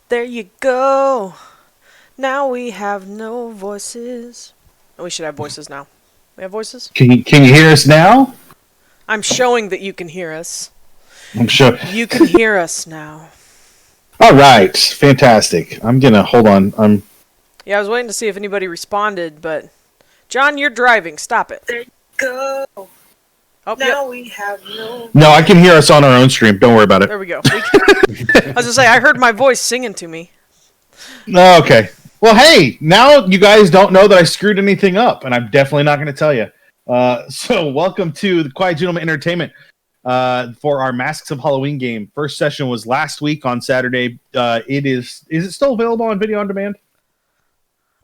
There you go. Now we have no voices. Oh, we should have voices now. We have voices? Can you hear us now? I'm showing that you can hear us. I'm sure. You can hear us now. All right, fantastic. I'm gonna hold on. Yeah, I was waiting to see if anybody responded, but John, you're driving. Stop it. There you go. Oh, Now yep. we have No, I can hear us on our own stream. Don't worry about it. There we go. I was gonna say I heard my voice singing to me. Okay. Well, hey, now you guys don't know that I screwed anything up, and I'm definitely not going to tell you. So, welcome to the Quiet Gentleman Entertainment for our Masks of Halloween game. First session was last week on Saturday. Is it still available on video on demand?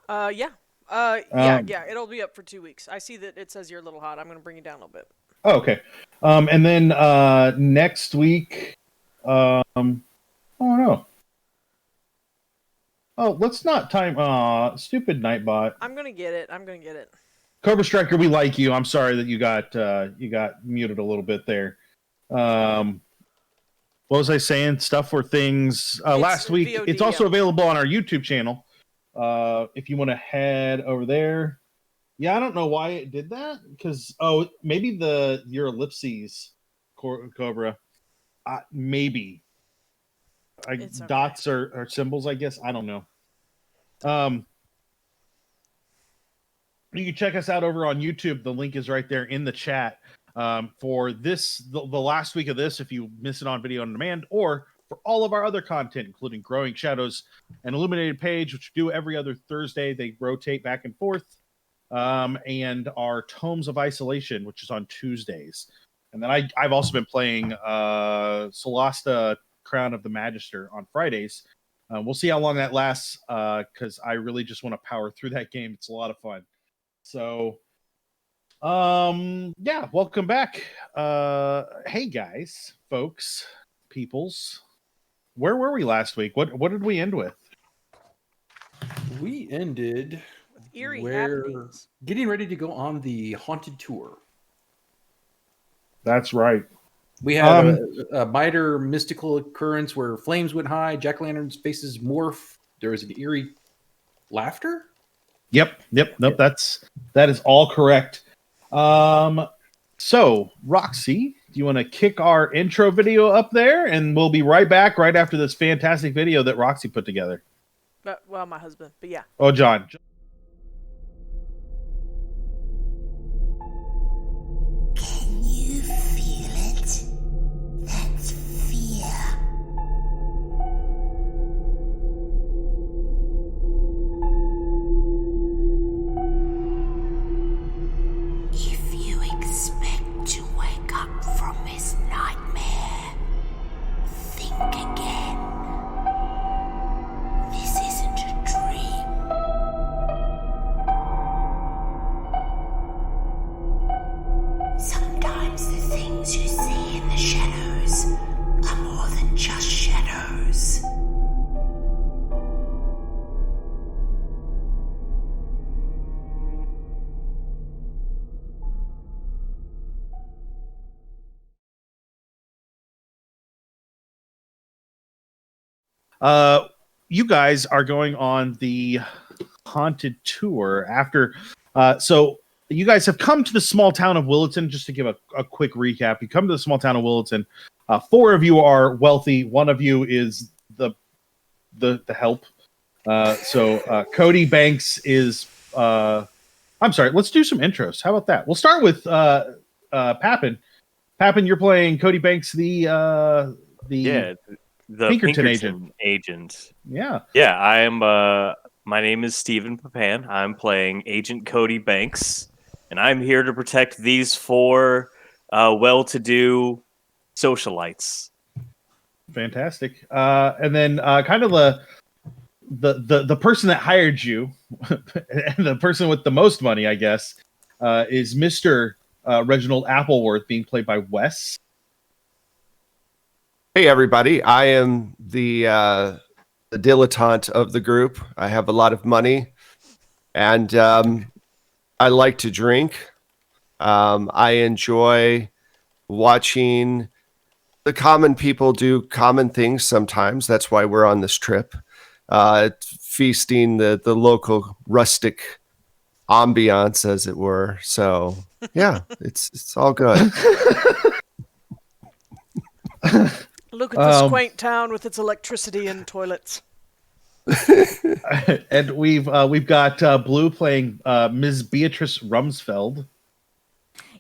Yeah. Yeah. It'll be up for 2 weeks. I see that it says you're a little hot. I'm gonna bring you down a little bit. Oh, okay. And then next week, oh no. Oh, let's not time. Stupid Nightbot. I'm gonna get it. Cobra Striker, we like you. I'm sorry that you got muted a little bit there. What was I saying? Stuff for things. Last week, VOD, it's also available on our YouTube channel. If you want to head over there. Yeah, I don't know why it did that. Because maybe your ellipses, Cobra. Maybe. Okay. Dots are symbols, I guess. I don't know. You can check us out over on YouTube. The link is right there in the chat for this, the last week of this, if you miss it on video on demand, or for all of our other content, including Growing Shadows and Illuminated Page, which we do every other Thursday. They rotate back and forth. And our Tomes of Isolation, which is on Tuesdays. And then I've also been playing Solasta Crown of the Magister on Fridays. We'll see how long that lasts, because I really just want to power through that game. It's a lot of fun. So, yeah, welcome back. Hey guys, folks, peoples. Where were we last week? What did we end with? We ended with eerie where happenings. Getting ready to go on the haunted tour. That's right. We had a minor mystical occurrence where flames went high, jack-o'-lanterns' faces morph. There was an eerie laughter. Yep. Nope. That is all correct. So Roxy, do you want to kick our intro video up there, and we'll be right back right after this fantastic video that Roxy put together. Well, my husband, but yeah. Oh, John. Can you feel it? That's fear. If you expect to wake up from this nightmare, think again. This isn't a dream. Sometimes the things you see in the shadows are more than just shadows. You guys are going on the haunted tour after. So you guys have come to the small town of Willowton. Just to give a quick recap, you come to the small town of Willowton. 4 of you are wealthy. 1 of you is the help. So Kodi Banks is. I'm sorry. Let's do some intros. How about that? We'll start with Papin. Papin, you're playing Kodi Banks, the Pinkerton agent. Yeah. I am. My name is Stephen Papin. I'm playing Agent Kodi Banks, and I'm here to protect these 4 well-to-do socialites. Fantastic. And then kind of the person that hired you, and the person with the most money, I guess, is Mr. Reginald Appleworth, being played by Wes. Hey everybody, I am the dilettante of the group. I have a lot of money, and I like to drink. I enjoy watching the common people do common things sometimes. That's why we're on this trip. feasting the local rustic ambiance, as it were. So yeah, it's all good. Look at this quaint town with its electricity and toilets. And we've got Blue playing Ms. Beatrice Rumsfeld.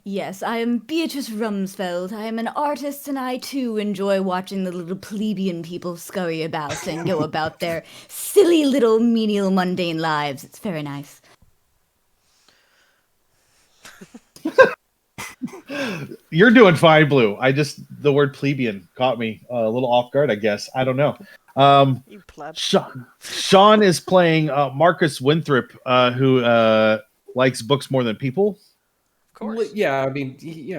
Yes, I am Beatrice Rumsfeld. I am an artist, and I too enjoy watching the little plebeian people scurry about and go about their silly little menial mundane lives. It's very nice. You're doing fine, Blue. The word plebeian caught me a little off guard, I guess. I don't know. You pleb. Shawn is playing Marcus Winthrop, who likes books more than people. Of course. Well, yeah, I mean, he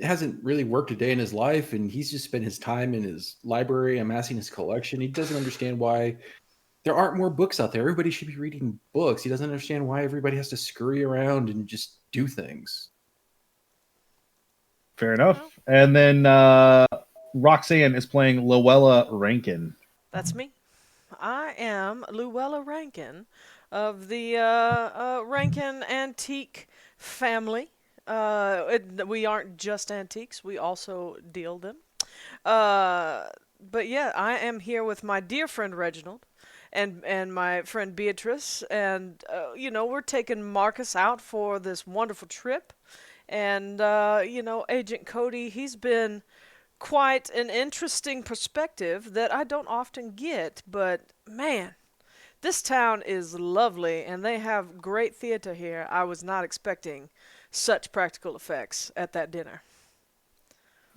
hasn't really worked a day in his life, and he's just spent his time in his library amassing his collection. He doesn't understand why there aren't more books out there. Everybody should be reading books. He doesn't understand why everybody has to scurry around and just do things. Fair enough. And then Roxanne is playing Lowella Rankin. That's me. I am Lowella Rankin of the Rankin Antique family. We aren't just antiques. We also deal them. But yeah, I am here with my dear friend Reginald and my friend Beatrice. And, we're taking Marcus out for this wonderful trip. And, Agent Kodi, he's been quite an interesting perspective that I don't often get. But, man, this town is lovely, and they have great theater here. I was not expecting such practical effects at that dinner.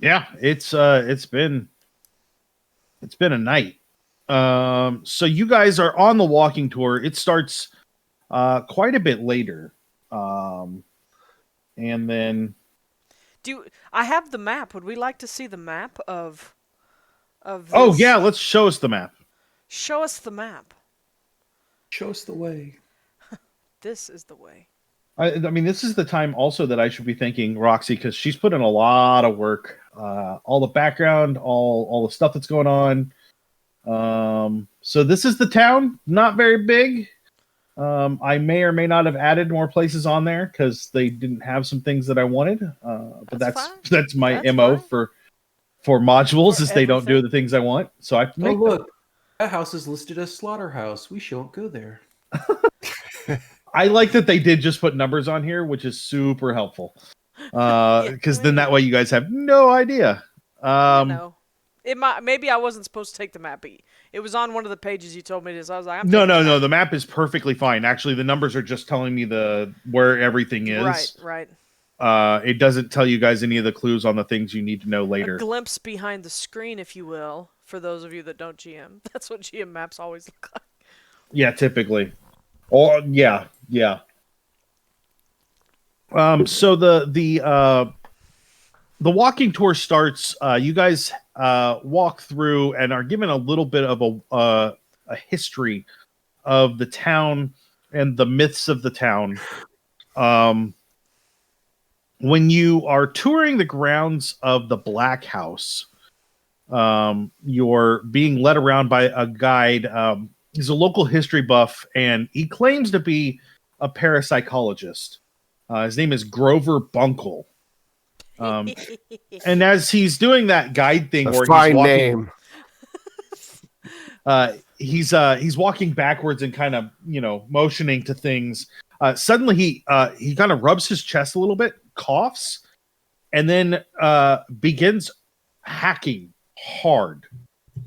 Yeah, it's been a night. So you guys are on the walking tour. It starts quite a bit later. And then I have the map. Would we like to see the map of this? Oh yeah, let's show us the map. Show us the map. Show us the way. This is the way. I mean, this is the time also that I should be thanking Roxy, because she's put in a lot of work. All the background, all the stuff that's going on. So this is the town. Not very big. I may or may not have added more places on there because they didn't have some things that I wanted. But that's my MO fine. for modules, For is they don't do everything. the things I want. So I make them. Look, that house is listed as slaughterhouse. We shan't go there. I like that they did just put numbers on here, which is super helpful. Because then that way you guys have no idea. Maybe I wasn't supposed to take the map, but it was on one of the pages you told me to. So I was like, No. The map is perfectly fine. Actually, the numbers are just telling me where everything is. Right. It doesn't tell you guys any of the clues on the things you need to know later. A glimpse behind the screen, if you will, for those of you that don't GM. That's what GM maps always look like. Yeah, typically. Oh, yeah. So the walking tour starts. You guys walk through and are given a little bit of a history of the town and the myths of the town. When you are touring the grounds of the Black House, you're being led around by a guide. He's a local history buff, and he claims to be a parapsychologist. His name is Grover Bunkle. And as he's doing that guide thing, where fine name. He's walking backwards and kind of motioning to things. Suddenly he kind of rubs his chest a little bit, coughs, and then begins hacking hard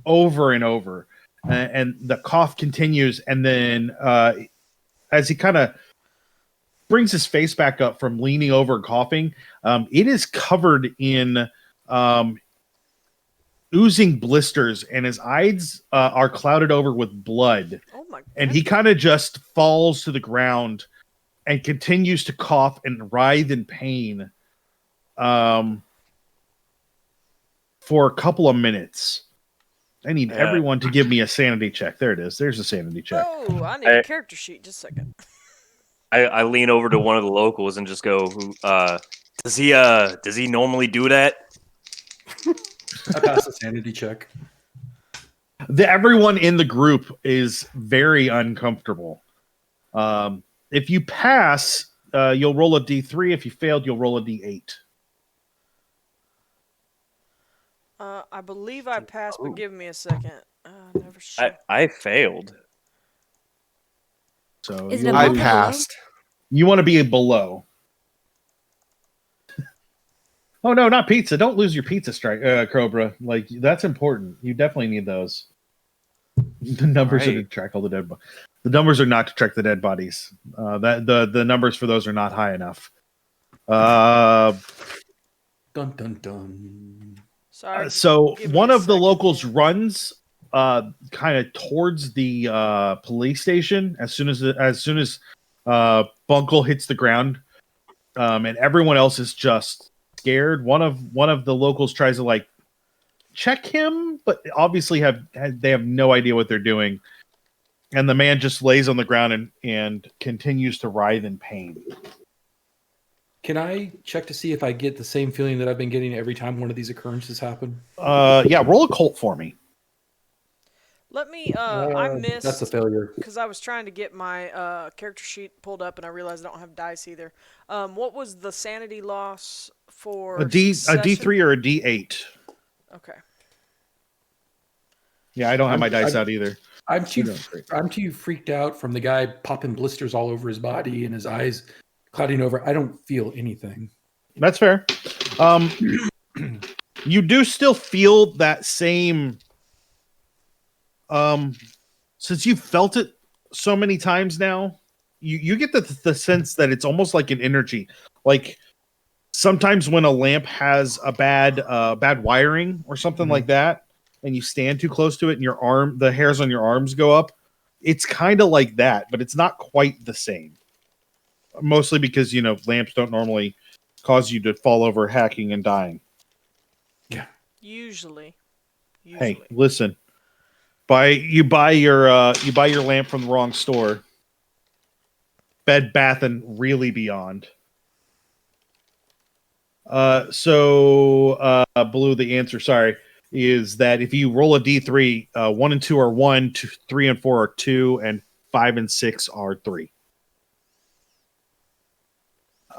over and over. And the cough continues, and then as he kind of brings his face back up from leaning over and coughing, it is covered in oozing blisters, and his eyes are clouded over with blood. Oh my God. And he kind of just falls to the ground and continues to cough and writhe in pain for a couple of minutes. I need everyone to give me a sanity check. There it is. There's a sanity check. Oh, I need a character sheet. Just a second. I lean over to one of the locals and just go, does he normally do that? I pass the sanity check. Everyone in the group is very uncomfortable. If you pass, you'll roll a d3. If you failed, you'll roll a d8. I believe I passed, but give me a second. Never sure. I failed. So Is it I above or below? passed. you want to be below. Oh no, not pizza! Don't lose your pizza strike, Cobra. Like that's important. You definitely need those. The numbers are to Right. track all the dead. The numbers are not to track the dead bodies. The numbers for those are not high enough. Dun dun dun. Sorry. So give me one a of the second locals here. runs kind of towards the police station as soon as Bunkle hits the ground, and everyone else is just scared. One of the locals tries to like check him, but obviously they have no idea what they're doing, and the man just lays on the ground and continues to writhe in pain. Can I check to see if I get the same feeling that I've been getting every time one of these occurrences happen? Yeah, roll a cult for me. Let me. I missed. That's a failure. Because I was trying to get my character sheet pulled up, and I realized I don't have dice either. What was the sanity loss for A succession? D3 or a D8. Okay. Yeah, I don't have my I'm- dice out either. I'm too You're doing great. I'm too freaked out from the guy popping blisters all over his body and his eyes clouding over. I don't feel anything. That's fair. You do still feel that same. Since you've felt it so many times now, you get the sense that it's almost like an energy. Like sometimes when a lamp has a bad wiring or something Mhm. like that, and you stand too close to it, and the hairs on your arms go up. It's kind of like that, but it's not quite the same. Mostly because lamps don't normally cause you to fall over hacking and dying. Usually. Hey, listen. You buy your lamp from the wrong store. Bed Bath and really Beyond. So Blue, the answer, sorry, is that if you roll a D3, 1 and 2 are 1, 2, 3 and 4 are 2, and 5 and 6 are 3.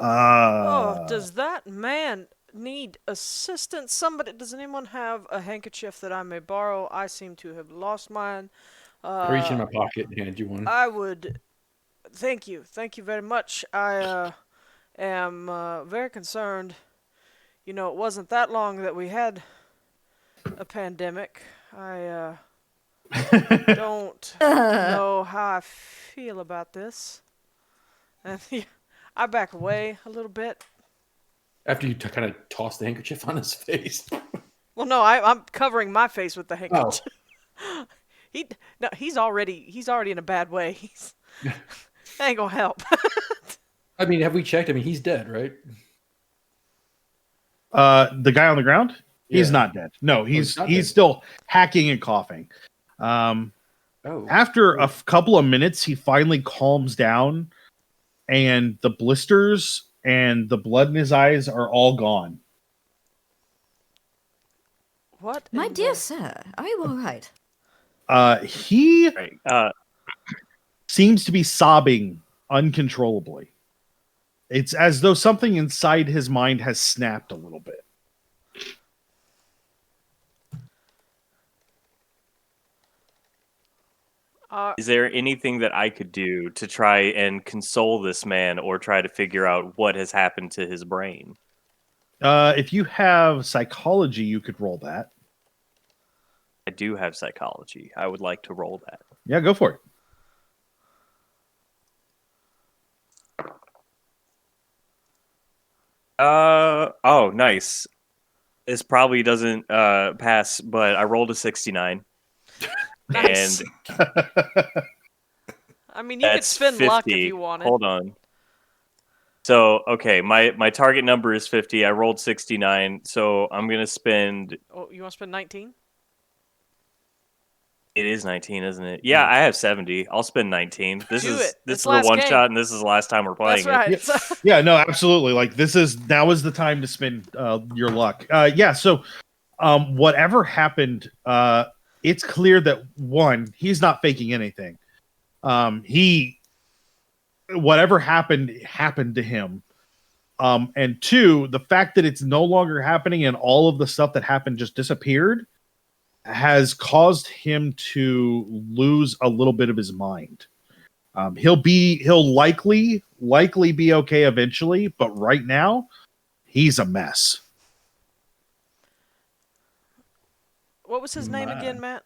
Does that man need assistance? Does anyone have a handkerchief that I may borrow? I seem to have lost mine. I reach in my pocket and hand you one. I would. Thank you very much. I am very concerned. It wasn't that long that we had a pandemic. I don't know how I feel about this. And I back away a little bit. After you kind of toss the handkerchief on his face. Well, no, I'm covering my face with the handkerchief. He's already in a bad way. That ain't gonna help. I mean, have we checked? I mean, he's dead, right? The guy on the ground? He's Yeah. not dead. No, he's not dead. still hacking and coughing. After a couple of minutes, he finally calms down, and the blisters and the blood in his eyes are all gone. What? My in dear the- sir, are you all right? He Right. seems to be sobbing uncontrollably. It's as though something inside his mind has snapped a little bit. Is there anything that I could do to try and console this man or try to figure out what has happened to his brain? If you have psychology, you could roll that. I do have psychology. I would like to roll that. Yeah, go for it. Oh, nice. This probably doesn't pass, but I rolled a 69. Nice. And I mean, you could that's spend 50. luck if you wanted. Hold on. So, okay, my target number is 50. I rolled 69, so I'm going to spend... Oh, you want to spend 19? It is 19, isn't it? Yeah, I have 70. I'll spend 19. This Do is it. this It's is the last one game. shot, and this is the last time we're playing That's right. Yeah, no, absolutely. Like now is the time to spend your luck. Yeah, so whatever happened, it's clear that one, he's not faking anything. Whatever happened to him. And two, the fact that it's no longer happening and all of the stuff that happened just disappeared has caused him to lose a little bit of his mind. He'll likely be okay eventually, but right now he's a mess. What was his name again, Matt?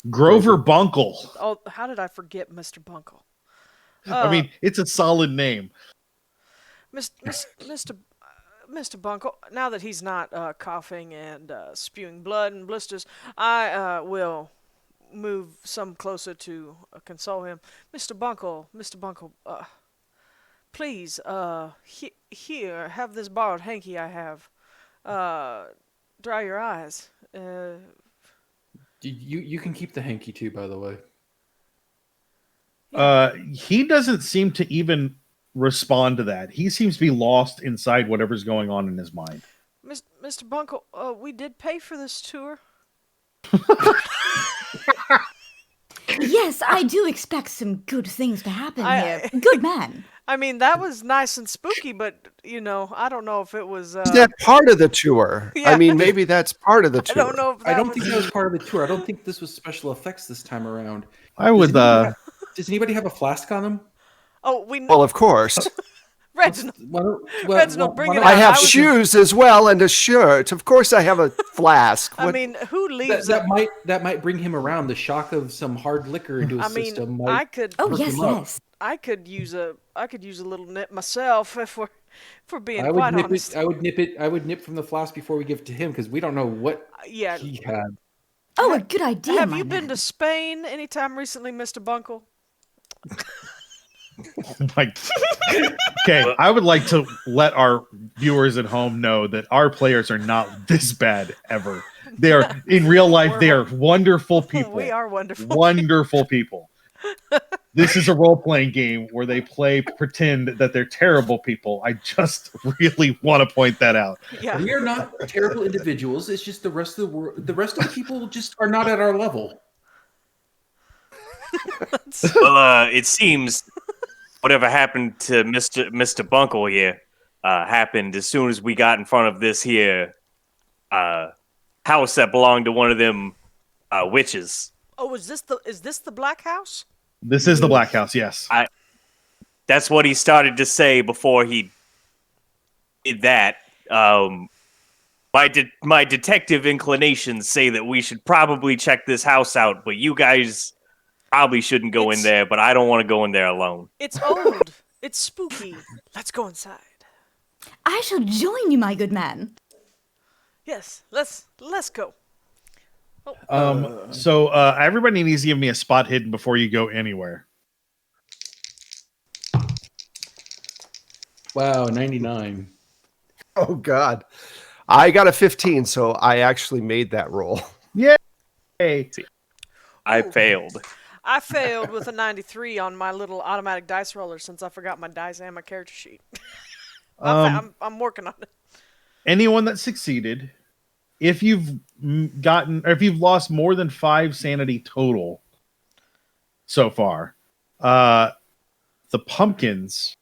Grover Bunkle. Oh, how did I forget Mr. Bunkle? I mean, it's a solid name. Mr. Bunkle, now that he's not coughing and spewing blood and blisters, I will move some closer to console him. Mr. Bunkle, please, here, have this borrowed hanky I have. Dry your eyes. You can keep the hanky too, by the way. He doesn't seem to even respond to that. He seems to be lost inside whatever's going on in his mind. Mr. Bunkle, we did pay for this tour. Yes, I do expect some good things to happen here. Good man. I mean, that was nice and spooky, but, I don't know if it was... Is that part of the tour? Yeah. I mean, maybe that's part of the tour. I don't know if that I don't think that was part of the tour. I don't think this was special effects this time around. I would... Does anybody have a flask on them? Oh, Well, of course. Reginald, Reginald, bring it I out. have shoes as well and a shirt. Of course I have a flask. I mean, who leaves that might bring him around. The shock of some hard liquor into his system might. I could. Oh, yes. I could use a little nip myself if we're being I would quite nip honest. it. I would nip from the flask before we give it to him because we don't know what he had. Oh, a good idea. Have you been to Spain anytime recently, Mr. Bunkle? Okay, I would like to let our viewers at home know that our players are not this bad ever. They are, in real life, they are wonderful people. We are wonderful. Wonderful people. This is a role-playing game where they pretend that they're terrible people. I just really want to point that out. Yeah. We are not terrible individuals. It's just the rest of the world. The rest of the people just are not at our level. Well, it seems whatever happened to Mr. Bunkle here happened as soon as we got in front of this here house that belonged to one of them witches. Oh, is this the Black House? This is the Black House, yes. That's what he started to say before he did that. My detective inclinations say that we should probably check this house out, but you guys probably shouldn't go in there, but I don't want to go in there alone. It's old. It's spooky. Let's go inside. I shall join you, my good man. Yes, let's go. So everybody needs to give me a spot hidden before you go anywhere. Wow, 99. Oh, God. I got a 15, so I actually made that roll. Yay! I failed. I failed with a 93 on my little automatic dice roller since I forgot my dice and my character sheet. I'm working on it. Anyone that succeeded, if you've lost more than 5 sanity total so far, the pumpkins,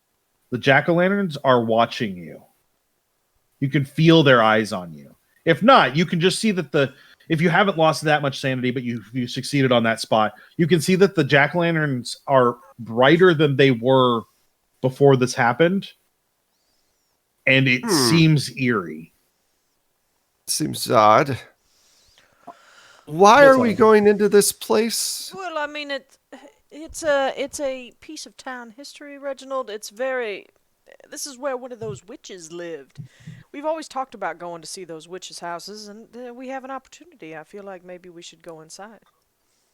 the jack-o'-lanterns are watching you. You can feel their eyes on you. If not, you can just see that if you haven't lost that much sanity, but you succeeded on that spot, you can see that the jack-o'-lanterns are brighter than they were before this happened. And it seems eerie. Seems odd. Why are we going into this place? Well, I mean, it's a piece of town history, Reginald. This is where one of those witches lived. We've always talked about going to see those witches' houses, and we have an opportunity. I feel like maybe we should go inside.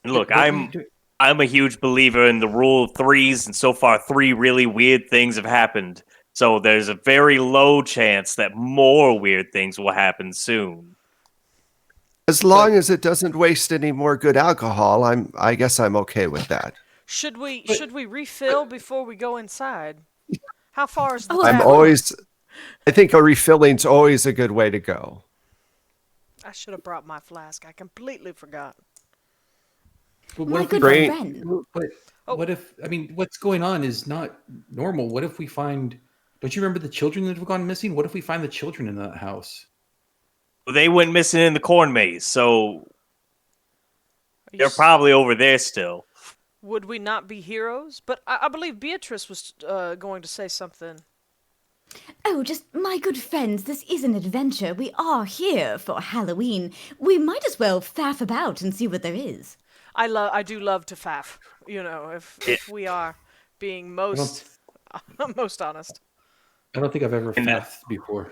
Look, I'm a huge believer in the rule of threes, and so far 3 really weird things have happened. So there's a very low chance that more weird things will happen soon. As long as it doesn't waste any more good alcohol, I guess I'm okay with that. Should we refill before we go inside? How far is the I think a refilling's always a good way to go. I should have brought my flask. I completely forgot. But My if we good find- friend. But Oh. what if? I mean, what's going on is not normal. What if we find? Don't you remember the children that have gone missing? What if we find the children in that house? They went missing in the corn maze, so Are you they're s- probably over there still. Would we not be heroes? But I believe Beatrice was going to say something. Oh, just my good friends, this is an adventure. We are here for Halloween. We might as well faff about and see what there is. I do love to faff. You know, if we are being most most honest. I don't think I've ever And, faffed before.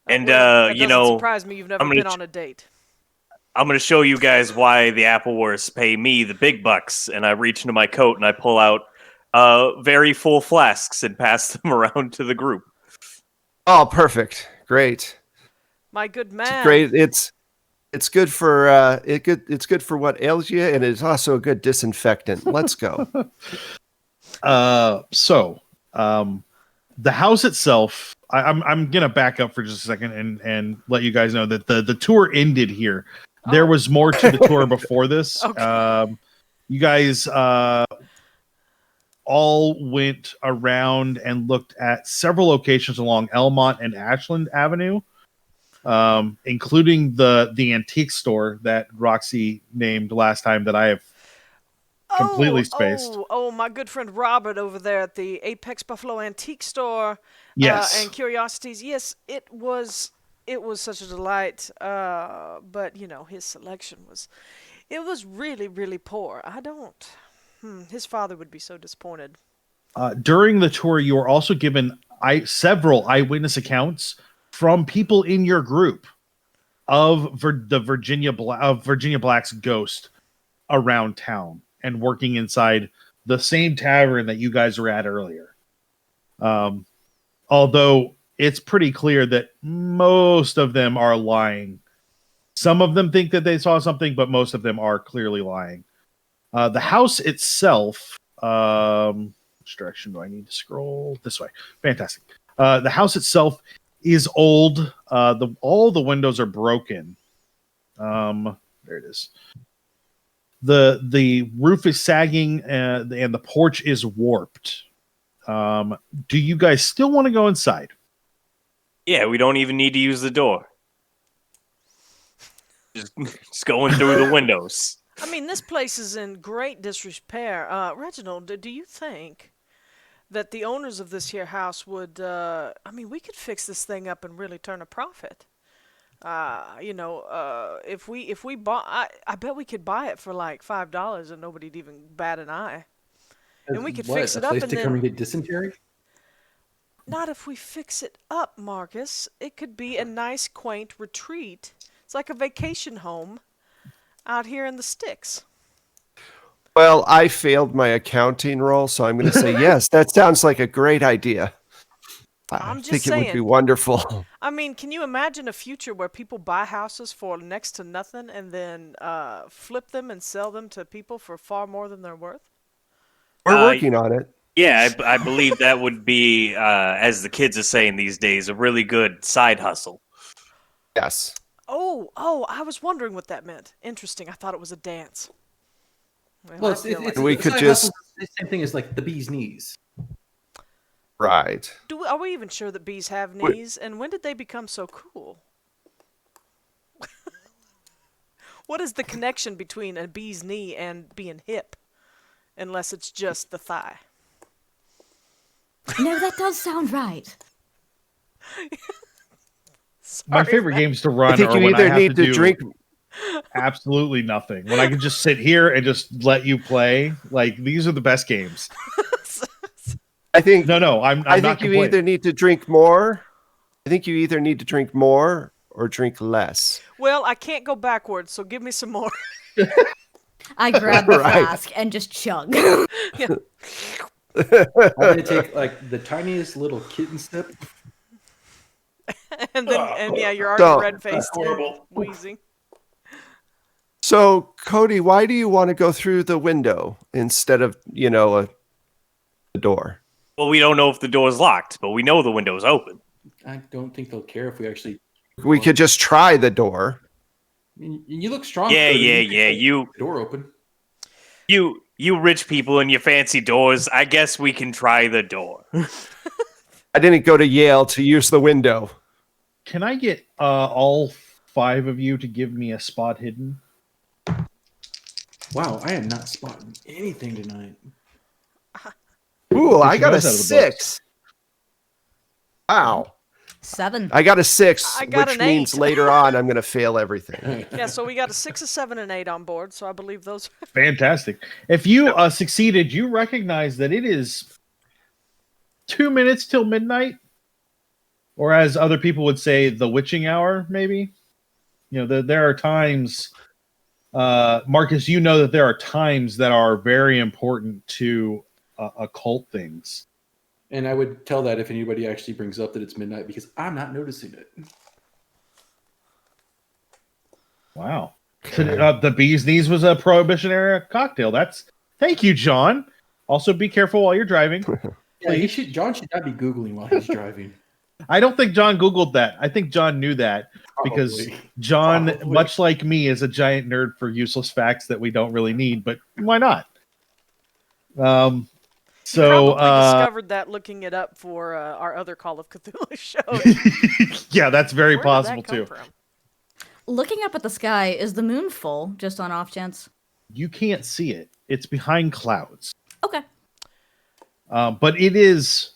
And That you doesn't know, surprise me. You've never I'm gonna been on a date. I'm going to show you guys why the Appleworths pay me the big bucks. And I reach into my coat and I pull out very full flasks and pass them around to the group. Oh, perfect. Great. My good man. Great. It's good for it's good for what ails you, and it's also a good disinfectant. Let's go. The house itself, I'm gonna back up for just a second and let you guys know that the tour ended here. There was more to the tour before this. Okay. You guys all went around and looked at several locations along Elmont and Ashland Avenue, including the antique store that Roxy named last time that I have completely spaced. Oh, my good friend Robert over there at the Apex Buffalo Antique Store. Yes. And Curiosities. Yes, it was such a delight. But you know, his selection was really, really poor. His father would be so disappointed. During the tour, you were also given several eyewitness accounts from people in your group of the Virginia Black's ghost around town and working inside the same tavern that you guys were at earlier. Although it's pretty clear that most of them are lying. Some of them think that they saw something, but most of them are clearly lying. The house itself, which direction do I need to scroll? This way. Fantastic. The house itself is old. All the windows are broken. There it is. The roof is sagging and the porch is warped. Do you guys still want to go inside? Yeah, we don't even need to use the door. Just going through the windows. I mean, this place is in great disrepair. Reginald, do you think that the owners of this here house would... we could fix this thing up and really turn a profit. If we bought... I bet we could buy it for like $5 and nobody'd even bat an eye. And we could fix it up and to come and get dysentery? Not if we fix it up, Marcus. It could be a nice, quaint retreat. It's like a vacation home out here in the sticks. Well, I failed my accounting roll, so I'm going to say yes. That sounds like a great idea. I'm I just think it would be saying. wonderful. I mean, can you imagine a future where people buy houses for next to nothing and then flip them and sell them to people for far more than they're worth? We're working on it. Yeah, I believe that would be, as the kids are saying these days, a really good side hustle. Yes. Oh, I was wondering what that meant. Interesting. I thought it was a dance. Well, I feel like- we could just- the same thing as like the bee's knees. Right. Are we even sure that bees have knees? And when did they become so cool? What is the connection between a bee's knee and being hip? Unless it's just the thigh. No, that does sound right. My Sorry, favorite Matt. games to run I think are you when I either have need to to drink. absolutely nothing. When I can just sit here and just let you play. Like, these are the best games. I think. No, I'm I not think you complaining. either need to drink more. I think you either need to drink more or drink less. Well, I can't go backwards, so give me some more. I grab the Right. flask and just chug. Yeah. I'm gonna take like the tiniest little kitten sip. And yeah, you're already Don't. red-faced and Horrible. wheezing. So, Kodi, why do you want to go through the window instead of, a door? Well, we don't know if the door's locked, but we know the window's open. I don't think they'll care if we actually. We could just try the door. You look strong. Yeah, Cody. yeah, You yeah. can You, keep the door open. you rich people and your fancy doors. I guess we can try the door. I didn't go to Yale to use the window. Can I get all 5 of you to give me a spot hidden? Wow, I am not spotting anything tonight. Ooh, I She got a knows out of the 6. Wow. 7. I got a 6, I got which an means 8. later on I'm going to fail everything. Yeah, so we got a 6, a 7, and 8 on board. So I believe those. Fantastic. If you succeeded, you recognize that it is 2 minutes till midnight, or as other people would say, the witching hour. Maybe there are times. Marcus, you know that there are times that are very important to occult things. And I would tell that if anybody actually brings up that it's midnight, because I'm not noticing it. Wow. So, the bee's knees was a Prohibition era cocktail. Thank you, John. Also, be careful while you're driving. Yeah, John should not be Googling while he's driving. I don't think John Googled that. I think John knew that because Probably. John, Probably. much like me, is a giant nerd for useless facts that we don't really need, but why not? He probably discovered that looking it up for our other Call of Cthulhu show. Yeah, that's very Where did possible that come too. from? Looking up at the sky, is the moon full, just on off chance? You can't see it. It's behind clouds. Okay. But it is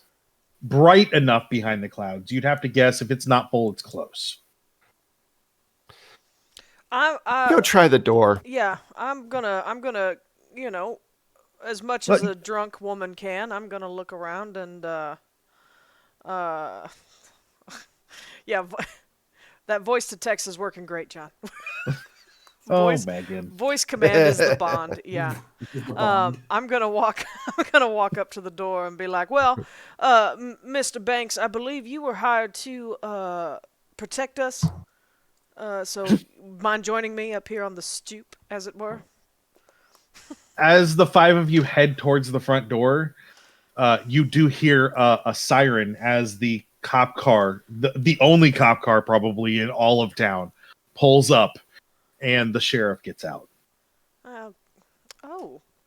bright enough behind the clouds. You'd have to guess if it's not full, it's close. Go try the door. Yeah, I'm gonna, as much as a drunk woman can, I'm gonna look around and, yeah, that voice to text is working great, John. Megan. Voice command is the bond. Yeah. I'm gonna walk up to the door and be like, "Well, Mr. Banks, I believe you were hired to protect us. So mind joining me up here on the stoop, as it were?" As the 5 of you head towards the front door, you do hear a siren as the cop car, the only cop car probably in all of town, pulls up, and the sheriff gets out.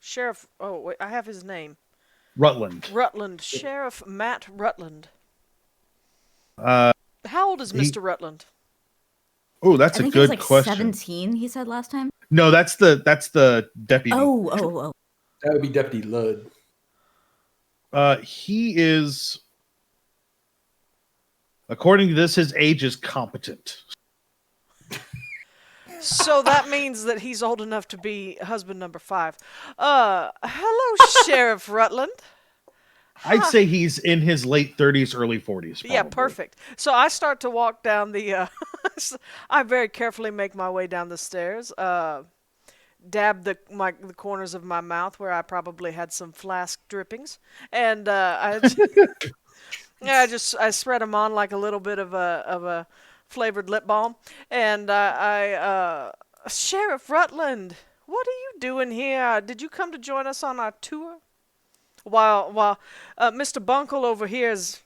Sheriff. Oh, wait, I have his name. Rutland. Sheriff Matt Rutland. How old is Mr. Rutland? Oh, that's I a think good he was like question. 17, he said last time. No, that's the deputy. Oh. That would be Deputy Ludd. He is, according to this, his age is competent. So that means that he's old enough to be husband number 5. Hello, Sheriff Rutland. I'd say he's in his late 30s, early 40s. Probably. Yeah, perfect. So I start to walk down the. I very carefully make my way down the stairs. Dab the corners of my mouth where I probably had some flask drippings, and I spread them on like a little bit of a flavored lip balm, and Sheriff Rutland, what are you doing here? Did you come to join us on our tour? While Mr. Bunkle over here is,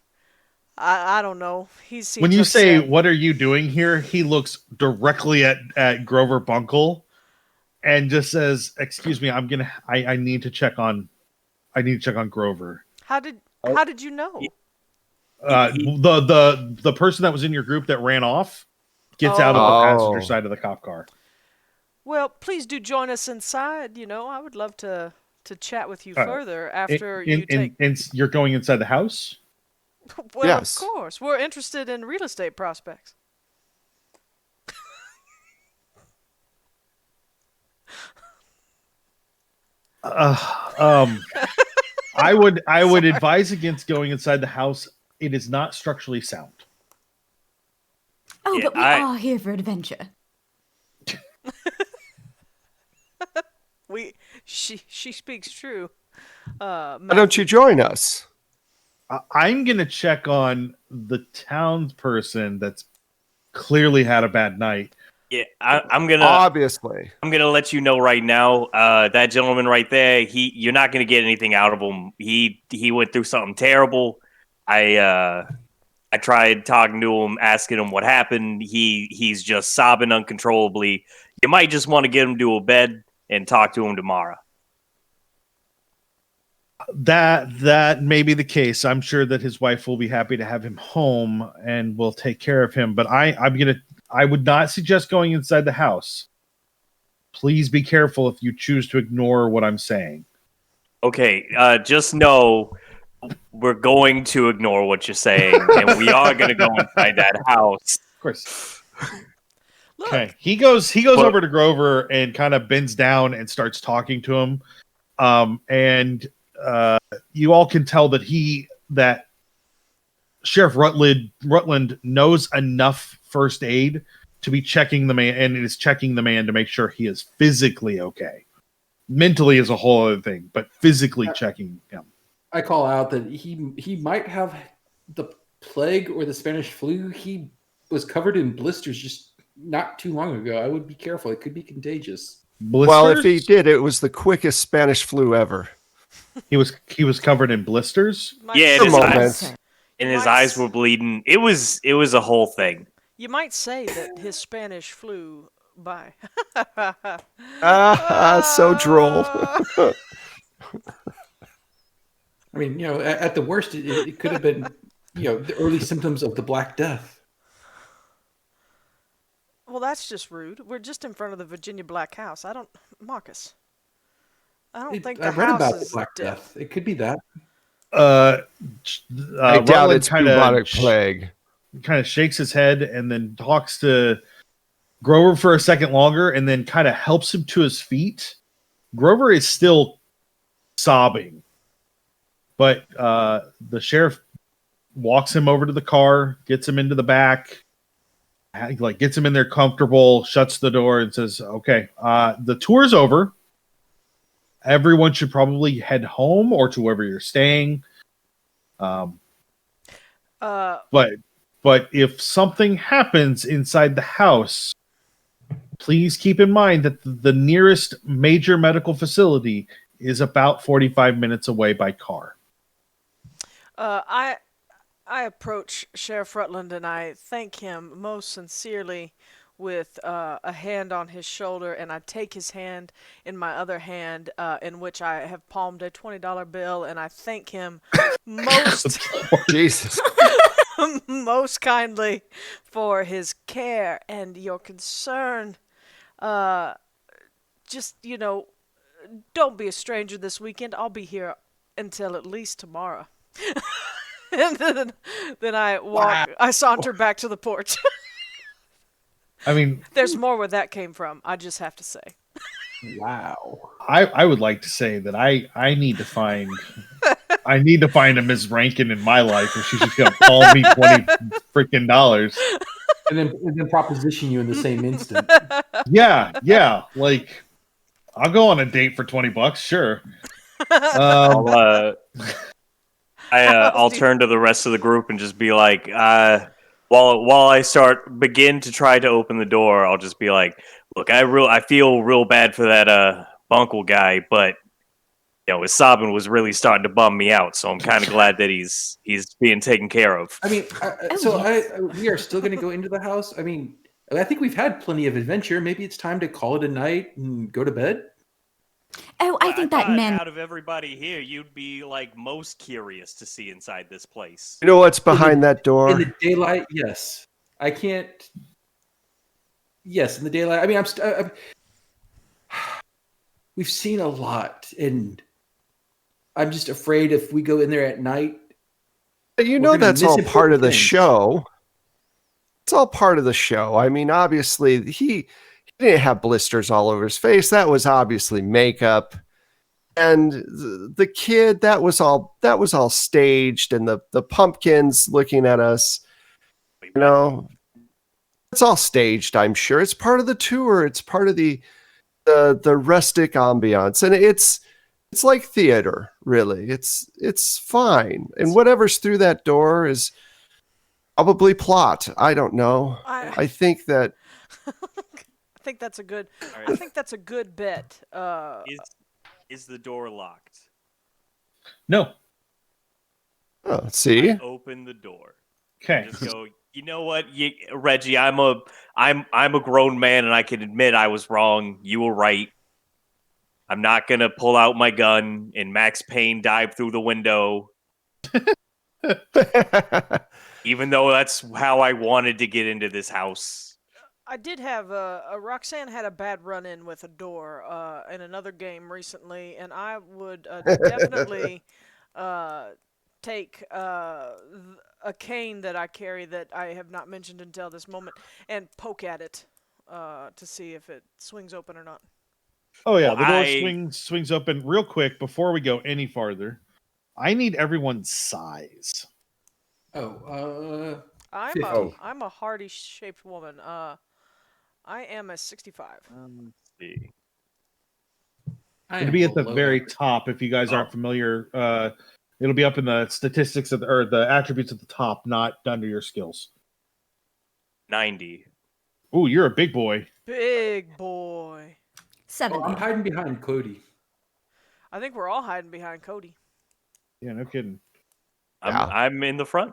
I don't know. He seems when you upset. say "What are you doing here?" he looks directly at Grover Bunkle, and just says, "Excuse me, I need to check on Grover." How did you know? The person that was in your group that ran off gets out of the passenger side of the cop car. Well, please do join us inside. I would love to chat with you further after you take. And you're going inside the house? Well, Yes. Of course. We're interested in real estate prospects. I would advise against going inside the house. It is not structurally sound. Oh, Yeah, but we are here for adventure. She speaks true. Why don't you join us? I'm gonna check on the townsperson that's clearly had a bad night. Yeah, I'm gonna Obviously. I'm gonna let you know right now. That gentleman right there, you're not gonna get anything out of him. He went through something terrible. I I tried talking to him, asking him what happened. He's just sobbing uncontrollably. You might just want to get him to a bed and talk to him tomorrow. That may be the case. I'm sure that his wife will be happy to have him home and will take care of him. But I would not suggest going inside the house. Please be careful if you choose to ignore what I'm saying. Okay, just know we're going to ignore what you're saying, and we are going to go inside that house. Of course. Look, Okay. He goes over to Grover and kind of bends down and starts talking to him. And you all can tell that Sheriff Rutland knows enough first aid to be checking the man, and is checking the man to make sure he is physically okay. Mentally is a whole other thing, but physically checking him. I call out that he might have the plague or the Spanish flu. He was covered in blisters just not too long ago. I would be careful. It could be contagious. Blisters? Well, if he did, it was the quickest Spanish flu ever. He was covered in blisters. Yeah, And his eyes were bleeding. It was a whole thing. You might say that his Spanish flew by. So droll. I mean, at the worst, it could have been, the early symptoms of the Black Death. Well, that's just rude. We're just in front of the Virginia Black House. Marcus. I don't think the I read house about is the Black dead. Death. It could be that. I doubt Rutland it's bubonic plague. Kind of shakes his head and then talks to Grover for a second longer, and then kind of helps him to his feet. Grover is still sobbing, but the sheriff walks him over to the car, gets him into the back, gets him in there comfortable, shuts the door, and says, "Okay, the tour's over. Everyone should probably head home or to wherever you're staying. But if something happens inside the house, please keep in mind that the nearest major medical facility is about 45 minutes away by car." I approach Sheriff Rutland and I thank him most sincerely with a hand on his shoulder, and I take his hand in my other hand, in which I have palmed a $20 bill, and I thank him most Jesus. most kindly for his care and your concern. Just, don't be a stranger this weekend. I'll be here until at least tomorrow. And then I walk. Wow. I saunter back to the porch. I mean, there's more where that came from. I just have to say. Wow. I would like to say that I need to find a Ms. Rankin in my life, or she's just gonna call me $20 freaking and then proposition you in the same instant. Yeah. Like, I'll go on a date for $20, sure. I'll turn to the rest of the group and just be like, while I begin to try to open the door, I'll just be like, look, I feel real bad for that Bunkle guy, but his sobbing was really starting to bum me out. So I'm kind of glad that he's being taken care of. I mean, we are still going to go into the house. I mean, I think we've had plenty of adventure. Maybe it's time to call it a night and go to bed. Oh, I think that meant out of everybody here, you'd be like most curious to see inside this place. You know what's behind that door? In the daylight, yes. I can't. Yes, in the daylight. I mean, we've seen a lot, and I'm just afraid if we go in there at night. You know that's all part of the show. It's all part of the show. I mean, obviously, he didn't have blisters all over his face. That was obviously makeup. And the kid, that was all staged, and the pumpkins looking at us, it's all staged, I'm sure. It's part of the tour. It's part of the rustic ambiance. And it's like theater, really. It's fine. And whatever's through that door is probably plot. I don't know. I think that I think that's a good. Right. I think that's a good bet. Is the door locked? No. Oh, see? I open the door. Okay. Just go. You know what, Reggie? I'm a grown man, and I can admit I was wrong. You were right. I'm not gonna pull out my gun and Max Payne dive through the window, even though that's how I wanted to get into this house. I did have a Roxanne had a bad run-in with a door in another game recently, and I would definitely take a cane that I carry that I have not mentioned until this moment and poke at it to see if it swings open or not. Oh yeah, Well, the door swings open real quick. Before we go any farther, I need everyone's size. Oh, I'm 50. I'm a hardy shaped woman. I am a 65. Let's see. It'll be at the very top if you guys aren't familiar. It'll be up in the statistics or the attributes at the top, not under your skills. 90. Ooh, you're a big boy. Big boy. 70. I'm hiding behind Kodi. I think we're all hiding behind Kodi. Yeah, no kidding. I'm in the front.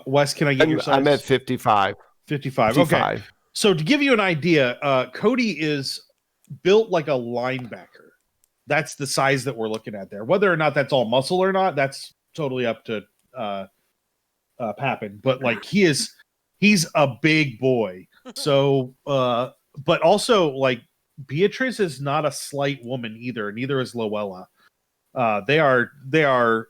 Wes, can I get your size? I'm at 55. 55. Okay. So to give you an idea, Kodi is built like a linebacker. That's the size that we're looking at there. Whether or not that's all muscle or not, that's totally up to Papin. But like he's a big boy. So but also like Beatrice is not a slight woman either. Neither is Lowella. They are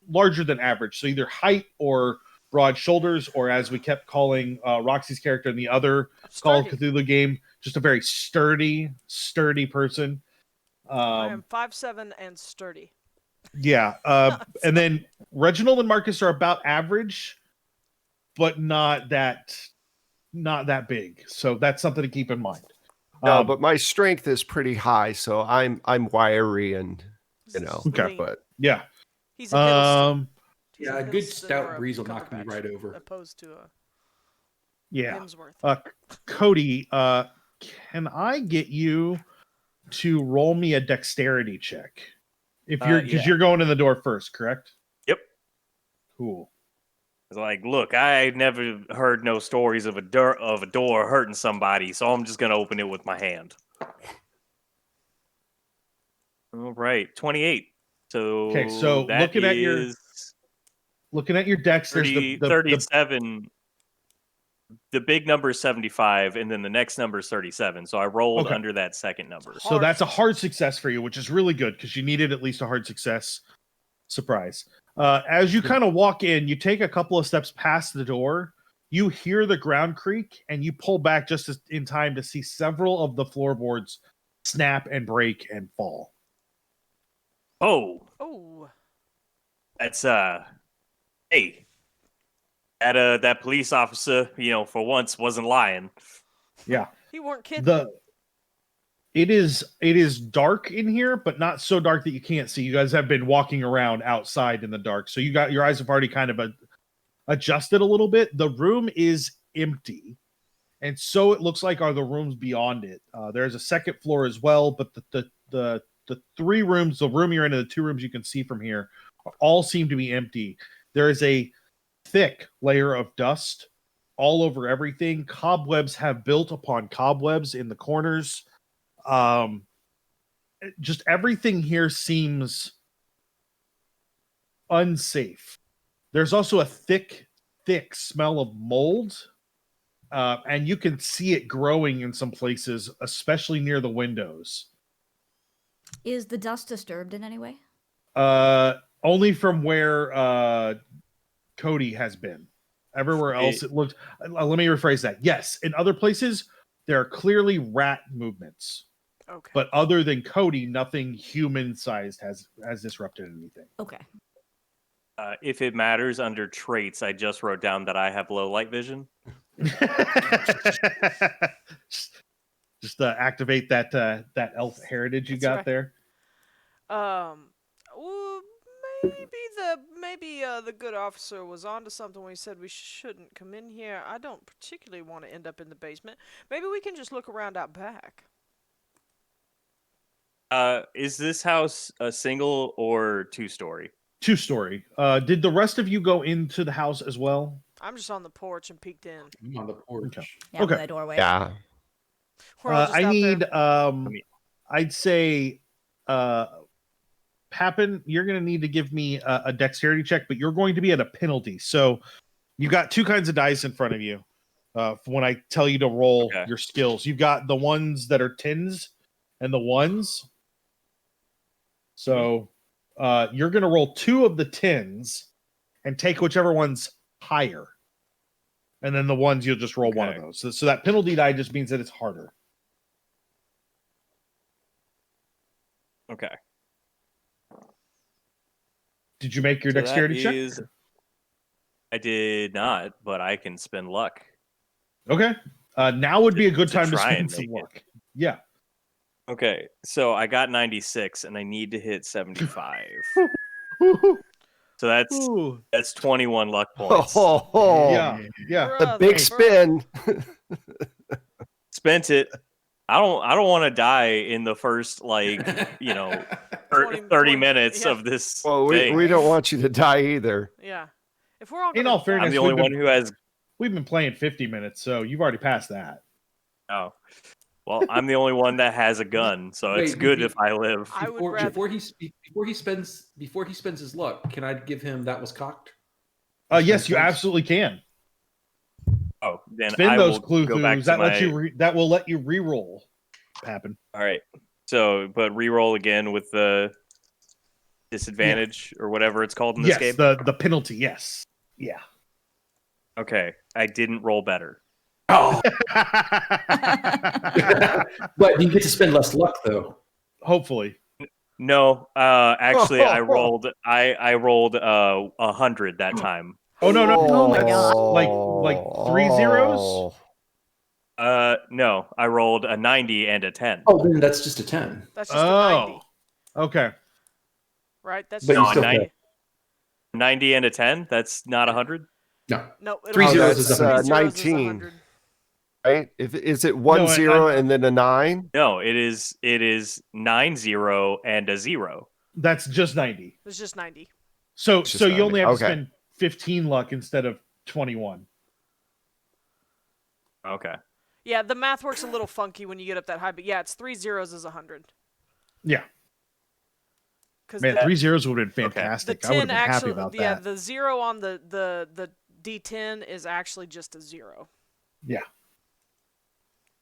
larger than average. So either height or broad shoulders, or as we kept calling Roxy's character in the other Call of Cthulhu game, just a very sturdy person. I am 5'7" and sturdy. Yeah. And then Reginald and Marcus are about average, but not that big. So that's something to keep in mind. No, but my strength is pretty high, so I'm wiry and Okay. but yeah. He's a Hiddleston. Yeah, a good stout breeze will knock me right over. Opposed to a yeah. Hemsworth. Kodi, can I get you to roll me a dexterity check? If you're going in the door first, correct? Yep. Cool. It's like, look, I never heard no stories of a door hurting somebody, so I'm just gonna open it with my hand. All right, 28. So okay, so that looking at your dex, 30, there's 37. The big number is 75, and then the next number is 37. So I rolled under that second number. So that's a hard success for you, which is really good because you needed at least a hard success. Surprise. As you kind of walk in, you take a couple of steps past the door. You hear the ground creak, and you pull back just in time to see several of the floorboards snap and break and fall. Oh. That's hey. That police officer, for once wasn't lying. Yeah. He weren't kidding. It is dark in here, but not so dark that you can't see. You guys have been walking around outside in the dark, so your eyes have already kind of adjusted a little bit. The room is empty, and so it looks like are the rooms beyond it. There's a second floor as well, but the three rooms, the room you're in, and the two rooms you can see from here, all seem to be empty. There is a thick layer of dust all over everything. Cobwebs have built upon cobwebs in the corners. Just everything here seems unsafe. There's also a thick smell of mold, and you can see it growing in some places, especially near the windows. Is the dust disturbed in any way? Only from where Kodi has been. Everywhere else, it looked. Let me rephrase that. Yes, in other places, there are clearly rat movements. Okay. But other than Kodi, nothing human-sized has disrupted anything. Okay. If it matters, under traits, I just wrote down that I have low light vision. just activate that elf heritage you got there. Well, maybe the good officer was onto something when he said we shouldn't come in here. I don't particularly want to end up in the basement. Maybe we can just look around out back. Is this house a single or two-story? 2-story. Did the rest of you go into the house as well? I'm just on the porch and peeked in. I'm on the porch. Okay. Yeah, Okay. by the doorway. Yeah. We're all just I out need there. I'd say Papin, you're going to need to give me a dexterity check, but you're going to be at a penalty. So you've got 2 kinds of dice in front of you. When I tell you to roll your skills, you've got the ones that are 10s and the 1s. So you're going to roll 2 of the 10s and take whichever one's higher. And then the ones, you'll just roll one of those. So that penalty die just means that it's harder. Okay. Did you make your dexterity check? I did not, but I can spend luck. Okay. Now would be a good To time to try and spend some make it. luck. Yeah. Okay, so I got 96, and I need to hit 75. So that's 21 luck points. Yeah. The big spin. Spent it. I don't want to die in the first 30 minutes of this. Well, thing. we don't want you to die either. Yeah. If we're all In gonna all die- fairness, I'm the only one who has. We've been playing 50 minutes, so you've already passed that. Oh, well, I'm the only one that has a gun, so it's good if I live. I would rather. Before he spends his luck, can I give him that was cocked? Yes, you absolutely can. Oh, then Spend I those will go back clues. to That will let you re-roll. Happen. All right. So, but re-roll again with the disadvantage or whatever it's called in this game. Yes, the penalty. Yes. Yeah. Okay, I didn't roll better. Oh, but you get to spend less luck though. Hopefully. No, actually, I rolled 100 that time. Oh no! Oh my God. Like 3 zeros. No, I rolled a 90 and a 10. Oh, then that's just a 10. That's just a 90, Okay. right? That's But just you still 90. 90 and a 10. That's not 100. No. No, 3 zeros that's, is 100. 19. 100. Right? Is it 1 No, 0 and then a 9? No, it is 90 and a 0. That's just 90. It's just 90. So It's just you only 90. have to spend 15 luck instead of 21. Okay. Yeah, the math works a little funky when you get up that high, but yeah, it's 3 zeros is 100. Yeah. Because Man, the 3 zeros would have been the fantastic. I 10 would have been happy actually, about yeah, that. the 0 on the D10 is actually just a 0. Yeah.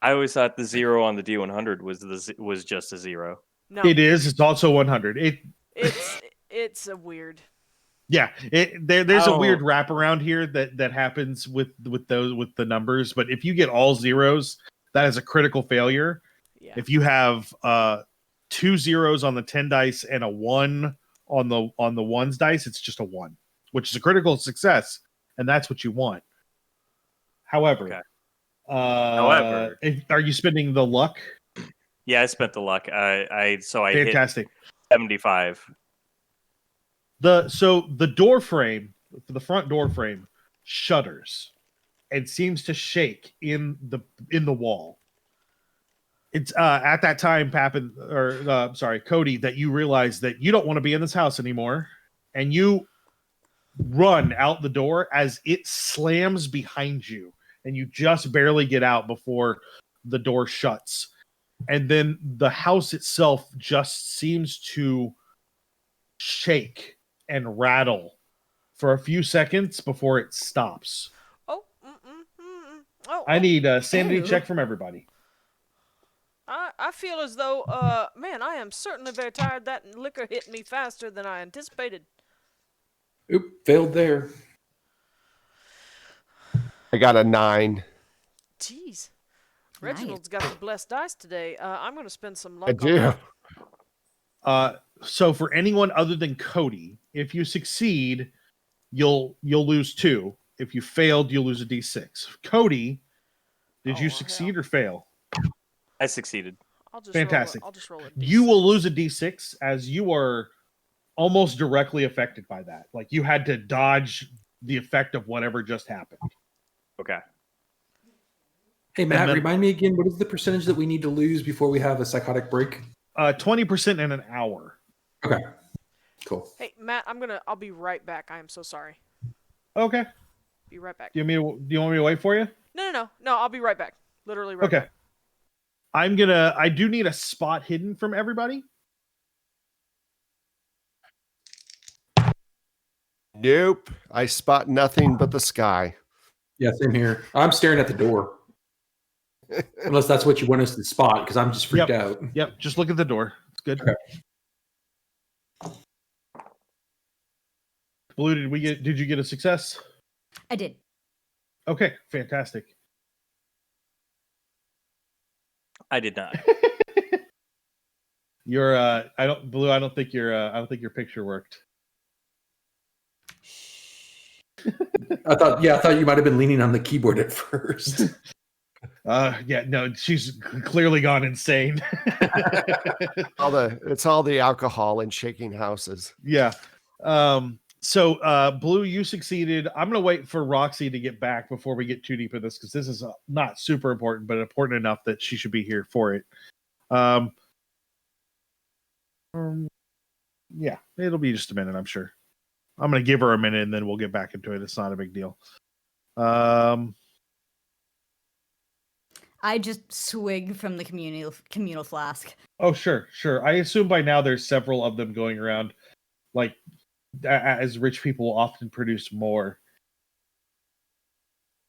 I always thought the 0 on the D100 was just a 0. No, It is. It's also 100. it's a weird. Yeah. There's a Oh. weird wraparound here that happens with the numbers. But if you get all zeros, that is a critical failure. Yeah. If you have 2 zeros on the 10 dice and a 1 on the ones dice, it's just a 1, which is a critical success, and that's what you want. However, Okay. are you spending the luck? Yeah, I spent the luck. I hit Fantastic. 75. The door frame, the front door frame, shudders and seems to shake in the wall. It's at that time, Papin, Kodi, that you realize that you don't want to be in this house anymore, and you run out the door as it slams behind you, and you just barely get out before the door shuts. And then the house itself just seems to shake and rattle for a few seconds before it stops. Oh, oh. I need a sanity Ew. check from everybody. I feel as though, man, I am certainly very tired. That liquor hit me faster than I anticipated. Oop, failed there. I got a 9. Jeez. Reginald's got the blessed dice today. I'm going to spend some luck I on do. that. So for anyone other than Kodi, if you succeed, you'll lose 2. If you failed, you'll lose a d6. Kodi, did you succeed or fail? I succeeded. Fantastic. I'll just roll it. You will lose a d6 as you are almost directly affected by that. Like you had to dodge the effect of whatever just happened. Okay. Hey, Matt, And then- remind me again, what is the percentage that we need to lose before we have a psychotic break? 20% in an hour. Okay. Cool. Hey, Matt, I'll be right back. I am so sorry. Okay. Be right back. Do you want me to wait for you? No, I'll be right back. Literally right Okay. back. I do need a spot hidden from everybody. Nope. I spot nothing but the sky. Yeah, same here. I'm staring at the door. Unless that's what you want us to spot, because I'm just freaked out. Yep. Just look at the door. It's good. Okay. Blue, did you get a success? I did. Okay, fantastic. I did not. You're I don't think your picture worked. I thought you might have been leaning on the keyboard at first. Yeah, no, she's clearly gone insane. It's all the alcohol and shaking houses. Yeah. So Blue, you succeeded. I'm gonna wait for Roxy to get back before we get too deep in this, because this is not super important, but important enough that she should be here for it. Yeah, it'll be just a minute, I'm sure. I'm gonna give her a minute and then we'll get back into it. It's not a big deal. I just swig from the communal flask. Oh, sure. I assume by now there's several of them going around, like, as rich people often produce more.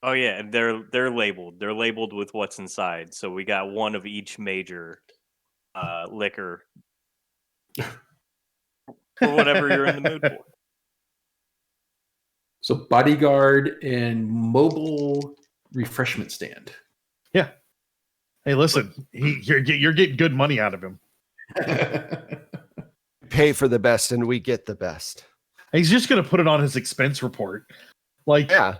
Oh yeah, and they're labeled. They're labeled with what's inside. So we got one of each major liquor for whatever you're in the mood for. So bodyguard and mobile refreshment stand. Yeah. Hey, listen, you're getting good money out of him. Pay for the best and we get the best. He's just going to put it on his expense report. Like, yeah.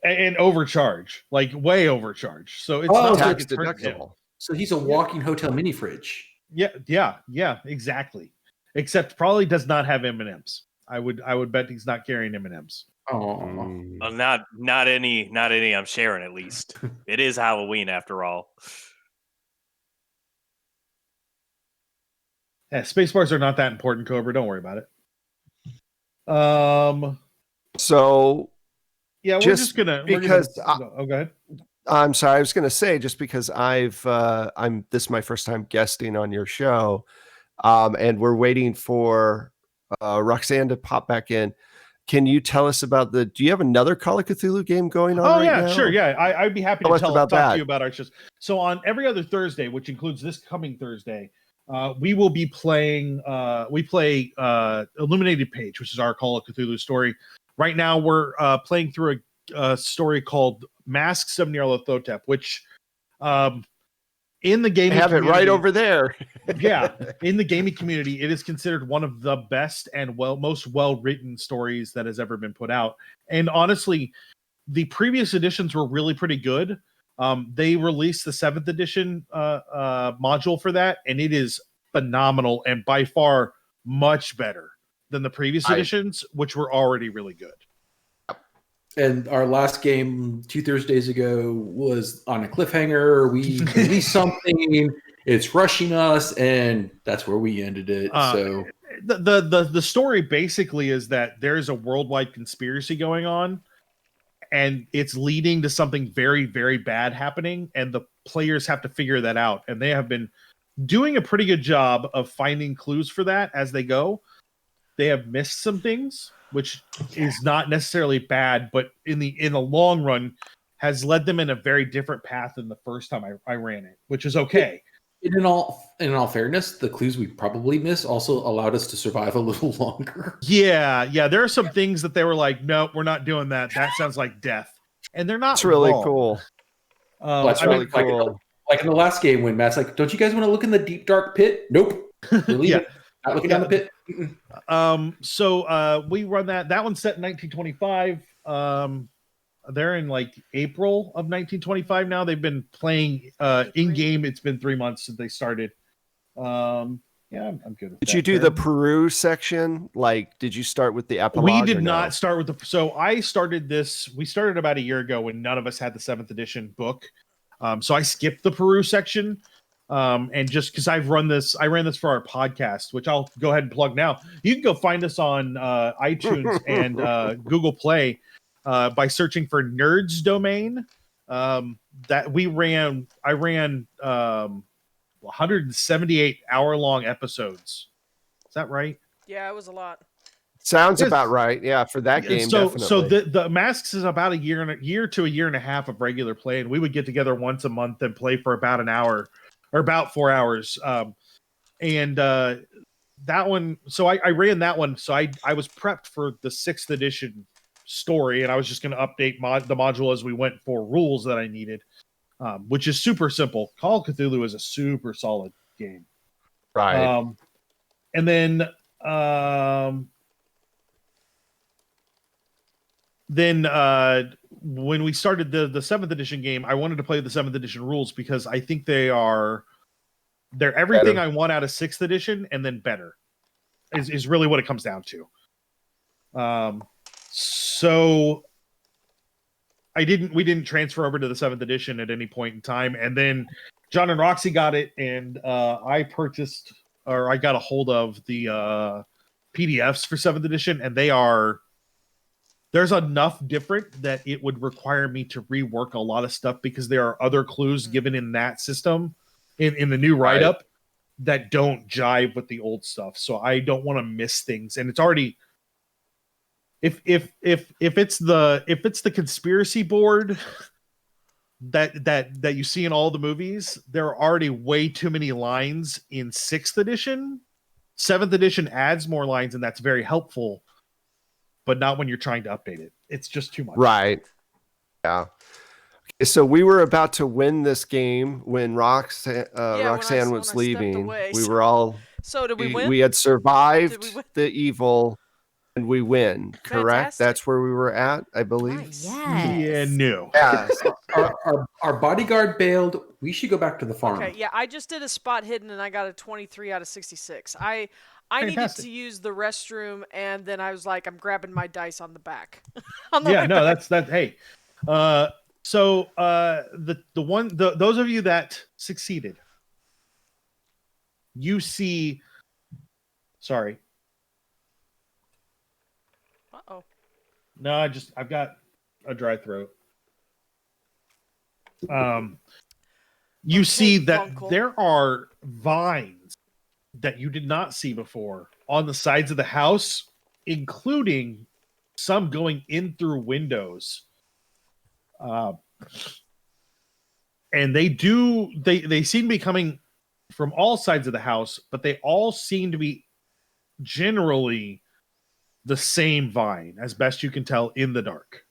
And overcharge, like way overcharge. So it's not tax like it's deductible. So he's a walking hotel mini fridge. Yeah, exactly. Except probably does not have M&Ms. I would bet he's not carrying M&Ms. Oh, Well, not any I'm sharing, at least. It is Halloween after all. Yeah, space bars are not that important, Cobra. Don't worry about it. So yeah, we're just gonna go ahead. I'm sorry, I was gonna say, just because this is my first time guesting on your show, and we're waiting for Roxanne to pop back in. Can you tell us about do you have another Call of Cthulhu game going on? Oh, right yeah, now? sure. Yeah, I'd be happy to talk that. to you about our shows. So on every other Thursday, which includes this coming Thursday, we will be playing. We play Illuminated Page, which is our Call of Cthulhu story. Right now, we're playing through a story called Masks of Nyarlathotep, which in the gaming have it right over there. Yeah, in the gaming community, it is considered one of the best and most well-written stories that has ever been put out. And honestly, the previous editions were really pretty good. They released the 7th edition module for that, and it is phenomenal and by far much better than the previous editions, which were already really good. And our last game 2 Thursdays ago was on a cliffhanger. We released something. It's rushing us, and that's where we ended it. So the story basically is that there's a worldwide conspiracy going on, and it's leading to something very, very bad happening, and the players have to figure that out. And they have been doing a pretty good job of finding clues for that as they go. They have missed some things, which is not necessarily bad, but in the long run has led them in a very different path than the first time I ran it, which is okay. In all fairness, the clues we probably missed also allowed us to survive a little longer. Yeah. There are some things that they were like, no, we're not doing that. That sounds like death. And they're not. It's really wrong. cool. That's really cool. Like in the last game when Matt's like, don't you guys want to look in the deep, dark pit? Nope. Yeah. Not looking down the pit. So we run that. That one's set in 1925. They're in like April of 1925 now. They've been playing in game. It's been 3 months since they started. Yeah, I'm good with that. Did you do the Peru section? Like, did you start with the epilogue? We did not start with the. So I started this. We started about a year ago when none of us had the 7th edition book. So I skipped the Peru section. And just because I ran this for our podcast, which I'll go ahead and plug now. You can go find us on iTunes and Google Play by searching for Nerds Domain. That I ran 178 hour-long episodes. Is that right? Yeah, it was a lot. Sounds about right. Yeah, for that game, definitely. So the Masks is about a year to a year and a half of regular play, and we would get together once a month and play for about an hour or about 4 hours. That one, so I ran that one. So I was prepped for the 6th edition story, and I was just going to update the module as we went for rules that I needed, which is super simple. Call of Cthulhu is a super solid game. Right. And then when we started the 7th edition game, I wanted to play the 7th edition rules because I think they're everything I want out of 6th edition and then better is really what it comes down to. So we didn't transfer over to the 7th edition at any point in time. And then John and Roxy got it, and I got a hold of the PDFs for 7th edition, and there's enough different that it would require me to rework a lot of stuff because there are other clues given in that system in the new write-up that don't jive with the old stuff. So I don't want to miss things. And it's already if it's the conspiracy board that you see in all the movies, there are already way too many lines in 6th edition. 7th edition adds more lines, and that's very helpful. But not when you're trying to update it. It's just too much. Right. Yeah. Okay, so we were about to win this game when Roxanne was leaving. We were all. So did we win? We had survived the evil, and we win. Correct. Fantastic. That's where we were at, I believe. Nice. Yeah, Yes. no. Yeah. Our bodyguard bailed. We should go back to the farm. Okay, yeah, I just did a spot hidden and I got a 23 out of 66. I needed Fantastic. to use the restroom, and then I was like, I'm grabbing my dice on the back. That's that. Hey, so those of you that succeeded, you see. Sorry. Uh-oh. No, I've got a dry throat. You see that Uncle. there are vines that you did not see before on the sides of the house, including some going in through windows. And they seem to be coming from all sides of the house, but they all seem to be generally the same vine, as best you can tell in the dark.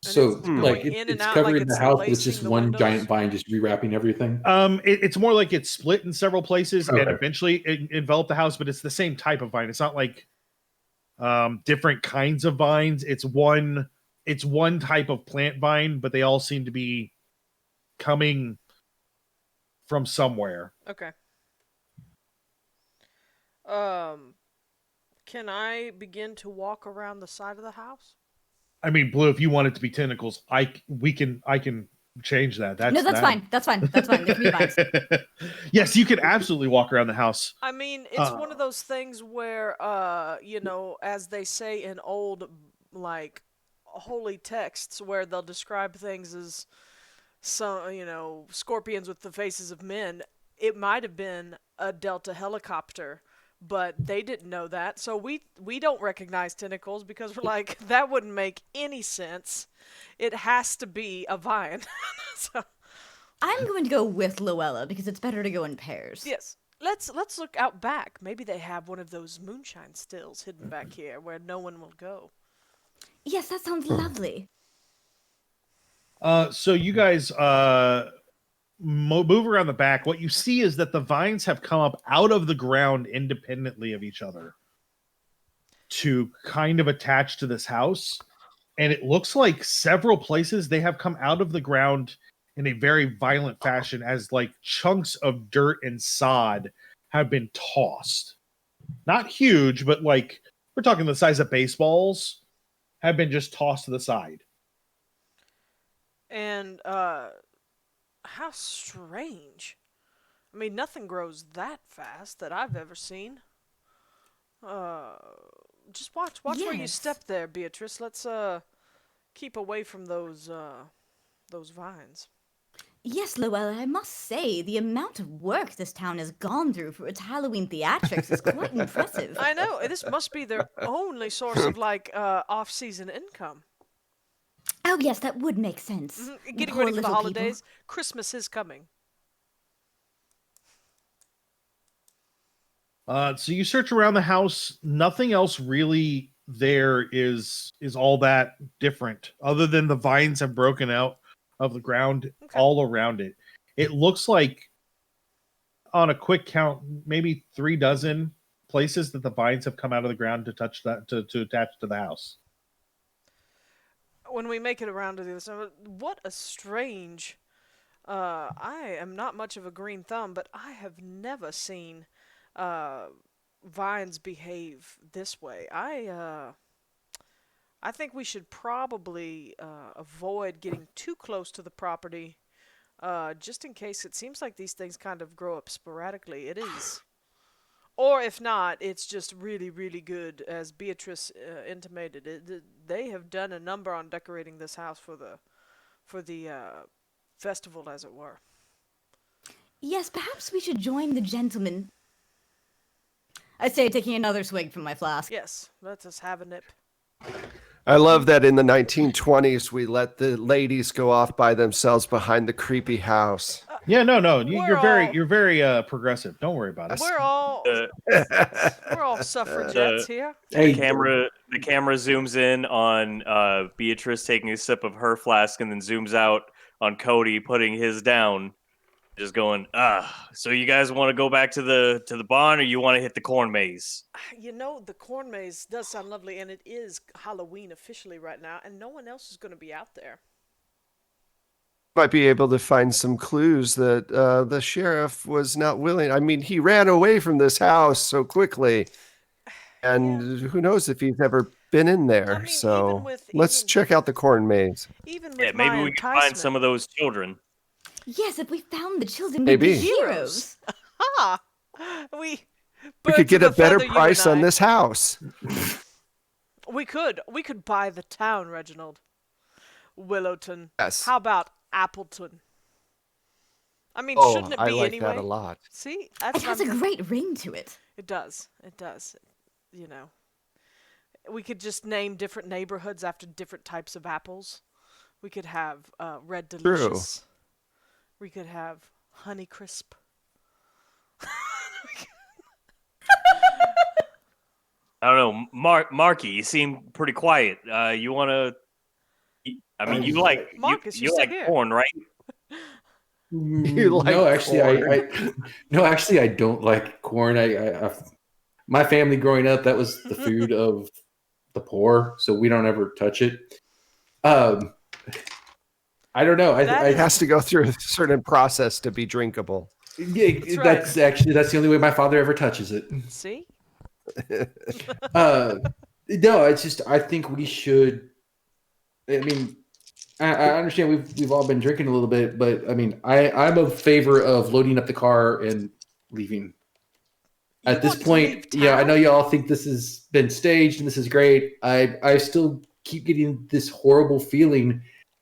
So, it's going like, in and it's out, covering like the it's house, but it's lacing just the one windows? giant vine just rewrapping everything. It's more like it's split in several places and Okay. eventually it enveloped the house, but it's the same type of vine. It's not like different kinds of vines. It's one type of plant vine, but they all seem to be coming from somewhere. Okay. Can I begin to walk around the side of the house? I mean, Blue, if you want it to be tentacles, I can change that. No, that's fine. That's fine. That's fine. There can be vines. Yes, you can absolutely walk around the house. I mean, it's one of those things where, as they say in old, like, holy texts, where they'll describe things as some, scorpions with the faces of men. It might have been a Delta helicopter, but they didn't know that, so we don't recognize tentacles because we're like, that wouldn't make any sense. It has to be a vine. So I'm going to go with Lowella because it's better to go in pairs. yes, let's look out back. Maybe they have one of those moonshine stills hidden back here where no one will go. Yes, that sounds lovely. So you guys move around the back. What you see is that the vines have come up out of the ground independently of each other to kind of attach to this house. And it looks like several places they have come out of the ground in a very violent fashion as like chunks of dirt and sod have been tossed. Not huge, but like we're talking the size of baseballs have been just tossed to the side. And How strange. I mean, nothing grows that fast that I've ever seen. Just watch where you Yes. step there, Beatrice. Let's keep away from those vines. Yes, Lowella, I must say, the amount of work this town has gone through for its Halloween theatrics is quite impressive. I know. This must be their only source of off-season income. Oh, yes, that would make sense. Getting Poor ready for the little people. holidays. Christmas is coming. So you search around the house. Nothing else really there is all that different, other than the vines have broken out of the ground all around it. It looks like, on a quick count, maybe 36 places that the vines have come out of the ground to touch that to attach to the house. When we make it around to the other side, what a strange. I am not much of a green thumb, but I have never seen vines behave this way. I think we should probably avoid getting too close to the property, just in case. It seems like these things kind of grow up sporadically. It is. Or if not, it's just really, really good, as Beatrice intimated. They have done a number on decorating this house for the festival, as it were. Yes, perhaps we should join the gentlemen. I say, taking another swig from my flask. Yes, let us have a nip. I love that in the 1920s we let the ladies go off by themselves behind the creepy house. Yeah, no, We're you're very progressive. Don't worry about it. We're all suffragettes here. The camera zooms in on Beatrice taking a sip of her flask, and then zooms out on Kodi putting his down, just going, so you guys want to go back to the barn, or you want to hit the corn maze? You know, the corn maze does sound lovely, and it is Halloween officially right now, and no one else is going to be out there. Might be able to find some clues that the sheriff was not willing. I mean, he ran away from this house so quickly, and who knows if he's ever been in there. I mean, so let's check out the corn maze. Even with Yeah, maybe we can find some of those children. Yes, if we found the children, Maybe. we'd be heroes. Ha! We could get a better price on this house. We could buy the town, Reginald. Willowton. Yes. How about Appleton? I mean, shouldn't it be I like anyway? that a lot. See, It has a great ring to it. It does. You know, we could just name different neighborhoods after different types of apples. We could have Red Delicious. True. We could have Honey Crisp. I don't know, Marky. You seem pretty quiet. You want to? I mean, you like Marcus, you like corn, right? You like no, actually, corn. I don't like corn. My family growing up, that was the food of the poor, so we don't ever touch it. I don't know. It has to go through a certain process to be drinkable. Yeah, that's the only way my father ever touches it. See? No, it's just I think we should. I mean, I understand we've all been drinking a little bit, but I mean, I'm a favor of loading up the car and leaving. At this point, yeah, I know y'all think this has been staged and this is great. I still keep getting this horrible feeling,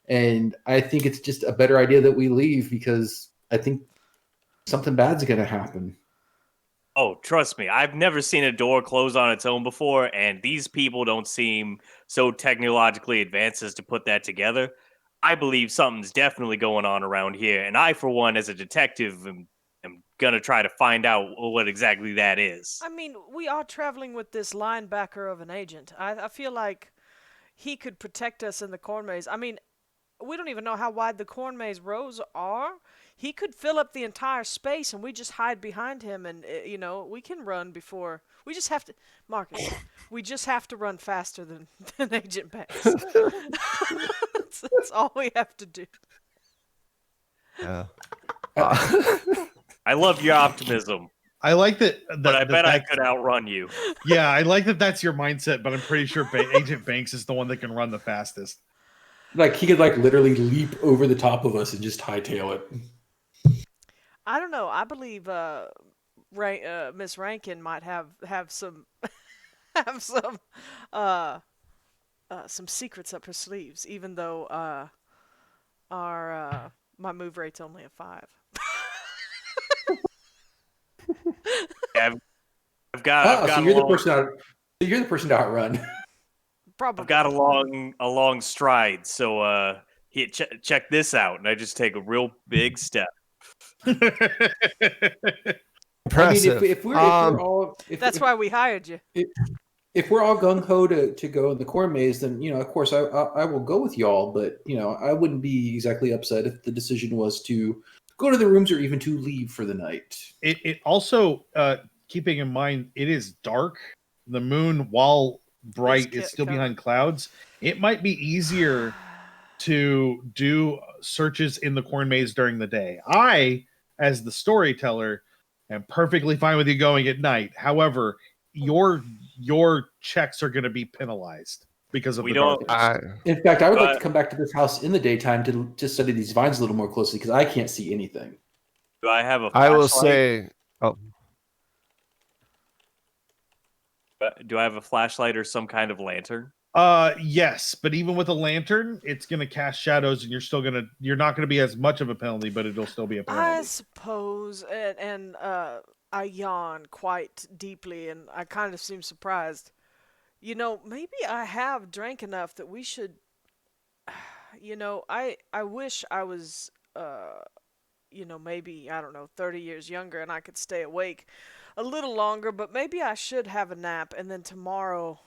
and I think it's just a better idea that we leave because I think something bad's going to happen. Oh, trust me. I've never seen a door close on its own before, and these people don't seem so technologically advanced as to put that together. I believe something's definitely going on around here, and I, for one, as a detective, am going to try to find out what exactly that is. I mean, we are traveling with this linebacker of an agent. I feel like he could protect us in the corn maze. I mean, we don't even know how wide the corn maze rows are. He could fill up the entire space, and we just hide behind him, and, we can run before. We just have to, Marcus, we just have to run faster than Agent Banks. That's all we have to do. Yeah. I love your optimism. I like that. But I bet I could outrun you. Yeah, I like that that's your mindset, but I'm pretty sure Agent Banks is the one that can run the fastest. Like he could like literally leap over the top of us and just hightail it. I don't know. I believe Miss Rankin might have some have some secrets up her sleeves, even though our my move rate's only a 5. I've got So a you're the long, person out. So you're the person to outrun. Probably. I've got a long stride. So here, check this out, and I just take a real big step. Impressive. I mean, if we're all That's why we hired you. If we're all gung ho to go in the corn maze, then of course I will go with y'all. But I wouldn't be exactly upset if the decision was to go to the rooms or even to leave for the night. It also keeping in mind it is dark. The moon, while bright, is still behind clouds. It might be easier to do searches in the corn maze during the day. I, as the storyteller, am perfectly fine with you going at night. However, your checks are going to be penalized because of the darkness. In fact, I would like to come back to this house in the daytime to study these vines a little more closely because I can't see anything. Do I have a flashlight? I will say, do I have a flashlight or some kind of lantern? Yes, but even with a lantern, it's going to cast shadows, and you're not going to be as much of a penalty, but it'll still be a penalty. I suppose, and I yawn quite deeply, and I kind of seem surprised. Maybe I have drank enough that we should. I wish I was, maybe, I don't know, 30 years younger, and I could stay awake a little longer, but maybe I should have a nap, and then tomorrow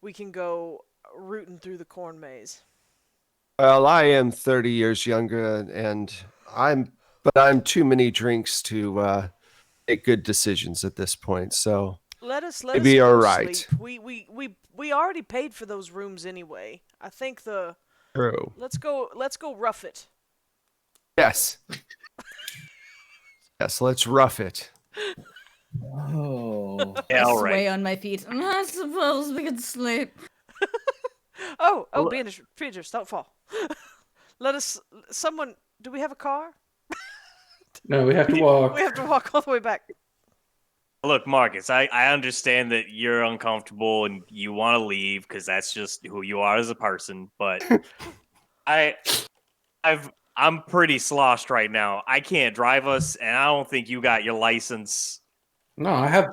we can go rooting through the corn maze. Well, I am 30 years younger, and I'm too many drinks to make good decisions at this point. So let us maybe go you're right. Sleep. We already paid for those rooms anyway. I think True. Let's go rough it. Yes. Yes, let's rough it. Oh. Yeah, all Sway right. on my feet. I suppose we could sleep. Beatrice, don't fall. Do we have a car? No, we have to walk. We have to walk all the way back. Look, Marcus, I understand that you're uncomfortable and you want to leave because that's just who you are as a person, but I'm pretty sloshed right now. I can't drive us, and I don't think you got your license. No, I have.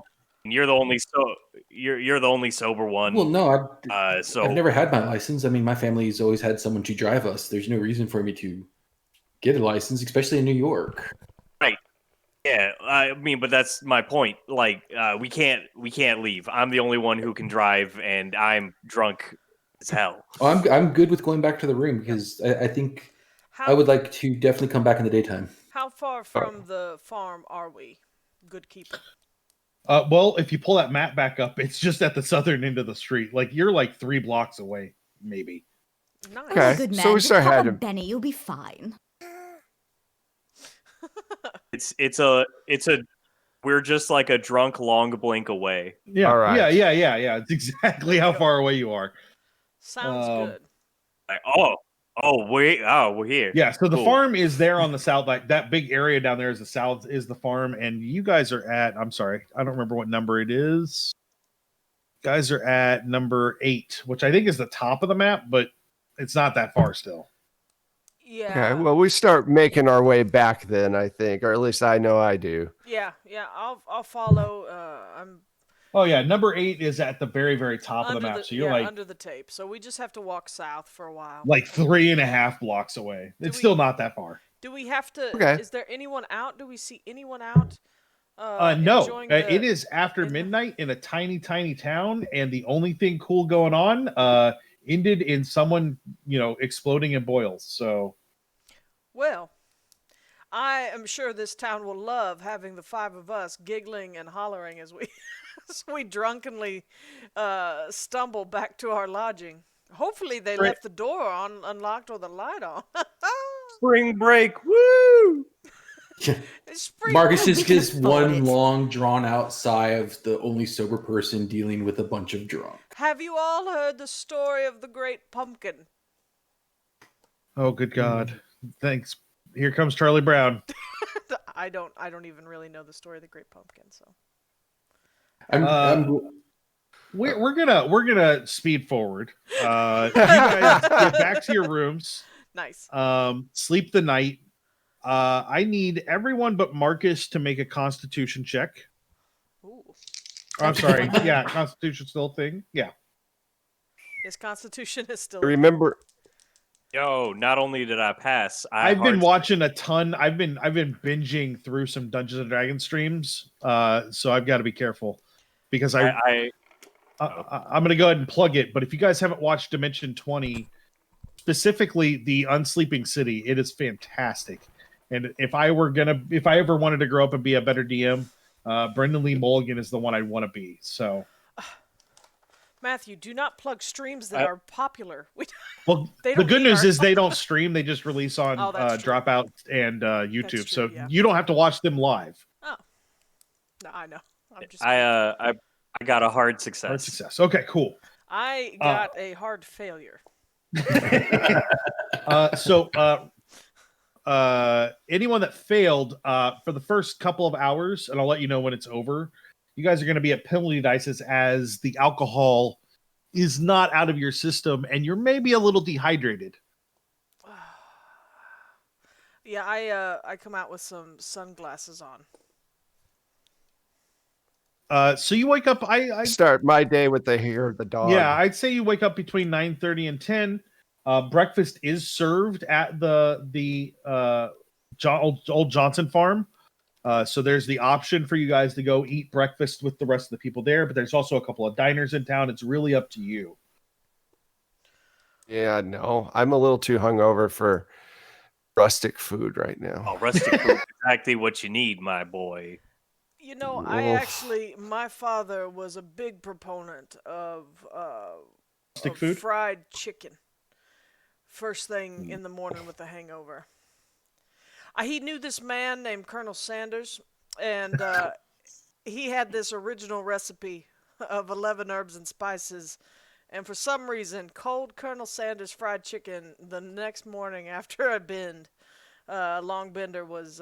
You're the only you're the only sober one. Well, no, I've never had my license. I mean, my family's always had someone to drive us. There's no reason for me to get a license, especially in New York. Right. Yeah, I mean, but that's my point. Like, we can't leave. I'm the only one who can drive, and I'm drunk as hell. Oh, I'm good with going back to the room because I think I would like to definitely come back in the daytime. How far from the farm are we? Good keeper. Well, if you pull that map back up, it's just at the southern end of the street. Like you're like 3 blocks away, maybe. Nice. Okay, Good man. so we Just start have a heading. Benny. You'll be fine. We're just like a drunk long blink away. Yeah, All right. yeah. It's exactly how far away you are. Sounds good. Like, we're here. Yeah, so the Cool. farm is there on the south. Like that big area down there is the south, is the farm, and you guys are at. I'm sorry, I don't remember what number it is. You guys are at number 8, which I think is the top of the map, but it's not that far still. Yeah. Okay, well, we start making our way back then, I think, or at least I know I do. Yeah. I'll follow. I'm Oh yeah, number 8 is at the very, very top of the map. So you're like under the tape. So we just have to walk south for a while. like 3.5 blocks away. It's still not that far. Do we have to? Okay. Is there anyone out? Do we see anyone out? No, it is after midnight in a tiny, tiny town, and the only thing cool going on ended in someone, exploding in boils. So, well, I am sure this town will love having the 5 of us giggling and hollering as we as we drunkenly stumble back to our lodging. Hopefully, they left the door unlocked or the light on. Spring break, woo! Marcus is just one long, drawn-out sigh of the only sober person dealing with a bunch of drunk. Have you all heard the story of the Great Pumpkin? Oh, good God. Thanks. Here comes Charlie Brown. I don't even really know the story of the Great Pumpkin, so. We're gonna speed forward. You guys get back to your rooms. Nice. Sleep the night. I need everyone but Marcus to make a Constitution check. Ooh. Oh, I'm sorry. Yeah, Constitution still a thing. Yeah. His Constitution is still. Remember, Yo, not only did I pass, I've been watching a ton. I've been binging through some Dungeons and Dragons streams. So I've got to be careful because I'm going to go ahead and plug it. But if you guys haven't watched Dimension 20, specifically the Unsleeping City, it is fantastic. And if I ever wanted to grow up and be a better DM, Brendan Lee Mulligan is the one I'd want to be. So, Matthew, do not plug streams that are popular. Well, the good news is they don't stream; they just release on Dropout and YouTube. True, so you don't have to watch them live. Oh, no, I know. I'm just. I got a hard success. Hard success. Okay, cool. I got a hard failure. Anyone that failed for the first couple of hours, and I'll let you know when it's over, you guys are going to be at penalty dices as the alcohol is not out of your system and you're maybe a little dehydrated. Yeah, I come out with some sunglasses on. So you wake up. I start my day with the hair of the dog. Yeah, I'd say you wake up between 9:30 and 10. Breakfast is served at the old Johnson farm. So there's the option for you guys to go eat breakfast with the rest of the people there, but there's also a couple of diners in town. It's really up to you. Yeah, no, I'm a little too hungover for rustic food right now. Oh, rustic food is exactly what you need, my boy. You know, my father was a big proponent of food? fried chicken. First thing in the morning with the hangover. He knew this man named Colonel Sanders, and he had this original recipe of 11 herbs and spices. And for some reason, cold Colonel Sanders fried chicken the next morning after a bend, long bender, was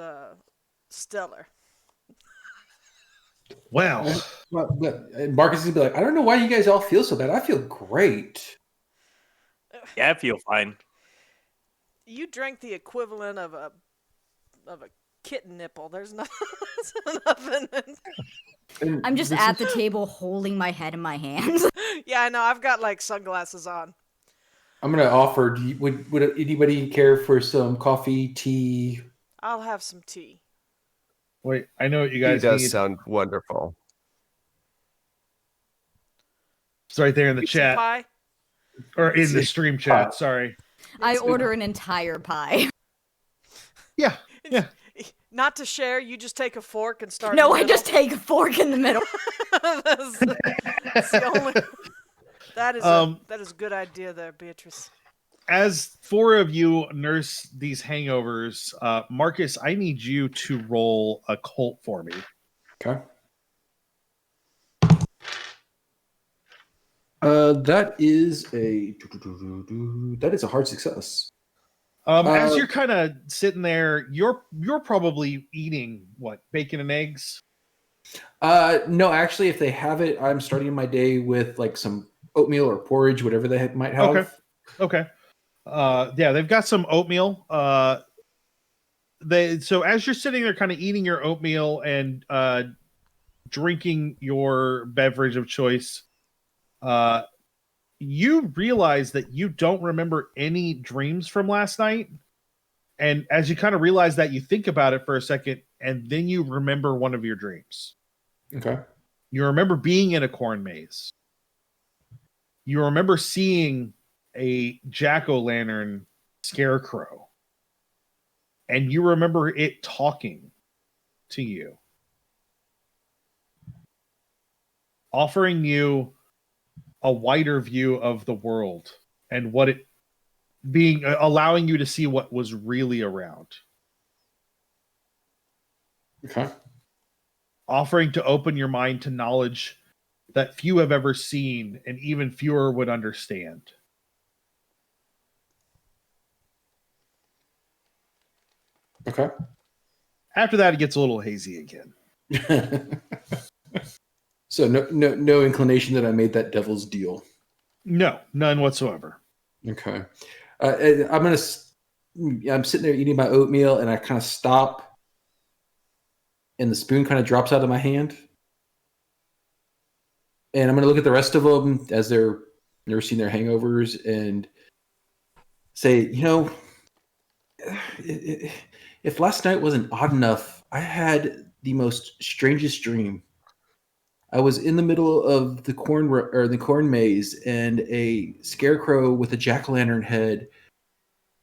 stellar. Well, Marcus would be like, I don't know why you guys all feel so bad. I feel great. Yeah, I feel fine. You drank the equivalent of a kitten nipple. There's nothing. I'm just at the table holding my head in my hands. Yeah, I know. I've got like sunglasses on. I'm gonna offer. Would anybody care for some coffee, tea? I'll have some tea. Wait, I know what you guys He does need. sound wonderful. It's right there in the chat. Pie? Or in the stream chat, sorry. I order an entire pie. Yeah. Not to share, you just take a fork and start. No, I just take a fork in the middle. that's the only. That is a good idea there, Beatrice. As four of you nurse these hangovers, Marcus, I need you to roll a cult for me. Okay. That is a hard success. As you're kind of sitting there, you're probably eating what, bacon and eggs? No, actually, if they have it, I'm starting my day with like some oatmeal or porridge, whatever they might have. Okay. Yeah, they've got some oatmeal. So as you're sitting there, kind of eating your oatmeal and drinking your beverage of choice, you realize that you don't remember any dreams from last night. And as you kind of realize that, you think about it for a second, and then you remember one of your dreams. Okay. You remember being in a corn maze. You remember seeing a jack-o'-lantern scarecrow. And you remember it talking to you. Offering you a wider view of the world and what it being, allowing you to see what was really around. Okay. Offering to open your mind to knowledge that few have ever seen and even fewer would understand. Okay. After that, it gets a little hazy again. So no inclination that I made that devil's deal. No, none whatsoever. Okay. I'm sitting there eating my oatmeal, and I kind of stop, and the spoon kind of drops out of my hand. And I'm going to look at the rest of them as they're nursing their hangovers and say, if last night wasn't odd enough, I had the most strangest dream. I was in the middle of the corn maze, and a scarecrow with a jack-o'-lantern head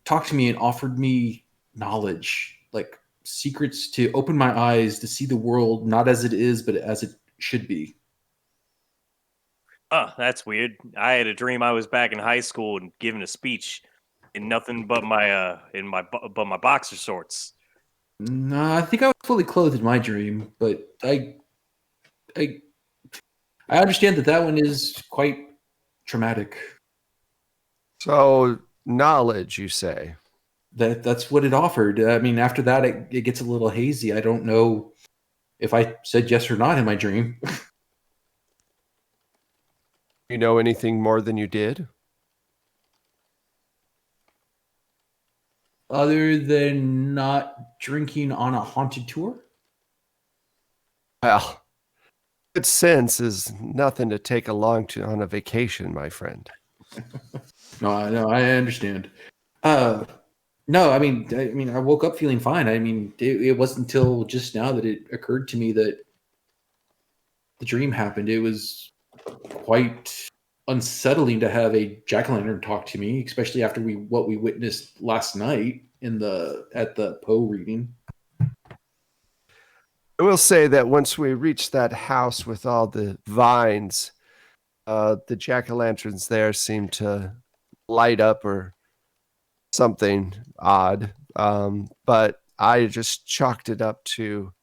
talked to me and offered me knowledge, like secrets to open my eyes to see the world not as it is, but as it should be. Oh, that's weird. I had a dream I was back in high school and giving a speech in nothing but my boxer shorts. No, I think I was fully clothed in my dream, but I understand that one is quite traumatic. So, knowledge, you say? That's what it offered. I mean, after that, it gets a little hazy. I don't know if I said yes or not in my dream. You know anything more than you did? Other than not drinking on a haunted tour? Well, good sense is nothing to take along on a vacation, my friend. No, I understand. No, I mean, I woke up feeling fine. I mean, it wasn't until just now that it occurred to me that the dream happened. It was quite unsettling to have a jack-o'-lantern talk to me, especially after what we witnessed last night at the Poe reading. I will say that once we reached that house with all the vines, the jack-o'-lanterns there seemed to light up or something odd. But I just chalked it up to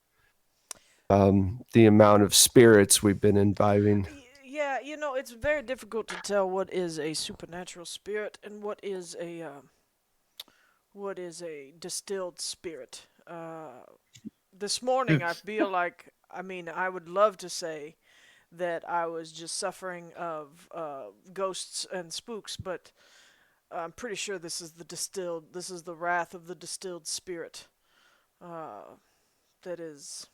the amount of spirits we've been imbibing. Yeah, it's very difficult to tell what is a supernatural spirit and what is a distilled spirit. This morning, I feel like, I would love to say that I was just suffering of ghosts and spooks, but I'm pretty sure this is the wrath of the distilled spirit that is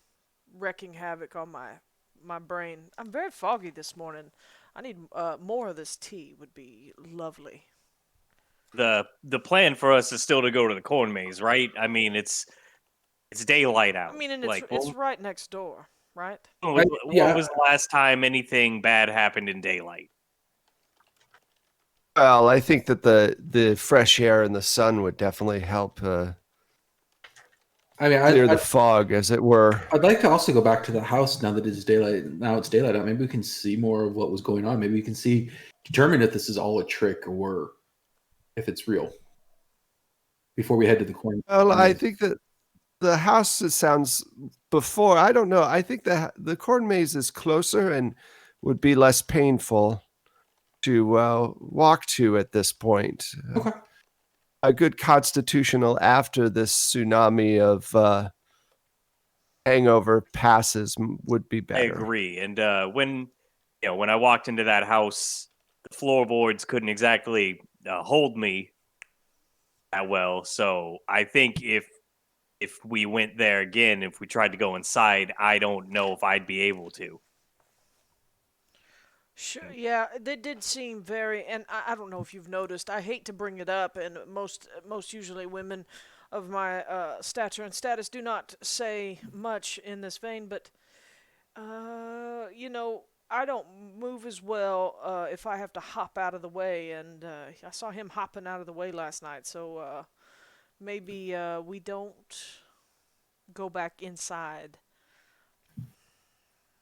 wreaking havoc on my brain. I'm very foggy this morning. I need more of this tea would be lovely. The plan for us is still to go to the corn maze, right? I mean, it's daylight out. And it's right next door, right? When was the last time anything bad happened in daylight? Well, I think that the fresh air and the sun would definitely help clear the fog, as it were. I'd like to also go back to the house now that it's daylight. Now it's daylight out. Maybe we can see more of what was going on. Maybe we can determine if this is all a trick or if it's real before we head to the corn. Well, I think that the house, it sounds before. I don't know. I think the corn maze is closer and would be less painful to walk to at this point. Okay. A good constitutional after this tsunami of hangover passes would be better. I agree. And when I walked into that house, the floorboards couldn't exactly hold me that well. So I think if we went there again, if we tried to go inside, I don't know if I'd be able to. Sure, yeah, they did seem very, and I don't know if you've noticed, I hate to bring it up, and most usually women of my stature and status do not say much in this vein, but, I don't move as well if I have to hop out of the way, and I saw him hopping out of the way last night, so maybe we don't go back inside.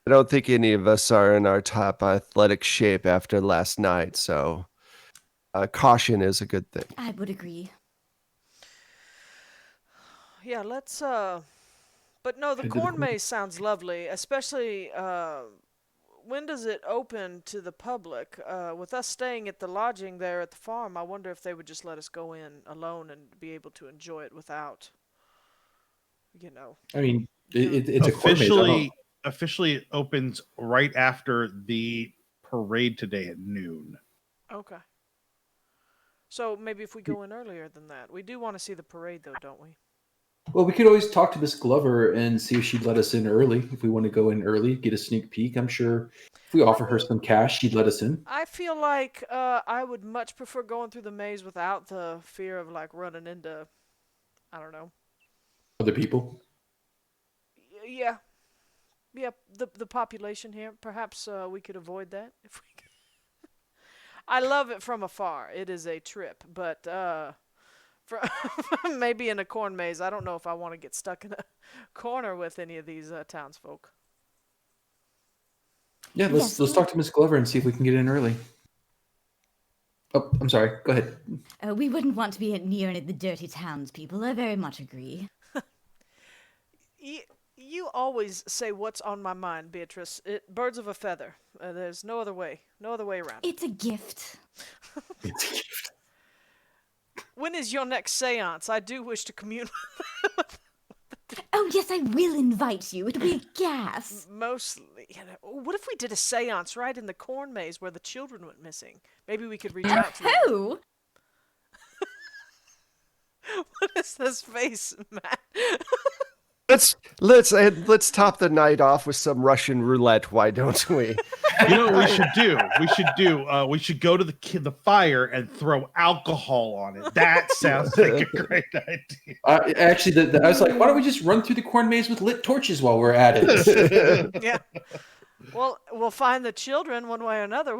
I don't think any of us are in our top athletic shape after last night, so caution is a good thing. I would agree. Yeah, let's but no, the corn maze sounds lovely, especially when does it open to the public? With us staying at the lodging there at the farm, I wonder if they would just let us go in alone and be able to enjoy it without. you know. I mean, it's a court maze. Officially it opens right after the parade today at noon. Okay. So maybe if we go in earlier than that. We do want to see the parade, though, don't we? Well, we could always talk to Miss Glover and see if she'd let us in early. If we want to go in early, get a sneak peek. I'm sure if we offer her some cash, she'd let us in. I feel like I would much prefer going through the maze without the fear of like running into, I don't know. Other people. Yeah. The population here. Perhaps we could avoid that if we could. I love it from afar. It is a trip, but maybe in a corn maze, I don't know if I want to get stuck in a corner with any of these townsfolk. Yeah, let's talk to Miss Glover and see if we can get in early. Oh, I'm sorry. Go ahead. We wouldn't want to be near any of the dirty townspeople. I very much agree. You always say what's on my mind, Beatrice. Birds of a feather. There's no other way around. It's a gift. It's a gift. When is your next seance? I do wish to commune with Oh, yes, I will invite you. It'll be a gas. mostly. What if we did a seance right in the corn maze where the children went missing? Maybe we could reach out to them. Who? What is this face, Matt? Let's top the night off with some Russian roulette. Why don't we? You know what we should do? We should go to the fire and throw alcohol on it. That sounds like a great idea. Actually, I was like, why don't we just run through the corn maze with lit torches while we're at it? Yeah. Well, we'll find the children one way or another.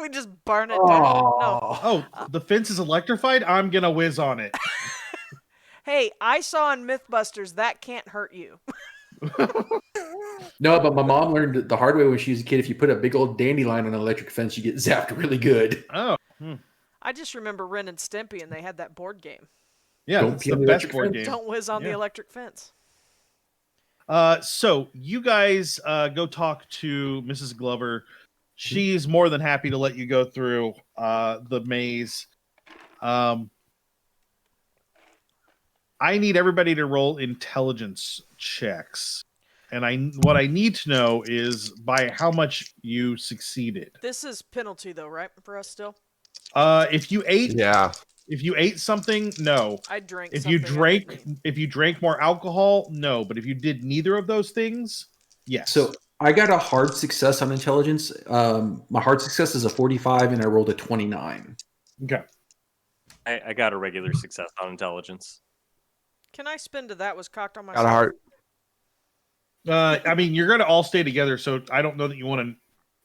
We just burn it down. No. Oh, the fence is electrified? I'm going to whiz on it. Hey, I saw in Mythbusters that can't hurt you. No, but my mom learned the hard way when she was a kid. If you put a big old dandelion on an electric fence, you get zapped really good. Oh. I just remember Ren and Stimpy, and they had that board game. Yeah, it's the best board game. Don't whiz on the electric fence. So you guys go talk to Mrs. Glover. She's more than happy to let you go through the maze. I need everybody to roll intelligence checks. And what I need to know is by how much you succeeded. This is penalty though, right? For us still? If you ate If you ate something, no. I drank If something. you drank more alcohol, no. But if you did neither of those things, yes. So I got a hard success on intelligence. My hard success is a 45 and I rolled a 29. Okay. I got a regular success on intelligence. Can I spin to that was cocked on my Got a heart. I mean, you're going to all stay together, so I don't know that you want to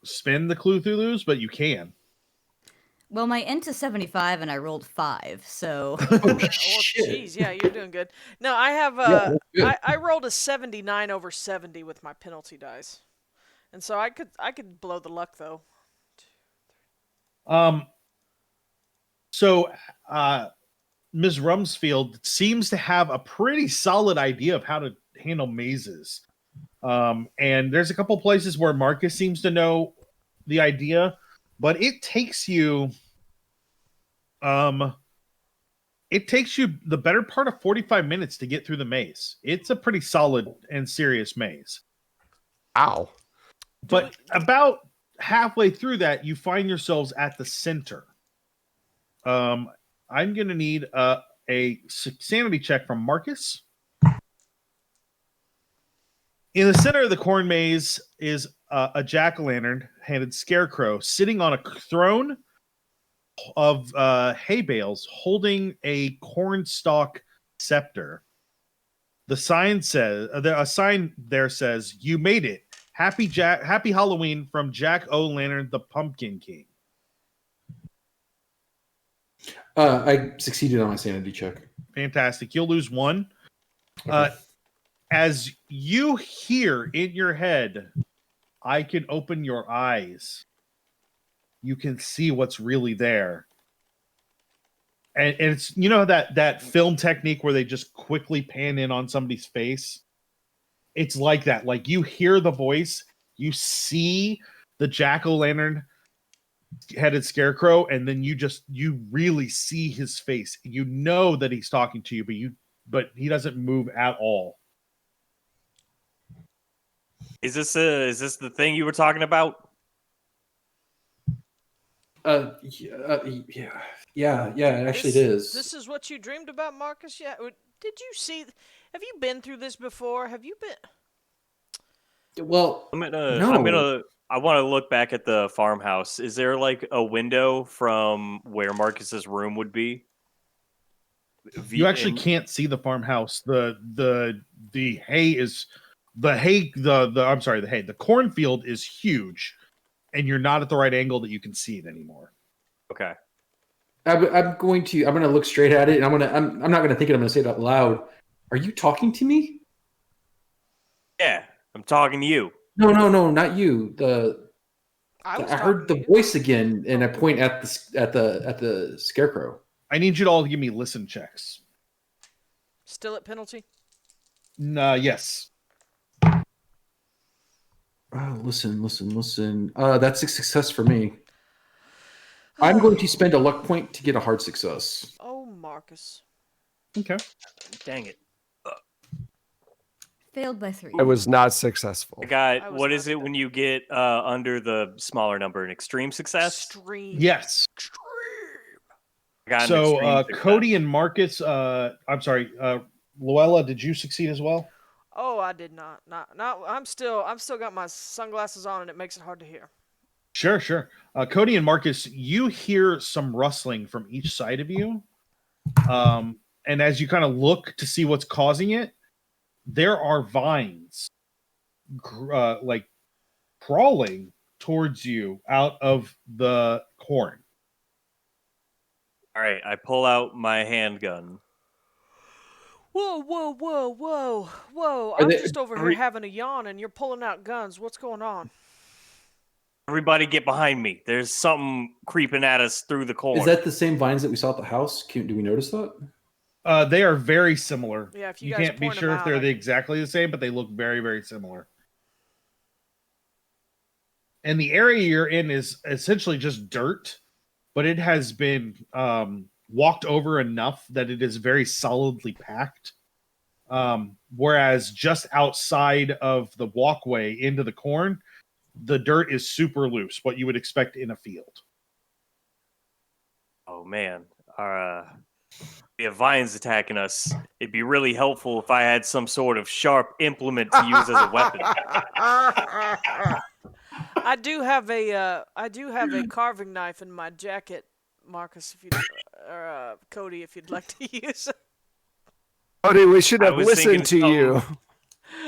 spin the Cthulhu's, but you can. Well, my int is 75 and I rolled 5, so... Oh, jeez, yeah, you're doing good. No, I have I rolled a 79 over 70 with my penalty dice. And so I could blow the luck, though. So, Ms. Rumsfeld seems to have a pretty solid idea of how to handle mazes. And there's a couple places where Marcus seems to know the idea, but it takes you the better part of 45 minutes to get through the maze. It's a pretty solid and serious maze. Ow. But about halfway through that, you find yourselves at the center. I'm going to need a sanity check from Marcus. In the center of the corn maze is a jack-o'-lantern-handed scarecrow sitting on a throne of hay bales holding a cornstalk scepter. The sign says, a sign there says, "You made it. Happy Halloween from Jack-o'-lantern, the Pumpkin King." I succeeded on my sanity check. Fantastic. You'll lose 1. Okay. As you hear in your head, "I can open your eyes," you can see what's really there. And it's, you know, that film technique where they just quickly pan in on somebody's face? It's like that. Like, you hear the voice, you see the jack-o'-lantern headed scarecrow, and then you really see his face. You know that he's talking to you, but but he doesn't move at all. Is this the thing you were talking about? Yeah, actually it is. This is what you dreamed about, Marcus? Yeah. Did you see? Have you been through this before? Have you been? Well, no. I want to look back at the farmhouse. Is there like a window from where Marcus's room would be? You actually can't see the farmhouse. The hay is the cornfield is huge, and you're not at the right angle that you can see it anymore. Okay. I'm gonna look straight at it, and I'm not gonna think it. I'm gonna say it out loud. Are you talking to me? Yeah, I'm talking to you. No, not you. I heard the voice again, and I point at the scarecrow. I need you to all give me listen checks. Still at penalty? Yes. Listen. That's a success for me. I'm going to spend a luck point to get a hard success. Oh, Marcus. Okay. Dang it. Failed by 3. I was not successful. I got, what is it when you get under the smaller number? An extreme success? Extreme. Yes. Extreme. I got an So extreme success. Kodi and Marcus, Lowella, did you succeed as well? Oh, I did not. I've still got my sunglasses on, and it makes it hard to hear. Sure. Kodi and Marcus, you hear some rustling from each side of you. And as you kind of look to see what's causing it, there are vines like crawling towards you out of the corn. All right, I pull out my handgun. Whoa. I'm just over here having a yawn, and you're pulling out guns. What's going on? Everybody get behind me. There's something creeping at us through the corn. Is that the same vines that we saw at the house? Do we notice that? They are very similar. Yeah, if you guys can't be point sure them if they're out, exactly the same, but they look very, very similar. And the area you're in is essentially just dirt, but it has been walked over enough that it is very solidly packed. Whereas just outside of the walkway into the corn, the dirt is super loose, what you would expect in a field. Oh man, we have vines attacking us. It'd be really helpful if I had some sort of sharp implement to use as a weapon. I do have a carving knife in my jacket, Marcus. Or Kodi, if you'd like to use it. Cody, we should have listened to you.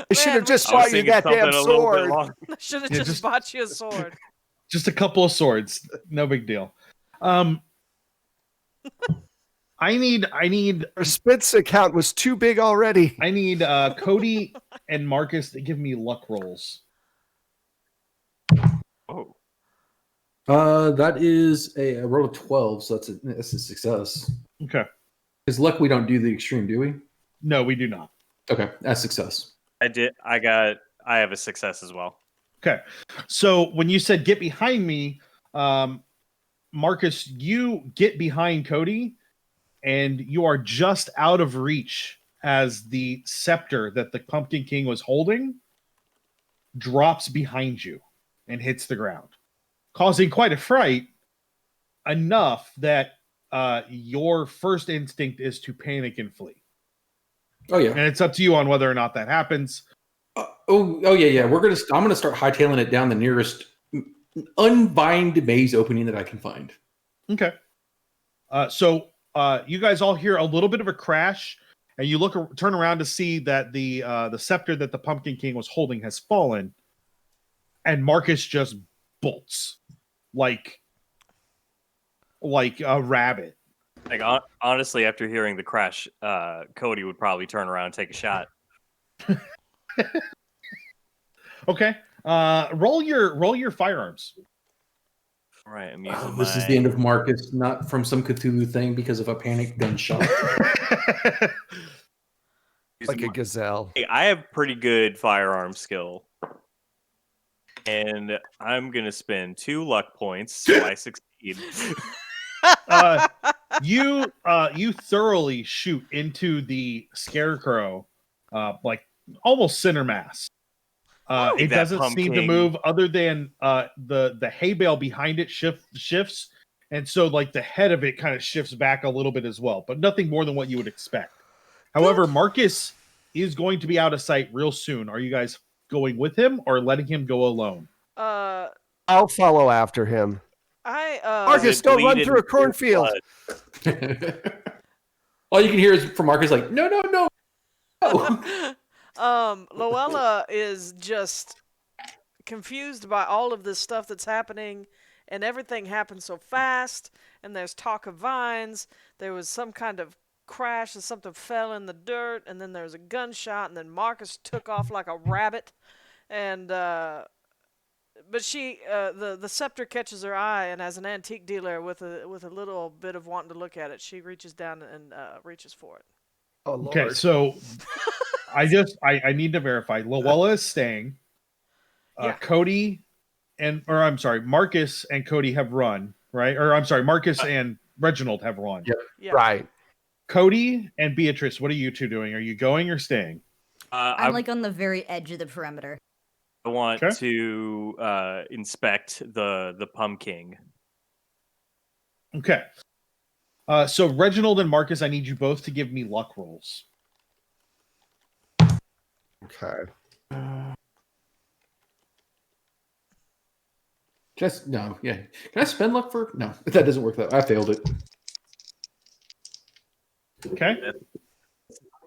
We should have just bought you that damn sword. I should have just bought you a sword. Just a couple of swords, no big deal. I need. Our Spitz account was too big already. I need Kodi and Marcus to give me luck rolls. Oh. That is a roll of 12, so that's a success. Okay. Because luck, we don't do the extreme, do we? No, we do not. Okay, that's success. I have a success as well. Okay. So when you said get behind me, Marcus, you get behind Kodi, and you are just out of reach as the scepter that the Pumpkin King was holding drops behind you and hits the ground, causing quite a fright, enough that your first instinct is to panic and flee. Oh yeah, and it's up to you on whether or not that happens. Oh yeah. I'm gonna start hightailing it down the nearest unbind maze opening that I can find. Okay. So you guys all hear a little bit of a crash, and you turn around to see that the scepter that the Pumpkin King was holding has fallen, and Marcus just bolts like a rabbit. Like honestly, after hearing the crash, Kodi would probably turn around and take a shot. Okay. Roll your firearms. All right, I'm using this is the end of Marcus, not from some Cthulhu thing because of a panic gunshot. Like a gazelle. Hey, I have pretty good firearm skill. And I'm going to spend 2 luck points so I succeed. you thoroughly shoot into the scarecrow, like almost center mass. It that doesn't pump seem to king. move other than the hay bale behind it shifts, and so like the head of it kind of shifts back a little bit as well, but nothing more than what you would expect. However, Marcus is going to be out of sight real soon. Are you guys going with him or letting him go alone? I'll follow after him. I Marcus, don't run through a cornfield. All you can hear is from Marcus like, no. Lowella is just confused by all of this stuff that's happening, and everything happens so fast, and there's talk of vines. There was some kind of crash and something fell in the dirt, and then there was a gunshot, and then Marcus took off like a rabbit, and but she the scepter catches her eye, and as an antique dealer with a little bit of wanting to look at it, she reaches down and reaches for it. Oh, Lord. Okay, so I need to verify. Lowella is staying. Yeah. Marcus and Kodi have run, right? Or I'm sorry, Marcus and Reginald have run. Yep. Yeah. Right. Kodi and Beatrice, what are you two doing? Are you going or staying? I'm like on the very edge of the perimeter. I want Okay. to inspect the pumpkin. Okay. So Reginald and Marcus, I need you both to give me luck rolls. Okay. No. Can I spend luck for? No, that doesn't work. I failed it. Okay.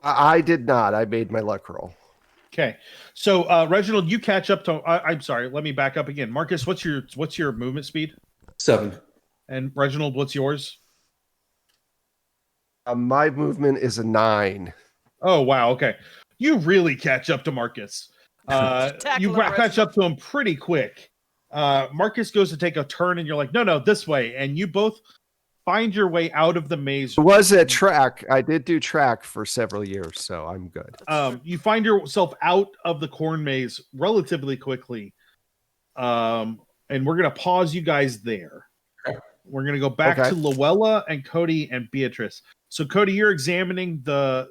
I did not. I made my luck roll. Okay. So Reginald, you catch up to. I'm sorry. Let me back up again. Marcus, what's your movement speed? 7. And Reginald, what's yours? My movement is a 9. Oh wow. Okay. You really catch up to Marcus. Tackle You him, catch up to him pretty quick. Marcus goes to take a turn, and you're like, no, this way. And you both find your way out of the maze. It was a track. I did do track for several years, so I'm good. You find yourself out of the corn maze relatively quickly. And we're going to pause you guys there. We're going to go back to Lowella and Kodi and Beatrice. So Kodi, you're examining the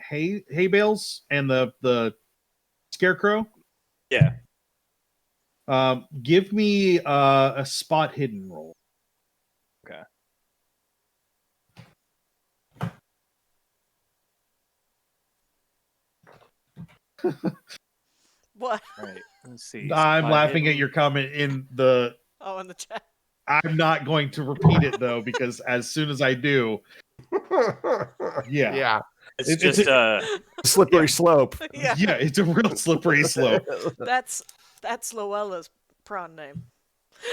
hay bales and the scarecrow. Yeah. Give me a spot hidden roll. Okay. What? All right. Let's see. I'm laughing at your comment in the. Oh, in the chat. I'm not going to repeat it though, because as soon as I do, yeah, Yeah. It's just Slippery slope. Yeah. yeah, it's a real slippery slope. That's Lowella's prawn name.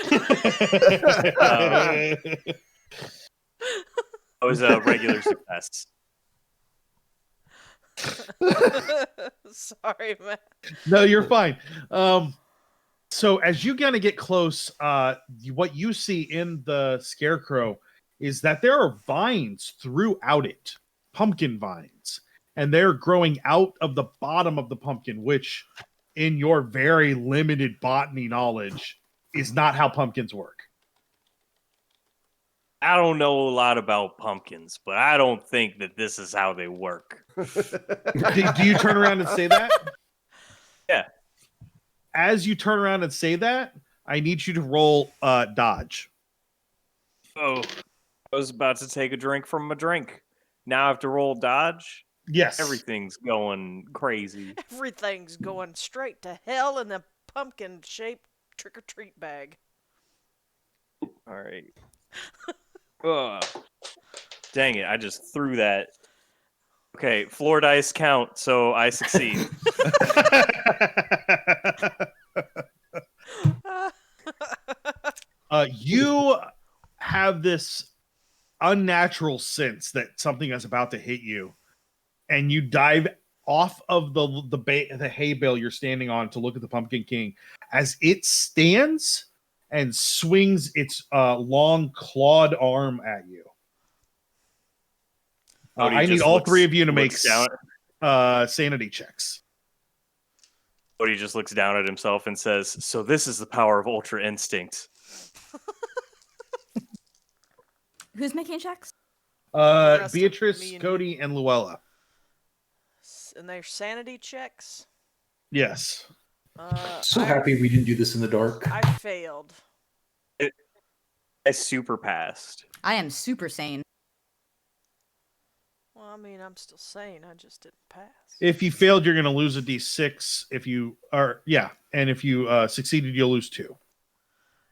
It was a regular success. Sorry, man. No, you're fine. So as you kind of get close, what you see in the scarecrow is that there are vines throughout it, pumpkin vines, and they're growing out of the bottom of the pumpkin, which, in your very limited botany knowledge, is not how pumpkins work. I don't know a lot about pumpkins, but I don't think that this is how they work. Do you turn around and say that? Yeah. As you turn around and say that, I need you to roll dodge. Oh, I was about to take a drink from a drink. Now I have to roll dodge? Yes. Everything's going crazy. Everything's going straight to hell in the pumpkin-shaped trick-or-treat bag. All right. Ugh. Dang it, I just threw that. Okay, floor dice count, so I succeed. You have this unnatural sense that something is about to hit you, and you dive off of the hay bale you're standing on to look at the Pumpkin King as it stands and swings its long clawed arm at you. I need all three of you to make sanity checks. Cody just looks down at himself and says, "So this is the power of Ultra Instinct." Who's making checks? rest of Beatrice, me and Kodi, and Lowella. And their sanity checks. Yes. So happy we didn't do this in the dark. I failed. I super passed. I am super sane. Well, I mean, I'm still sane. I just didn't pass. If you failed, you're going to lose a d6. If you are, and if you succeeded, you'll lose 2.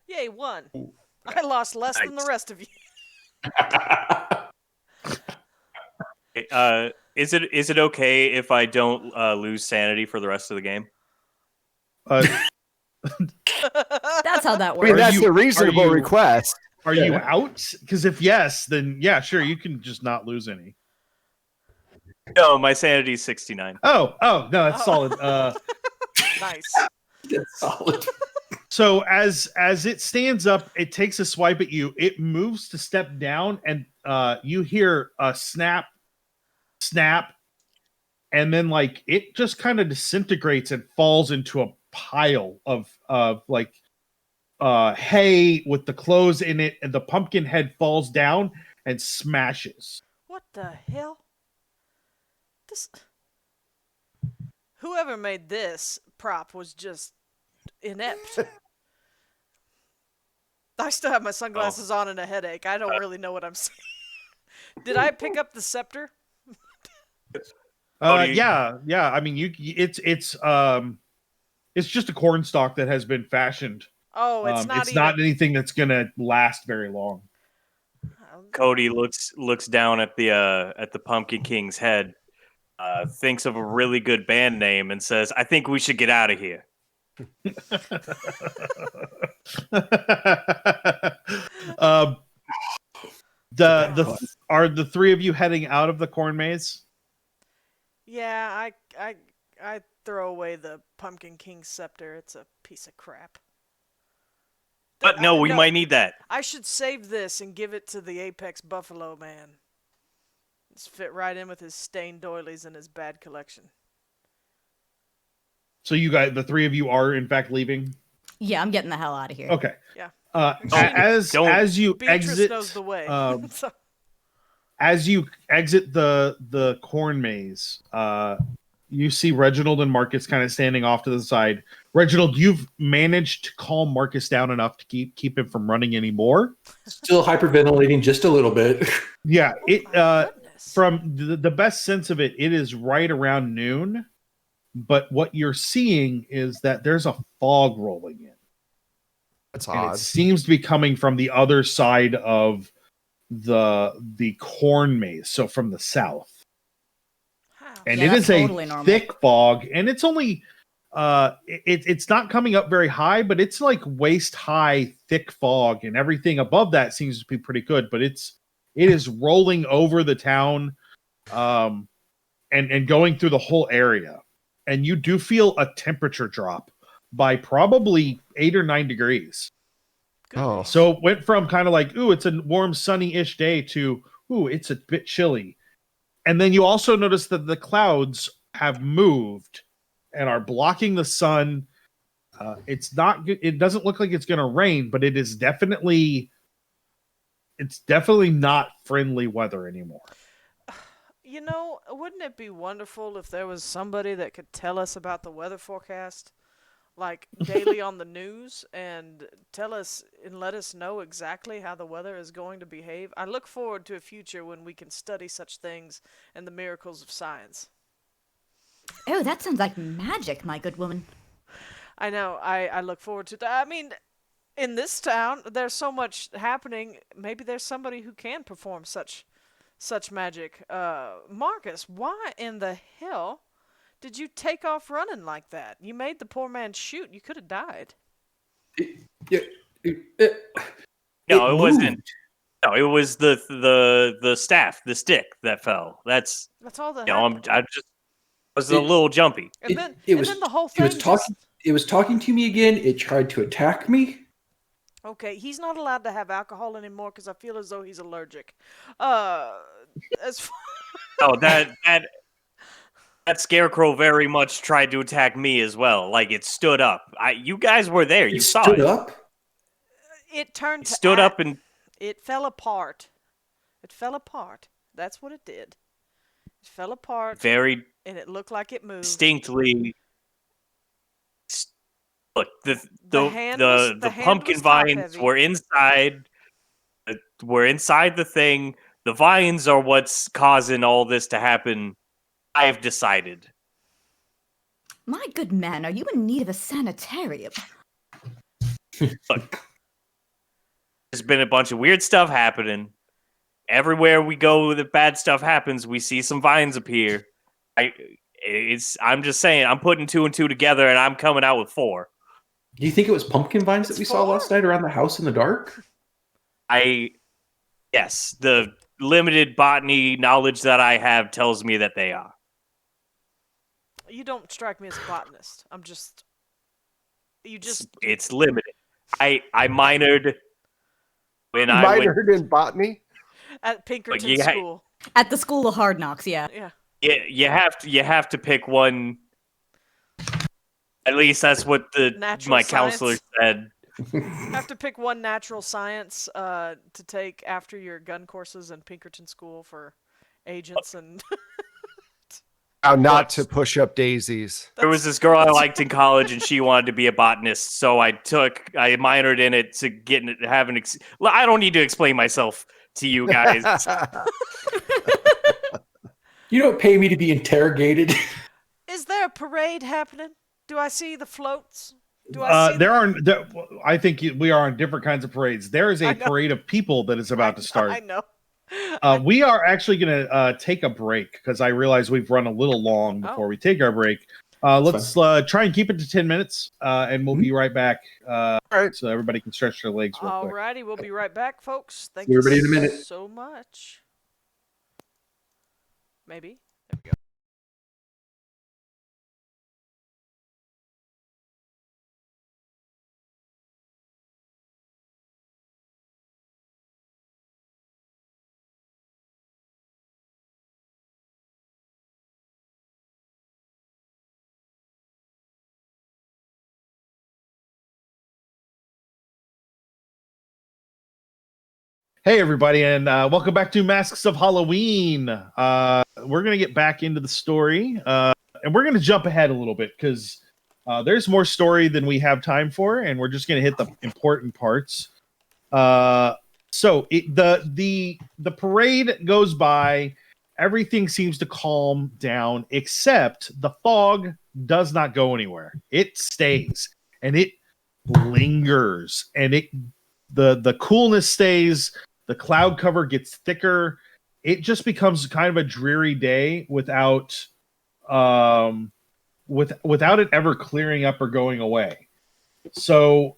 Yay, 1. I lost less than the rest of you. Is it okay if I don't lose sanity for the rest of the game? That's how that I works. mean, that's a reasonable are you- request. Are you out? Because if yes, then yeah, sure, you can just not lose any. No, my sanity is 69. Oh, no, that's solid. Nice. That's solid. So as it stands up, it takes a swipe at you. It moves to step down, and you hear a snap, and then like it just kind of disintegrates and falls into a pile of like hay with the clothes in it, and the pumpkin head falls down and smashes. What the hell? Whoever made this prop was just inept. I still have my sunglasses on and a headache. I don't really know what I'm saying. Did I pick up the scepter? Yeah. I mean, it's just a cornstalk that has been fashioned. Oh, it's not. It's not anything that's gonna last very long. Kodi looks down at the Pumpkin King's head, thinks of a really good band name, and says, "I think we should get out of here." Are the 3 of you heading out of the corn maze? Yeah, I throw away the Pumpkin King scepter. It's a piece of crap. But no, we might need that. I should save this and give it to the Apex Buffalo man. It's fit right in with his stained doilies and his bad collection. So you guys, the 3 of you are in fact leaving? Yeah, I'm getting the hell out of here. Okay. Yeah. As you Beatrice exit, knows the way. as you exit the corn maze, you see Reginald and Marcus kind of standing off to the side. Reginald, you've managed to calm Marcus down enough to keep him from running anymore. Still hyperventilating just a little bit. Yeah, from the best sense of it, it is right around noon. But what you're seeing is that there's a fog rolling in. That's and odd. it seems to be coming from the other side of the corn maze, so from the south. And Yeah, it is that's totally a normal. thick fog, and it's only it's not coming up very high, but it's like waist high thick fog, and everything above that seems to be pretty good, but it is rolling over the town and going through the whole area. And you do feel a temperature drop by probably 8 or 9 degrees. Oh, So it went from kind of like, ooh, it's a warm, sunny-ish day to, ooh, it's a bit chilly. And then you also notice that the clouds have moved and are blocking the sun. It doesn't look like it's going to rain, but it's definitely not friendly weather anymore. You know, wouldn't it be wonderful if there was somebody that could tell us about the weather forecast, like daily on the news, and tell us and let us know exactly how the weather is going to behave? I look forward to a future when we can study such things and the miracles of science. Oh, that sounds like magic, my good woman. I know. I look forward to that. I mean, in this town, there's so much happening. Maybe there's somebody who can perform such magic. Marcus, why in the hell did you take off running like that? You made the poor man shoot. You could have died. No, it wasn't. No, it was the staff, the stick that fell. That's all that. I just was a little jumpy. And then the whole thing. It was talking to me again. It tried to attack me. Okay, he's not allowed to have alcohol anymore because I feel as though he's allergic. As Oh, that scarecrow very much tried to attack me as well. Like it stood up. You guys were there. You saw stood it. up. It turned. It stood up and it fell apart. It fell apart. That's what it did. It fell apart, Very and it looked like it moved. distinctly. Look, The the hand the was- the the hand pumpkin was top vines heavy. were inside. Were inside the thing. The vines are what's causing all this to happen. I've decided. My good man, are you in need of a sanitarium? Look, there's been a bunch of weird stuff happening. Everywhere we go that bad stuff happens, we see some vines appear. I'm just saying, I'm putting 2 and 2 together, and I'm coming out with 4. Do you think it was pumpkin vines that It's we saw last night around the house in the dark? Yes, the limited botany knowledge that I have tells me that they are. You don't strike me as a botanist. It's limited. I minored when I went. Minored in botany. At Pinkerton you School. At the School of Hard Knocks, yeah. Yeah. You have to pick one. At least that's what Natural my science. counselor said. Have to pick one natural science to take after your gun courses in Pinkerton School for agents and How not to push up daisies. There was this girl I liked in college, and she wanted to be a botanist, so I minored in it to I don't need to explain myself to you guys. You don't pay me to be interrogated. Is there a parade happening? Do I see the floats? Do I see I think we are on different kinds of parades. There is a parade of people that is about to start. I know. We are actually going to take a break because I realize we've run a little long before we take our break. Let's try and keep it to 10 minutes, and we'll be right back. All right, so everybody can stretch their legs real quick. Alrighty, we'll be right back, folks. Thank See everybody in a you minute. so much. Maybe. There we go. Hey, everybody, and welcome back to Masks of Halloween. We're going to get back into the story, and we're going to jump ahead a little bit because there's more story than we have time for, and we're just going to hit the important parts. So the parade goes by. Everything seems to calm down, except the fog does not go anywhere. It stays, and it lingers, and the coolness stays. The cloud cover gets thicker. It just becomes kind of a dreary day without it ever clearing up or going away. So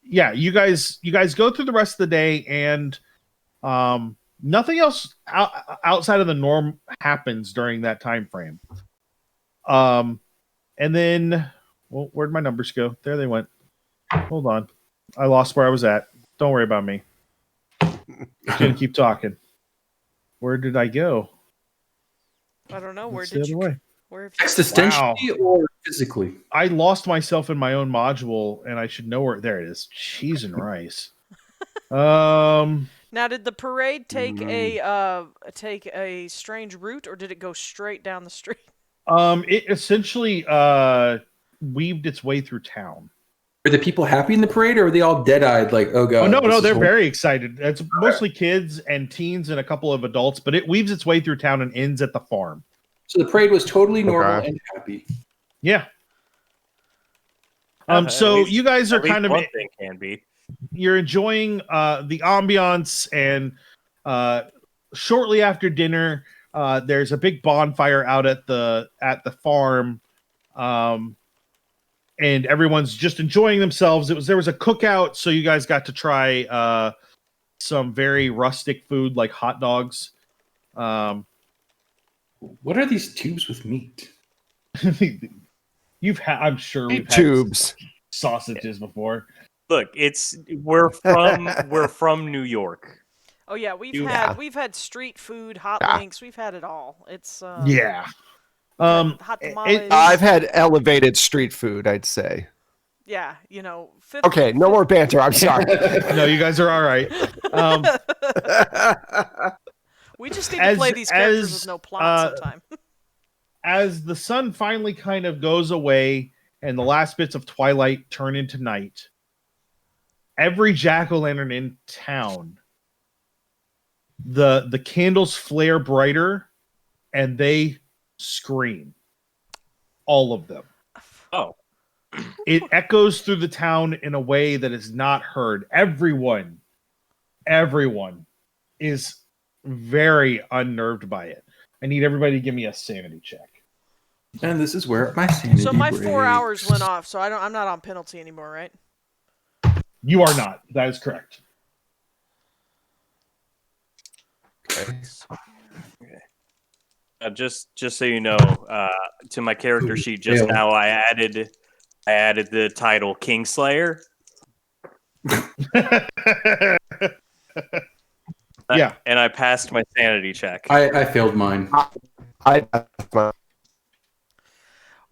you guys go through the rest of the day, and nothing else outside of the norm happens during that time frame. And then, well, where'd my numbers go? There they went. Hold on, I lost where I was at. Don't worry about me. Just gonna keep talking. Where did I go? I don't know. Where It's did the you? other way. Where have you? Existentially or physically? I lost myself in my own module, and I should know where. There it is. Cheese and rice. Now, did the parade take a strange route, or did it go straight down the street? It essentially weaved its way through town. Are the people happy in the parade, or are they all dead-eyed like, oh god? Oh, no, this they're is very excited. It's mostly kids and teens and a couple of adults, but it weaves its way through town and ends at the farm. So the parade was totally normal and happy. Yeah. At So least- you guys are at least kind of one thing can be. you're enjoying the ambiance, and shortly after dinner, there's a big bonfire out at the farm. And everyone's just enjoying themselves. There was a cookout, so you guys got to try some very rustic food like hot dogs. What are these tubes with meat? I'm sure we've had Tubes. sausages before. Look, we're from New York. Oh yeah, we've Yeah. had street food, hot Yeah. links. We've had it all. It's Yeah. hot tamales. I've had elevated street food, I'd say. Yeah, Okay, no more banter. I'm sorry. No, you guys are all right. We just need to play these characters with no plot sometime. As the sun finally kind of goes away and the last bits of twilight turn into night, every jack-o'-lantern in town, the candles flare brighter and they scream. All of them. Oh. It echoes through the town in a way that is not heard. Everyone is very unnerved by it. I need everybody to give me a sanity check. And this is where my sanity So my breaks. 4 hours went off, so I'm not on penalty anymore, right? You are not. That is correct. Okay. Just so you know, to my character sheet just now, I added the title Kingslayer. Yeah. And I passed my sanity check. I failed mine.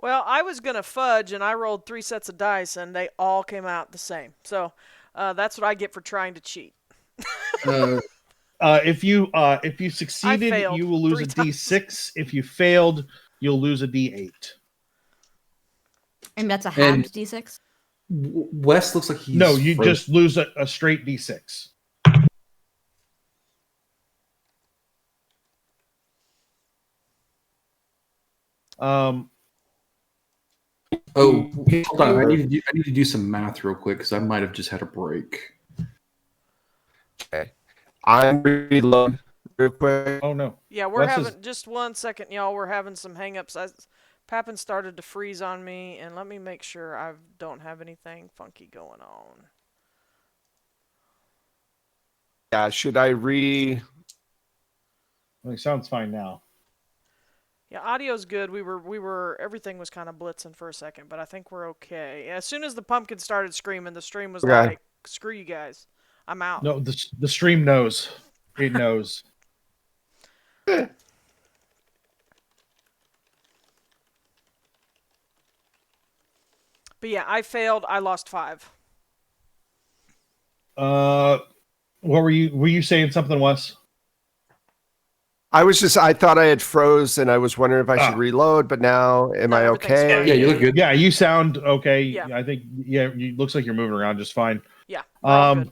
Well, I was going to fudge, and I rolled 3 sets of dice, and they all came out the same. So that's what I get for trying to cheat. If you succeeded, you will lose a D6. If you failed, you'll lose a D8. And that's a halved D6? Wes looks like he's... No, you just lose a straight D6. Oh, hold on. I need to do some math real quick because I might have just had a break. Okay. I'm reload real quick. Oh no. Yeah, we're having just 1 second, y'all. We're having some hangups. Papin started to freeze on me, and let me make sure I don't have anything funky going on. Yeah, should I It sounds fine now. Yeah, audio's good. We were everything was kind of blitzing for a second, but I think we're okay. As soon as the pumpkin started screaming, the stream was like, "Screw you guys, I'm out." No, the stream knows. It knows. But yeah, I failed. I lost 5. What were you saying something, Wes? I thought I had froze and I was wondering if I should reload, but now am I okay? fine. Yeah, you look good. Yeah, you sound okay. Yeah. I think you looks like you're moving around just fine. Yeah. We're all good.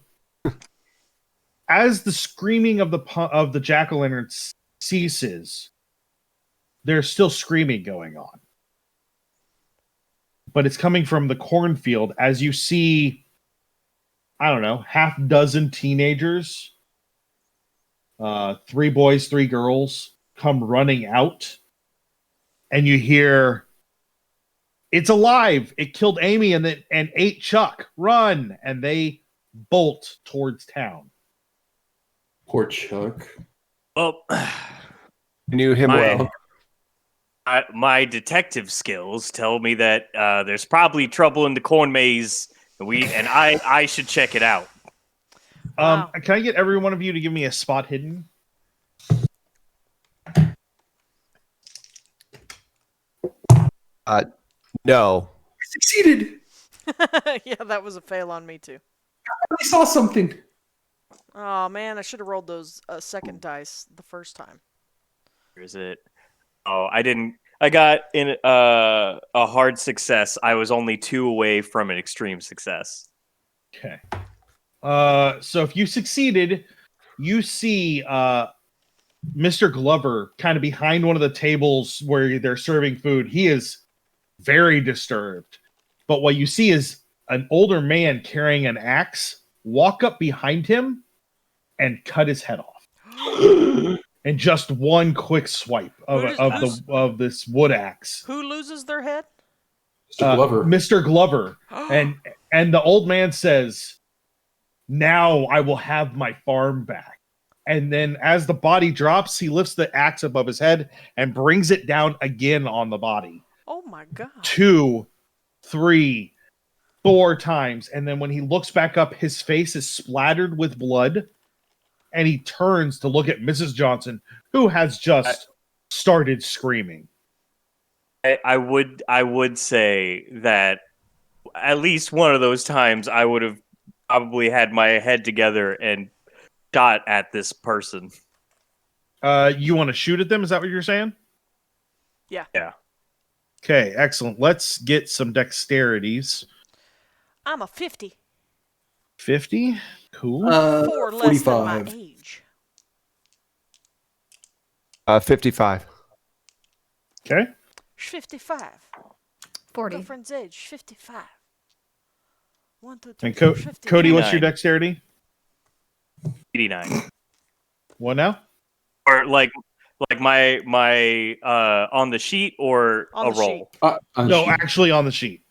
As the screaming of the jack-o'-lantern ceases, there's still screaming going on. But it's coming from the cornfield as you see, I don't know, half dozen teenagers, 3 boys, 3 girls, come running out. And you hear, "It's alive! It killed Amy and ate Chuck! Run!" And they bolt towards town. Poor Chuck. Well, I knew him well. My detective skills tell me that there's probably trouble in the corn maze, and I should check it out. Wow. Can I get every one of you to give me a spot hidden? No. I succeeded. Yeah, that was a fail on me too. I saw something. Oh man, I should have rolled those second dice the first time. Where is it? Oh, I didn't. I got in a hard success. I was only 2 away from an extreme success. Okay. So if you succeeded, you see Mr. Glover kind of behind one of the tables where they're serving food. He is very disturbed. But what you see is an older man carrying an axe walk up behind him and cut his head off. And just one quick swipe of this wood axe. Who loses their head? Mr. Glover. Mr. Glover. and the old man says, "Now I will have my farm back." And then as the body drops, he lifts the axe above his head and brings it down again on the body. Oh my god. 2, 3, 4 times. And then when he looks back up, his face is splattered with blood. And he turns to look at Mrs. Johnson, who has just started screaming. I would say that at least one of those times I would have probably had my head together and shot at this person. You want to shoot at them? Is that what you're saying? Yeah. Yeah. Okay, excellent. Let's get some dexterities. I'm a 50. 50? Cool. 4 less than my 45. age. 55. Okay. 55. 40. Girlfriend's age, 55. 1, 2, 3, And 4, 50. Kodi, what's your 89. dexterity? 89. What now? Or like my on the sheet or On a the roll. On No, sheet. actually on the sheet.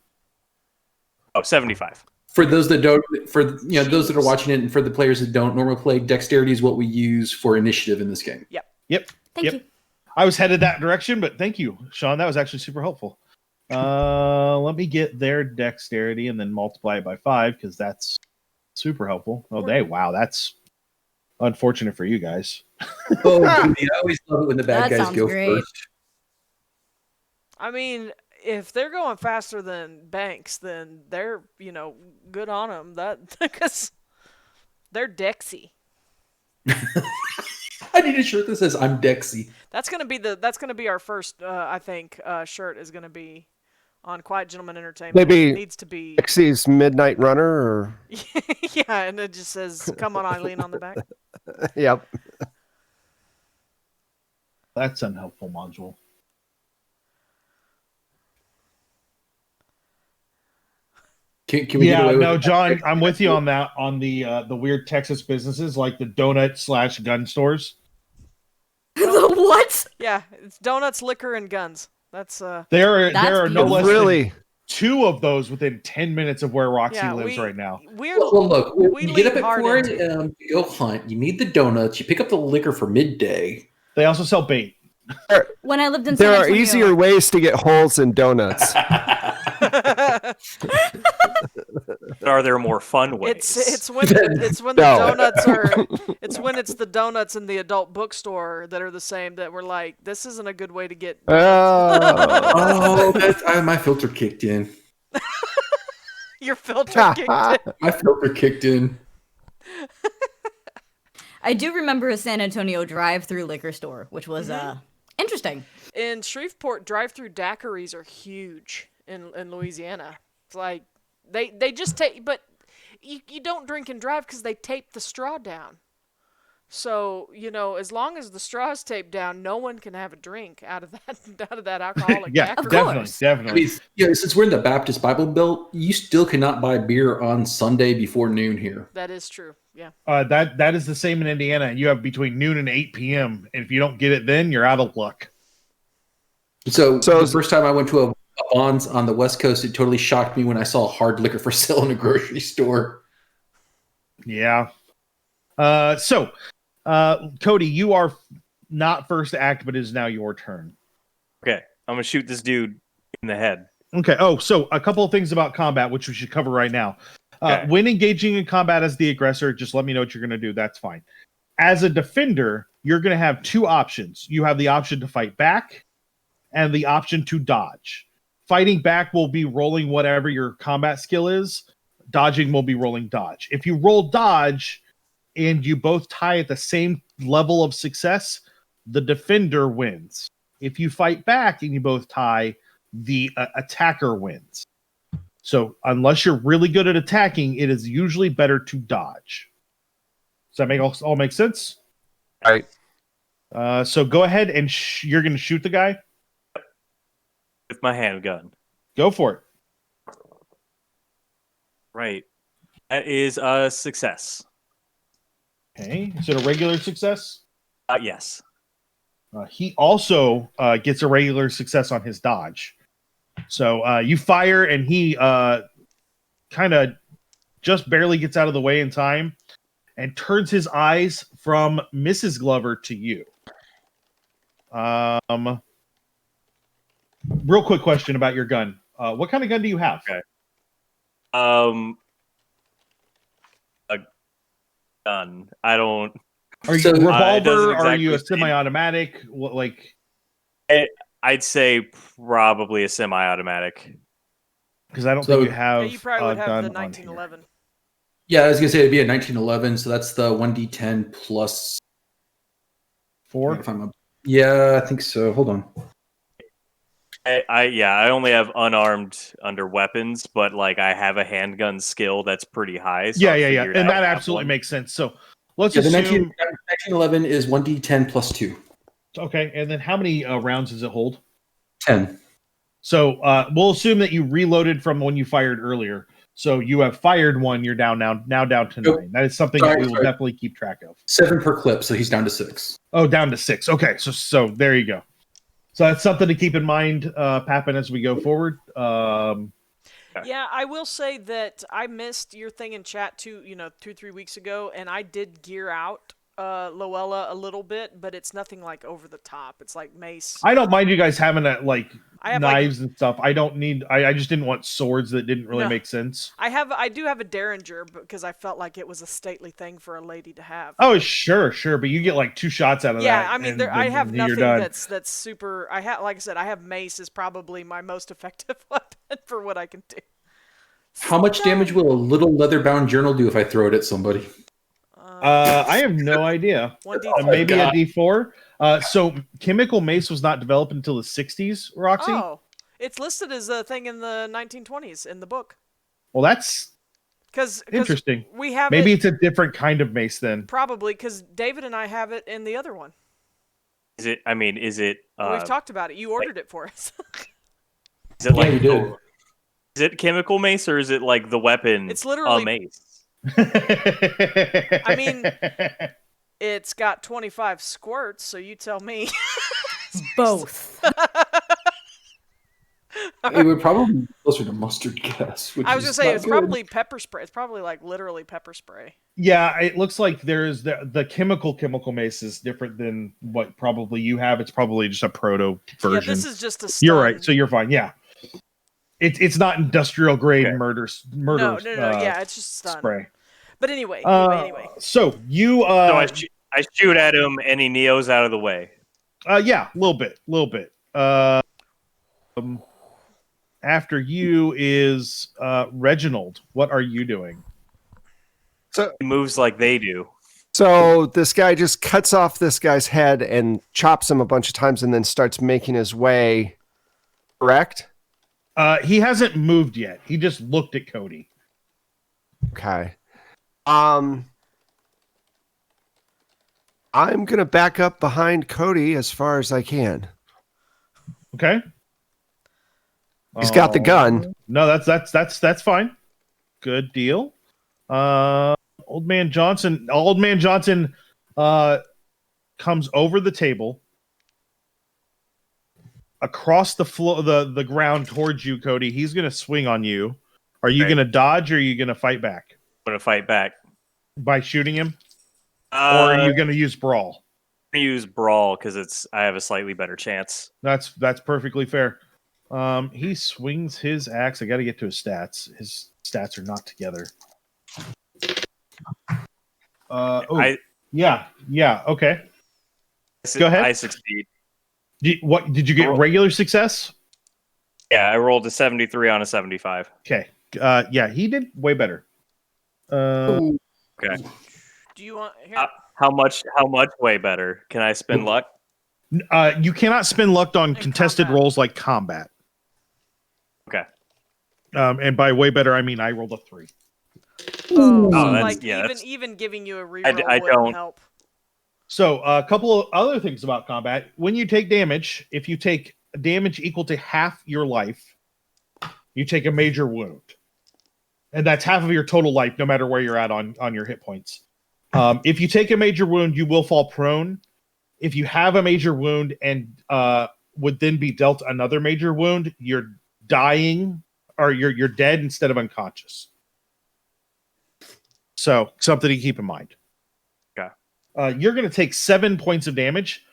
Oh, 75. For those that don't, those that are watching it, and for the players that don't normally play, dexterity is what we use for initiative in this game. Yep. Thank you. I was headed that direction, but thank you, Shawn. That was actually super helpful. Let me get their dexterity and then multiply it by 5 because that's super helpful. Oh, wow, that's unfortunate for you guys. Oh, baby, I always love it when the bad That guys sounds go great. first. I mean, if they're going faster than Banks, then they're, good on them. That because they're Dexy. I need a shirt that says "I'm Dexy." That's gonna be our first. I think shirt is gonna be on Quiet Gentleman Entertainment. Maybe It needs to be. Dixie's Midnight Runner, or Yeah, and it just says "Come on, Eileen" on the back. yep. That's unhelpful module. Can we get Yeah, away with no, it? John, I'm with you on that. On the weird Texas businesses like the donut / gun stores. The what? Yeah, it's donuts, liquor, and guns. That's There are no beautiful. less than Really? 2 of those within 10 minutes of where Roxy yeah. lives right now. We're Well, look, when we you get up lean at hard 4 into it. a.m. to go hunt, you need the donuts. You pick up the liquor for midday. They also sell bait. When I lived in There San are Antonio, easier ways to get holes in donuts. Are there more fun ways? It's when the No. donuts are it's the donuts in the adult bookstore that are the same that we're like, this isn't a good way to get Oh. Oh, my filter kicked in. your filter kicked in. My filter kicked in. I do remember a San Antonio drive-through liquor store, which was interesting. In Shreveport, drive-through daiquiris are huge in Louisiana. It's like they just take, but you don't drink and drive because they tape the straw down. So as long as the straw is taped down, no one can have a drink out of that alcoholic Yeah, daiquiri. definitely, course. I definitely. mean, since we're in the Baptist Bible Belt, you still cannot buy beer on Sunday before noon here. That is true. Yeah. That is the same in Indiana. You have between noon and 8 p.m. And if you don't get it then, you're out of luck. So So- the first time I went to a Bonds on the West Coast, it totally shocked me when I saw hard liquor for sale in a grocery store. Yeah. So, Kodi, you are not first to act, but it is now your turn. Okay, I'm gonna shoot this dude in the head. Okay. Oh, so a couple of things about combat, which we should cover right now. Okay. When engaging in combat as the aggressor, just let me know what you're going to do. That's fine. As a defender, you're going to have 2 options. You have the option to fight back and the option to dodge. Fighting back will be rolling whatever your combat skill is. Dodging will be rolling dodge. If you roll dodge and you both tie at the same level of success, the defender wins. If you fight back and you both tie, the attacker wins. So unless you're really good at attacking, it is usually better to dodge. Does that all make sense? Right. So go ahead and you're going to shoot the guy. With my handgun. Go for it. Right. That is a success. Okay. Is it a regular success? Yes. He also gets a regular success on his dodge. So you fire, and he kind of just barely gets out of the way in time and turns his eyes from Mrs. Glover to you. Real quick question about your gun. What kind of gun do you have? Okay. A gun. I don't. Are you So- a it revolver? doesn't Are you a exactly seem- semi-automatic? What, like? I'd say probably a semi-automatic. Because I don't So- think you have. Yeah, you probably would a have gun the on here. 1911. Yeah, I was gonna say it'd be a 1911, so that's the 1d10 plus 4? Yeah, I think so. Hold on. I only have unarmed under weapons, but like I have a handgun skill that's pretty high. So I Yeah. figured And I would that have absolutely one. makes sense. So let's Yeah, the assume. 1911 is 1d10 plus 2. Okay, and then how many rounds does it hold? 10. So we'll assume that you reloaded from when you fired earlier. So you have fired one. You're down now down to 9. That is something that we will definitely keep track of. 7 per clip, so he's down to 6. Oh, down to 6. Okay, so there you go. So that's something to keep in mind, Papin, as we go forward. Yeah, I will say that I missed your thing in chat 2-3 weeks ago, and I did gear out Lowella a little bit, but it's nothing like over the top. It's like mace. I don't mind you guys having that I have knives and stuff. I don't need. I just didn't want swords that didn't really make sense. I do have a derringer because I felt like it was a stately thing for a lady to have. Oh, sure, but you get like 2 shots out of that. Yeah, I mean, I have nothing done. that's super. Like I said, I have mace is probably my most effective weapon for what I can do. How much damage will a little leather-bound journal do if I throw it at somebody? I have no idea. 1d4. Maybe a D4. So chemical mace was not developed until the 60s, Roxy. Oh, it's listed as a thing in the 1920s in the book. Well, that's Cause interesting. We have maybe it's a different kind of mace then. Probably because David and I have it in the other one. Is it? I mean, is it? We've talked about it. You ordered it for us. Is it Yeah, you did. Is it chemical mace or is it like the weapon? It's literally mace. I mean, it's got 25 squirts, so you tell me. Both. It would probably be closer to mustard gas. I was gonna say it's probably pepper spray. It's probably like literally pepper spray. Yeah, it looks like there's the chemical mace is different than what probably you have. It's probably just a proto version. Yeah, this is just a stun. You're right, so you're fine. Yeah, it's not industrial grade murder. No. Yeah, it's just stun. Spray. But anyway. So you So I shoot at him and he neos out of the way. Yeah, a little bit. After you is Reginald. What are you doing? So He moves like they do. So this guy just cuts off this guy's head and chops him a bunch of times and then starts making his way. Correct? He hasn't moved yet. He just looked at Kodi. Okay. I'm going to back up behind Kodi as far as I can. Okay. He's got the gun. No, that's fine. Good deal. Old man Johnson comes over the table across the floor, the ground towards you, Kodi. He's going to swing on you. Are you going to dodge or are you going to fight back? I'm going to fight back. By shooting him? Or are you going to use brawl? I'm going to use brawl because I have a slightly better chance. That's perfectly fair. He swings his axe. I got to get to his stats. His stats are not together. Yeah. Okay. Go ahead. I succeed. Did you get regular success? Yeah, I rolled a 73 on a 75. Okay. Yeah, he did way better. Okay. Do you want here? How much way better? Can I spend luck? You cannot spend luck on contested combat. rolls like combat. Okay. And by way better, I mean I rolled a 3. Oh, so that's- like yeah, that's- even giving you a reroll I wouldn't don't. help. So a couple of other things about combat. When you take damage, if you take damage equal to half your life, you take a major wound. And that's half of your total life, no matter where you're at on your hit points. If you take a major wound, you will fall prone. If you have a major wound and would then be dealt another major wound, you're dying or you're dead instead of unconscious. So something to keep in mind. Okay. You're going to take 7 points of damage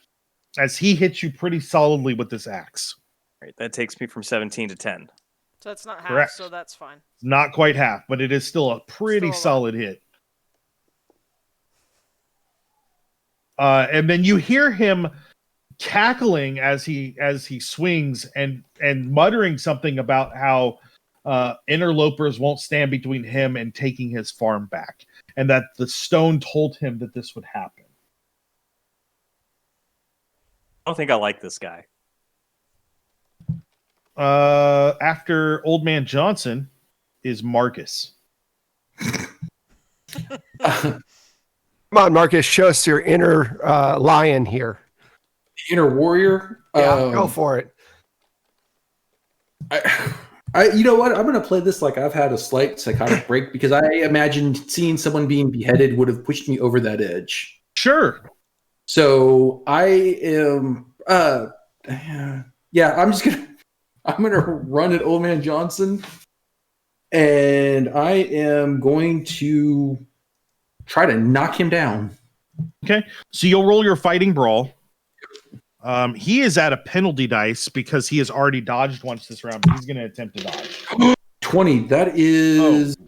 as he hits you pretty solidly with this axe. All right, that takes me from 17 to 10. So that's not half, Correct. so that's fine. Not quite half, but it is still a pretty Still a lot. solid hit. And then you hear him cackling as he swings and muttering something about how interlopers won't stand between him and taking his farm back, and that the stone told him that this would happen. don't think I like this guy. After Old Man Johnson is Marcus. Come on, Marcus, show us your inner lion here. Inner warrior. Yeah, go for it. You know what? I'm going to play this like I've had a slight psychotic break because I imagined seeing someone being beheaded would have pushed me over that edge. Sure. So I am, I'm going to run at Old Man Johnson, and I am going to try to knock him down. Okay. So you'll roll your fighting brawl. He is at a penalty dice because he has already dodged once this round, but he's going to attempt to dodge. 20. That is. Oh,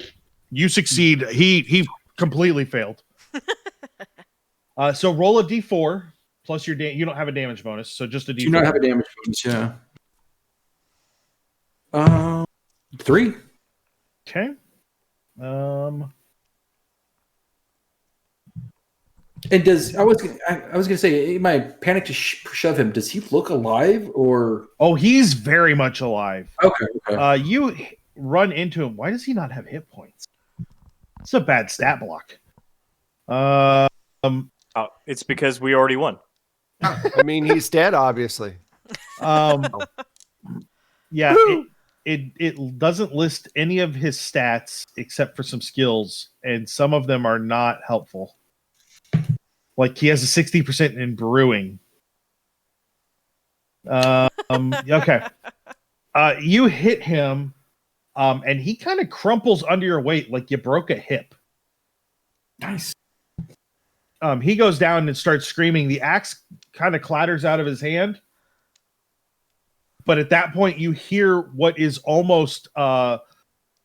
you succeed. He completely failed. So roll a d4 plus your you don't have a damage bonus, so just a d4. Do not have a damage bonus, yeah. 3. Okay. And I was gonna say, in my panic to shove him, does he look alive or? Oh, he's very much alive. Okay. You run into him. Why does he not have hit points? It's a bad stat block. It's because we already won. I mean, he's dead, obviously. Yeah, it doesn't list any of his stats except for some skills, and some of them are not helpful. Like he has a 60% in brewing. Okay. You hit him, and he kind of crumples under your weight like you broke a hip. Nice. He goes down and starts screaming. The axe kind of clatters out of his hand. But at that point, you hear what is almost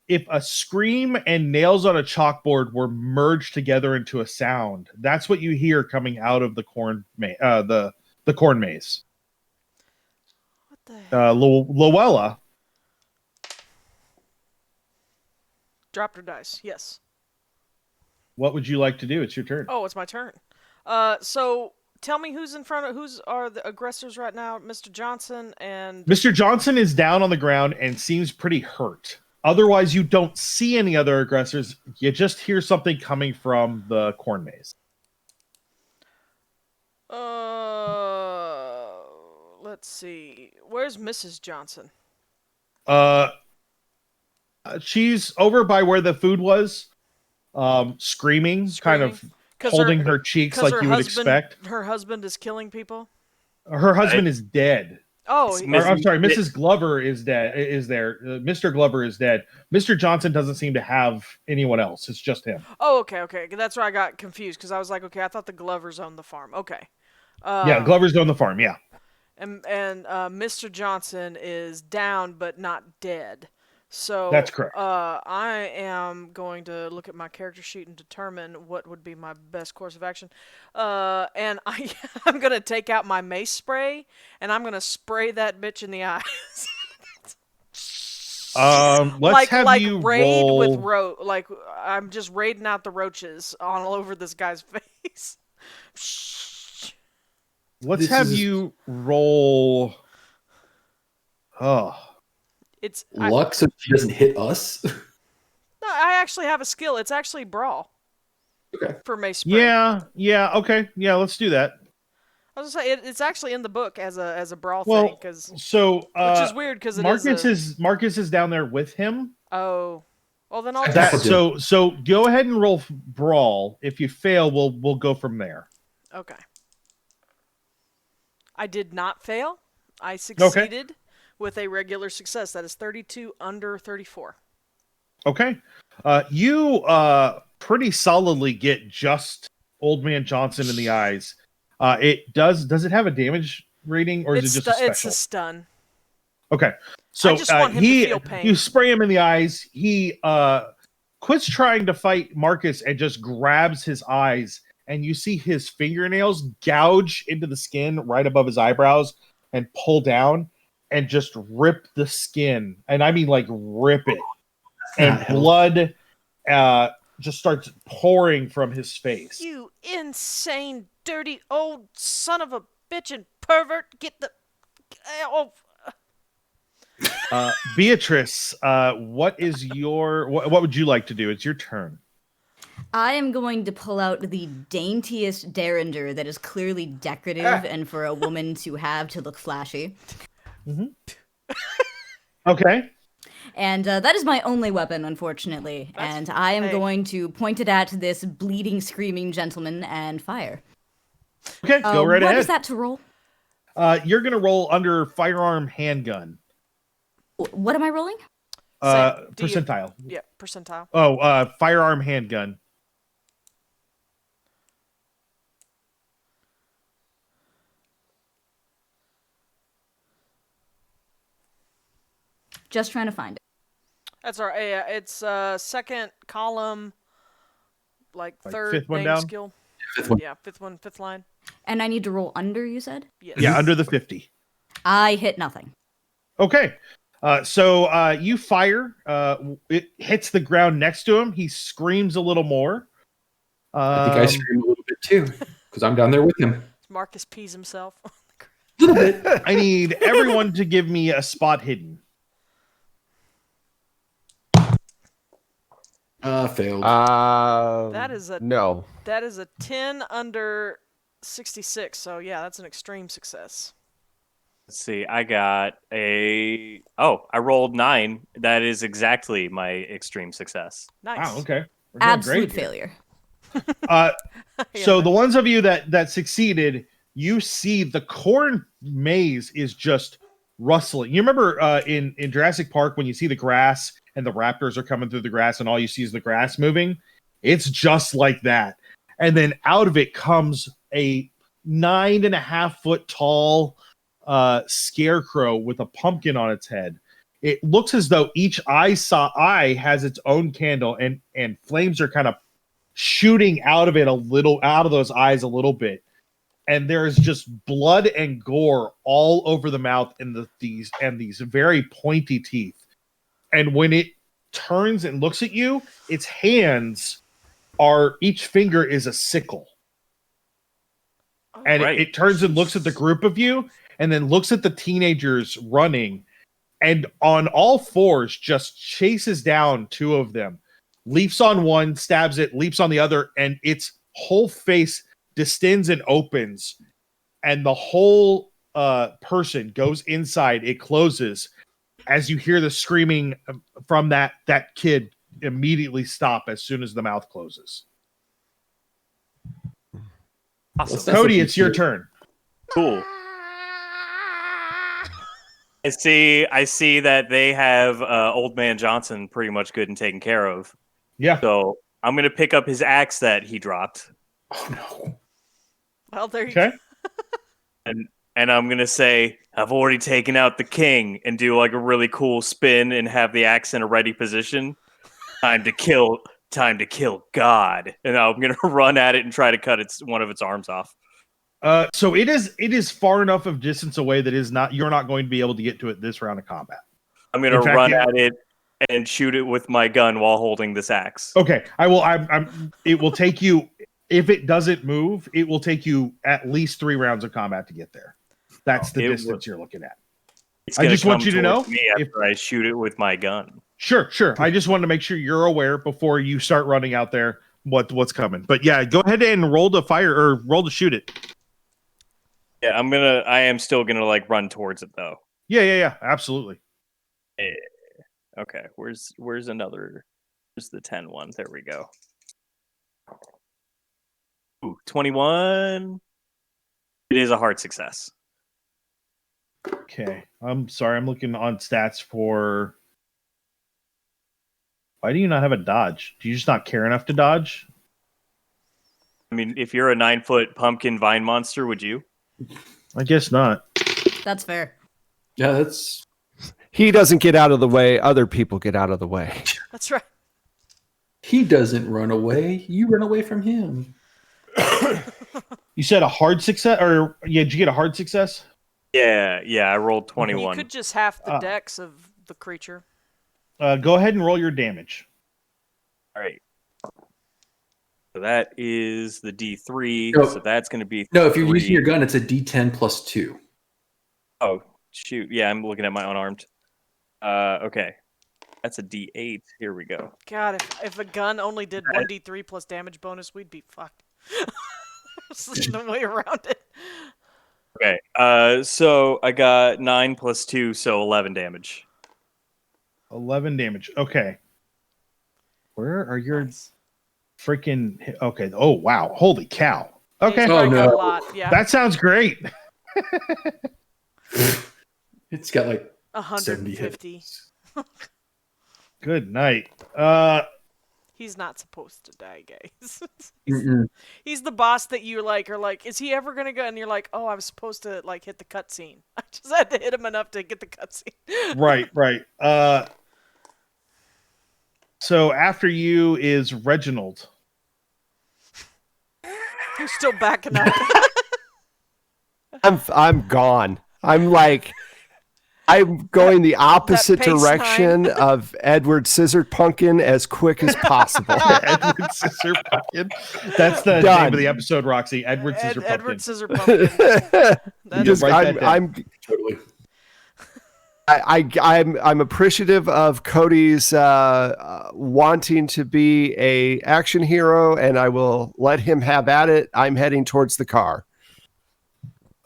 if a scream and nails on a chalkboard were merged together into a sound. That's what you hear coming out of the corn the corn maze. What the heck? Lowella. Dropped her dice. Yes. What would you like to do? It's your turn. Oh, it's my turn. So tell me who's are the aggressors right now? Mr. Johnson and Mr. Johnson is down on the ground and seems pretty hurt. Otherwise, you don't see any other aggressors. You just hear something coming from the corn maze. Let's see. Where's Mrs. Johnson? She's over by where the food was, screaming, kind of holding her cheeks like you would expect. Her husband is killing people? Her husband is dead. Oh, I'm sorry. Mrs. Glover is dead. Is there? Mr. Glover is dead. Mr. Johnson doesn't seem to have anyone else. It's just him. Oh, okay. That's where I got confused because I was like, okay, I thought the Glovers owned the farm. Okay. Yeah, Glover's on the farm. Yeah. And Mr. Johnson is down but not dead. So that's correct. I am going to look at my character sheet and determine what would be my best course of action. And I'm going to take out my mace spray and I'm going to spray that bitch in the eyes. Let's have you raid roll. with like I'm just raiding out the roaches all over this guy's face. Let's have you roll. Oh. It's luck so she doesn't hit us. No, I actually have a skill. It's actually brawl. Okay. For mace spray. Yeah. Okay. Yeah, let's do that. I was gonna say it's actually in the book as a brawl Well, thing, which is weird because Marcus is down there with him. Oh, well then I'll so go ahead and roll brawl. If you fail, we'll go from there. Okay. I did not fail. I succeeded with a regular success. That is 32 under 34. Okay. You pretty solidly get just Old Man Johnson in the eyes. Does it have a damage rating or is it just a special? It's a stun. Okay. So I just want him to feel pain. You spray him in the eyes. He quits trying to fight Marcus and just grabs his eyes, and you see his fingernails gouge into the skin right above his eyebrows and pull down and just rip the skin. And I mean like rip it. And blood just starts pouring from his face. You insane, dirty old son of a bitch and pervert. Get the. Oh. Beatrice, what would you like to do? It's your turn. I am going to pull out the daintiest derringer that is clearly decorative and for a woman to have to look flashy. Okay. And that is my only weapon, unfortunately. And I am going to point it at this bleeding, screaming gentleman and fire. Okay, go right ahead. What is that to roll? You're going to roll under firearm handgun. What am I rolling? Percentile. Yeah, percentile. Oh, firearm handgun. Just trying to find it. That's all right. Yeah, it's second column, like third fifth one name down? skill. Fifth one. Yeah, fifth line. And I need to roll under, you said? Yes. Yeah, under the 50. I hit nothing. Okay. So you fire. It hits the ground next to him. He screams a little more. I think I scream a little bit too, because I'm down there with him. Marcus pees himself. A little bit. I need everyone to give me a spot hidden. Failed. That is a no. That is a 10 under 66. So yeah, that's an extreme success. Let's see. I got I rolled 9. That is exactly my extreme success. Nice. Wow. Okay. We're doing Absolute great here. failure. So the ones of you that succeeded, you see the corn maze is just rustling. You remember in Jurassic Park when you see the grass and the raptors are coming through the grass and all you see is the grass moving? It's just like that. And then out of it comes a 9.5 foot tall scarecrow with a pumpkin on its head. It looks as though each eye has its own candle, and flames are kind of shooting out of those eyes a little bit. And there is just blood and gore all over the mouth and these very pointy teeth. And when it turns and looks at you, its hands each finger is a sickle. And right. it turns and looks at the group of you and then looks at the teenagers running, and on all fours just chases down 2 of them, leaps on one, stabs it, leaps on the other, and its whole face distends and opens, and the whole person goes inside. It closes as you hear the screaming from that kid immediately stop as soon as the mouth closes. Awesome. Kodi, it's your turn. Cool. I see that they have Old Man Johnson pretty much good and taken care of. Yeah. So I'm gonna pick up his axe that he dropped. Oh no. Well, there you go. Okay. And I'm gonna say, I've already taken out the king, and do like a really cool spin and have the axe in a ready position. Time to kill God. And I'm gonna run at it and try to cut one of its arms off. So it is far enough of distance away that you're not going to be able to get to it this round of combat. I'm gonna run at it and shoot it with my gun while holding this axe. Okay, I will. It will take you, if it doesn't move, it will take you at least 3 rounds of combat to get there. That's the distance you're looking at. I just want you to know me after I shoot it with my gun. Sure. I just wanted to make sure you're aware before you start running out there what's coming. But yeah, go ahead and roll to fire or roll to shoot it. Yeah, I am still gonna like run towards it though. Yeah, absolutely. Yeah. Okay, where's the 10 one? There we go. Ooh, 21. It is a hard success. Okay. I'm sorry, I'm looking on stats for. Why do you not have a dodge? Do you just not care enough to dodge? I mean, if you're a 9-foot pumpkin vine monster, would you? I guess not. That's fair. Yeah, that's. He doesn't get out of the way. Other people get out of the way. That's right. He doesn't run away. You run away from him. You said a hard success, or did you get a hard success? Yeah, I rolled 21. You could just half the dex of the creature. Go ahead and roll your damage. All right. So that is the D3. No. So that's going to be No, if you're 3. using your gun, it's a D10 plus 2. Oh, shoot. Yeah, I'm looking at my unarmed. Okay. That's a D8. Here we go. God, if a gun only did 1d3 plus damage bonus, we'd be fucked. There's no way around it. Okay. So I got 9 plus 2, so 11 damage. 11 damage. Okay. Where are your Nice. freaking... Okay. Oh, wow. Holy cow. Okay. He's Oh, probably got no. a lot. Yeah, That sounds great. It's got like 70 150. hits. Good night. He's not supposed to die, guys. Mm-mm. He's the boss that you are like, is he ever gonna go? And you're like, oh, I was supposed to hit the cutscene. I just had to hit him enough to get the cutscene. Right. So after you is Reginald. Who's still backing up? I'm gone. I'm going the opposite pace direction of Edward Scissorpumpkin as quick as possible. Edward Scissorpumpkin. That's the Done. name of the episode, Roxy. Edward Scissorpumpkin. Edward Scissorpumpkin. That Just is write that down. I'm Totally. I'm appreciative of Kodi's wanting to be a action hero, and I will let him have at it. I'm heading towards the car.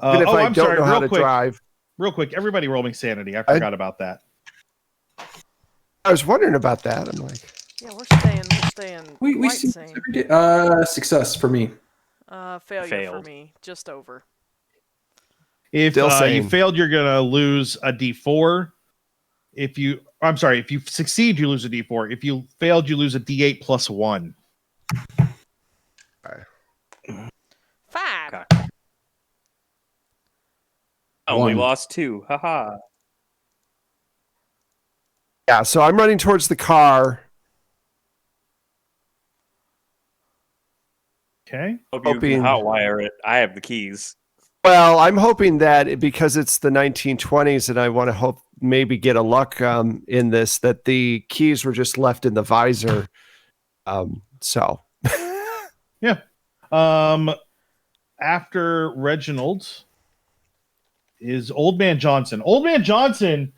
Even if I don't know how to drive. Real quick, everybody roll me sanity. I forgot about that. I was wondering about that. I'm like, yeah, we're staying We quite see sane. every day. Success for me. Failure Failed. for me, just over. If Still you sane. failed, you're gonna lose a D4. If you succeed, you lose a D4. If you failed, you lose a D8 plus 1. 5. Okay. Only 1. lost 2. Haha. yeah. So I'm running towards the car. Okay. Hope you Hoping- can hotwire it. I have the keys. Well, I'm hoping that because it's the 1920s, and I want to hope maybe get a luck in this, that the keys were just left in the visor. So After Reginald is Old Man Johnson. Old Man Johnson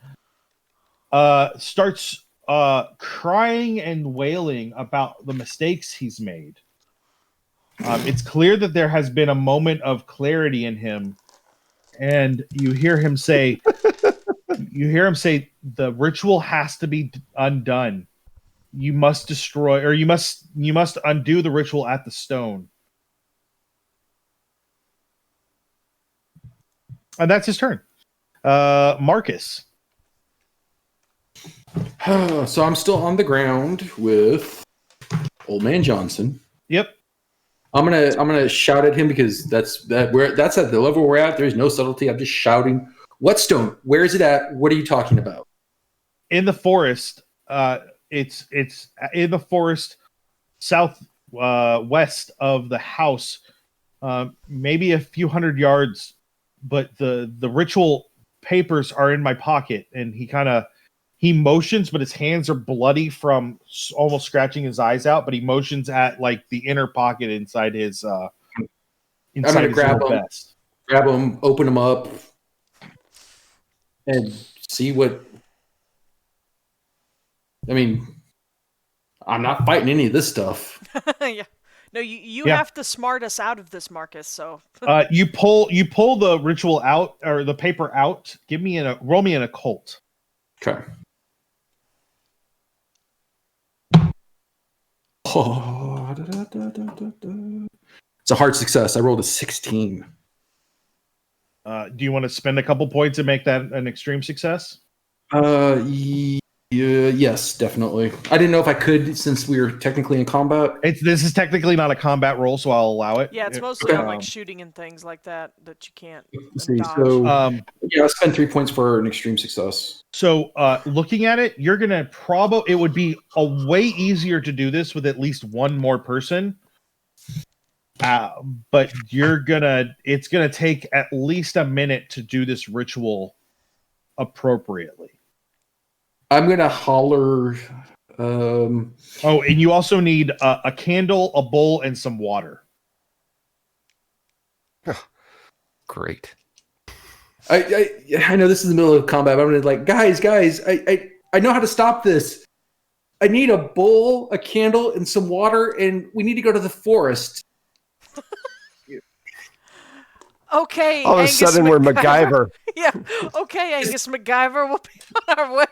starts crying and wailing about the mistakes he's made. It's clear that there has been a moment of clarity in him, and you hear him say, the ritual has to be undone. You must destroy, or you must undo the ritual at the stone. And that's his turn. Marcus. So I'm still on the ground with Old Man Johnson. Yep. I'm gonna shout at him because that's at the level we're at. There's no subtlety. I'm just shouting. What stone? Where is it at? What are you talking about? In the forest. It's in the forest south west of the house. Maybe a few hundred yards, but the ritual papers are in my pocket, and he motions, but his hands are bloody from almost scratching his eyes out, but he motions at like the inner pocket inside his grab little him. vest. Grab them, open them up, and see what. I mean, I'm not fighting any of this stuff. Yeah. No, you Yeah. have to smart us out of this, Marcus. So You pull the ritual out, or the paper out. Roll me an occult. Okay. Oh, it's a hard success. I rolled a 16. Do you want to spend a couple points and make that an extreme success? Yes, definitely. I didn't know if I could since we were technically in combat. This is technically not a combat roll, so I'll allow it. yeah, it's mostly on like Um, shooting and things like that you can't Let's see. dodge. So Yeah. I spent 3 points for an extreme success. So looking at it, you're gonna it would be a way easier to do this with at least one more person. But it's gonna take at least a minute to do this ritual appropriately. I'm gonna holler. Oh, and you also need a candle, a bowl, and some water. Great. I know this is the middle of combat, but I'm gonna like, guys, I know how to stop this. I need a bowl, a candle, and some water, and we need to go to the forest. Okay, All of a Angus sudden, we're MacGyver. Yeah. Okay, Angus MacGyver, we'll be on our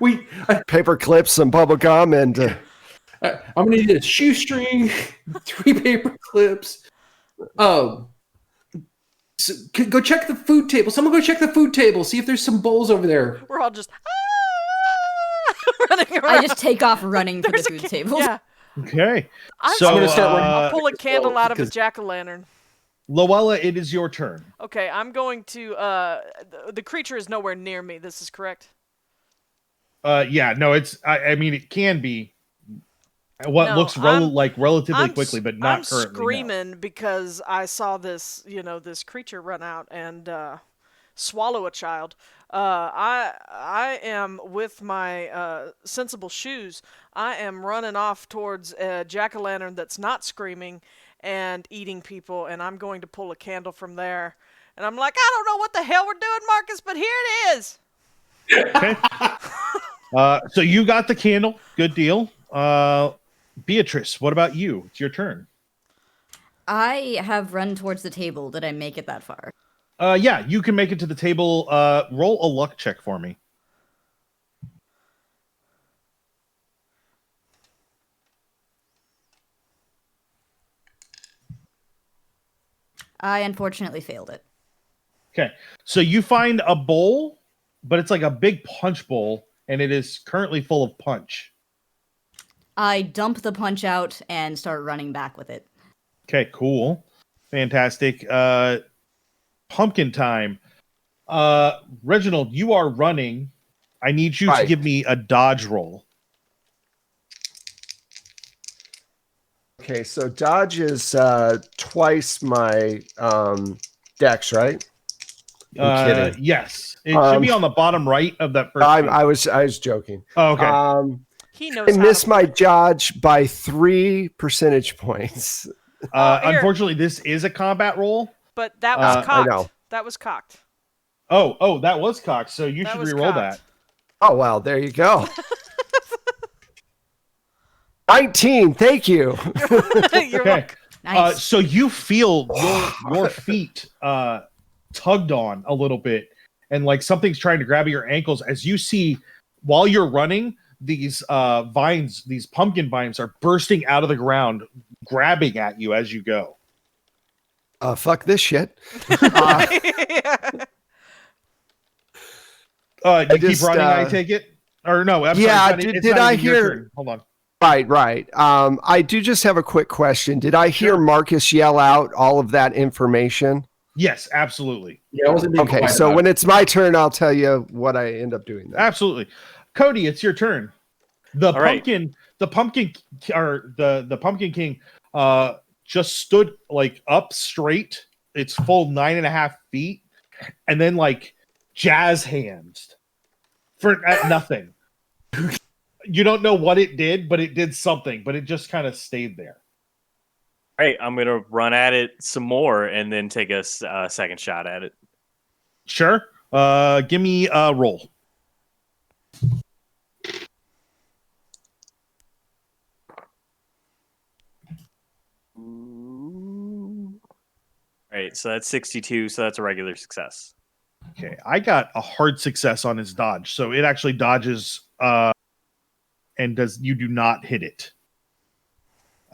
way. Paper clips, some bubble gum, and I'm gonna need a shoestring, 3 paper clips. So go check the food table. Someone go check the food table. See if there's some bowls over there. We're all just running around. I just take off running for the There's a food ca- table. Yeah. So I'm gonna start running. I'll pull a candle out of a because- jack-o'-lantern. Lowella, it is your turn. Okay, I'm going to. The creature is nowhere near me. This is correct. Yeah, no, it's. I mean, it can be. What No, looks relatively quickly, but not I'm currently. No. screaming because I saw this, this creature run out and swallow a child. I am with my sensible shoes. I am running off towards a jack-o'-lantern that's not screaming and eating people, and I'm going to pull a candle from there. And I'm like, I don't know what the hell we're doing, Marcus, but here it is. Okay. So you got the candle. Good deal. Beatrice, what about you? It's your turn. I have run towards the table. Did I make it that far? Yeah, you can make it to the table. Roll a luck check for me. I unfortunately failed it. Okay. So you find a bowl, but it's like a big punch bowl, and it is currently full of punch. I dump the punch out and start running back with it. Okay, cool. Fantastic. Pumpkin time. Reginald, you are running. I need you to Right. give me a dodge roll. okay. So dodge is twice my dex, right? I'm kidding. Yes. It should be on the bottom right of that first page. I was joking. Oh, okay. He knows I how missed to my dodge by 3 percentage points. Here. Unfortunately, this is a combat roll. But that was I cocked. know. That was cocked. Oh, that was cocked. So you That should was re-roll cocked. that. Oh well, there you go. 19. Thank you. You're Okay. welcome. Nice. So you feel your feet tugged on a little bit, and like something's trying to grab your ankles as you see while you're running, these vines, these pumpkin vines are bursting out of the ground, grabbing at you as you go. Fuck this shit. You keep just, running, I take it? Or no, I'm Yeah, sorry. did it's not I even your hear- turn. Hold on. Right. I do just have a quick question. Did I hear Marcus yell out all of that information? Yes, absolutely. Yeah, I wasn't being Okay, quiet so about when it. it's my turn, I'll tell you what I end up doing. Then. Absolutely. Kodi, it's your turn. The All right. pumpkin king just stood like up straight. It's full 9.5 feet, and then like jazz hands for at nothing. You don't know what it did, but it did something, but it just kind of stayed there. All right, I'm gonna run at it some more and then take a second shot at it. Sure. Give me a roll. All right, so that's 62, so that's a regular success. Okay, I got a hard success on his dodge, so it actually dodges and you do not hit it.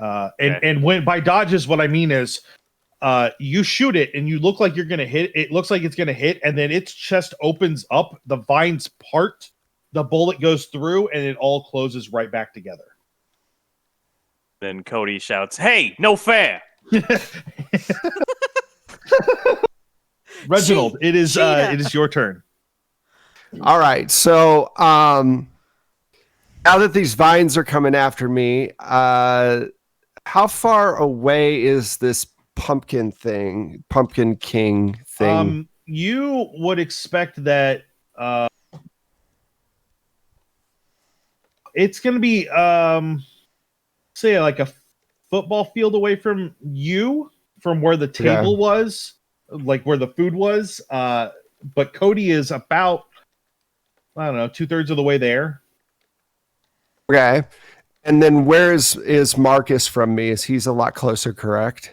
Okay. And when by dodges, what I mean is you shoot it and you look like you're gonna hit. It looks like it's gonna hit, and then its chest opens up, the vines part, the bullet goes through, and it all closes right back together. Then Kodi shouts, "Hey, no fair!" Reginald, it is Cheetah. your turn. All right. So now that these vines are coming after me, how far away is this pumpkin king thing? You would expect that It's going to be, say, like a football field away from you, from where the table was, like where the food was. But Kodi is about, I don't know, 2/3 of the way there. Okay. And then where is Marcus from me? Is he's a lot closer, correct?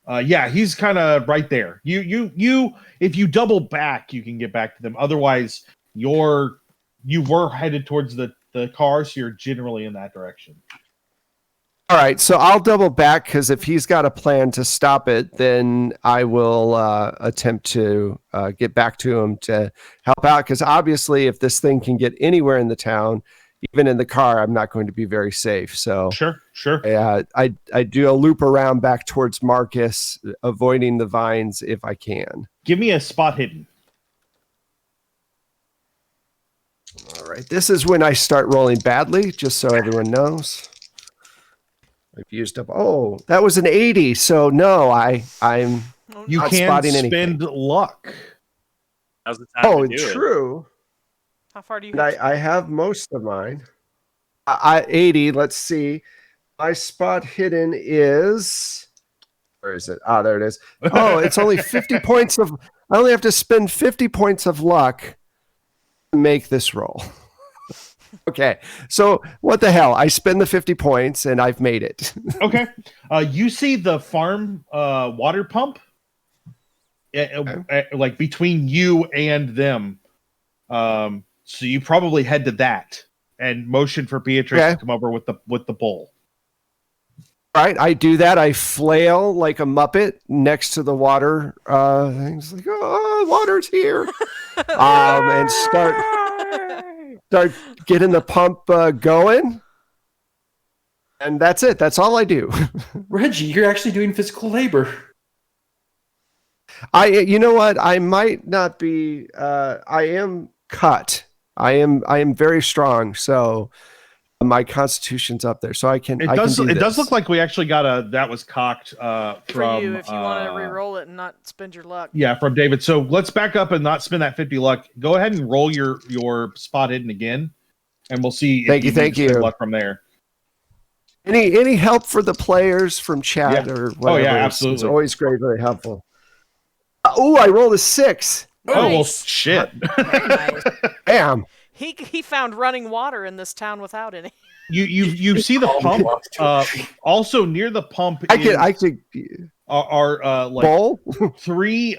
Yeah, he's kind of right there. You if you double back, you can get back to them. Otherwise, you were headed towards the car, so you're generally in that direction. All right, so I'll double back because if he's got a plan to stop it, then I will attempt to get back to him to help out. Because obviously, if this thing can get anywhere in the town, even in the car, I'm not going to be very safe. So sure. I do a loop around back towards Marcus, avoiding the vines if I can. Give me a spot hidden. All right, this is when I start rolling badly, just so everyone knows. I've used up. Oh, that was an 80. So no, I'm. You not can spotting spend anything. luck. Now's the time Oh, to do true. How far do you And have to I have most of mine. 80. Let's see. My spot hidden is. Where is it? Ah, there it is. Oh, it's only 50 points of. I only have to spend 50 points of luck to make this roll. Okay, so what the hell? I spend the 50 points and I've made it. Okay. You see the farm water pump, like between you and them. So you probably head to that and motion for Beatrice to come over with the bowl. All right, I do that. I flail like a Muppet next to the water things, like, oh, water's here, and start getting the pump going. And that's it. That's all I do. Reggie, you're actually doing physical labor. You know what? I might not be. I am cut. I am very strong. So my constitution's up there, so I can. It does look like we actually got that was cocked from for you if you want to re-roll it and not spend your luck. Yeah, from David. So let's back up and not spend that 50 luck. Go ahead and roll your spot hidden again, and we'll see. Thank you. Luck from there. Any help for the players from chat or whatever? Oh yeah, absolutely. It's always great, very helpful. I rolled a 6. Nice. Oh well, shit. Very nice. Damn. He found running water in this town without any. You see the pump. Also near the pump, I could are like bowl 3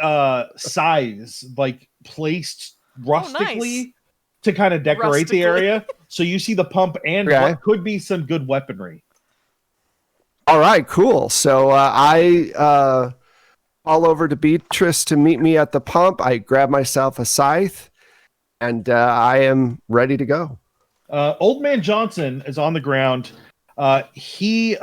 size like placed rustically to kind of decorate the area. So you see the pump and what could be some good weaponry. All right, cool. So I call over to Beatrice to meet me at the pump. I grab myself a scythe, and I am ready to go. Old Man Johnson is on the ground. He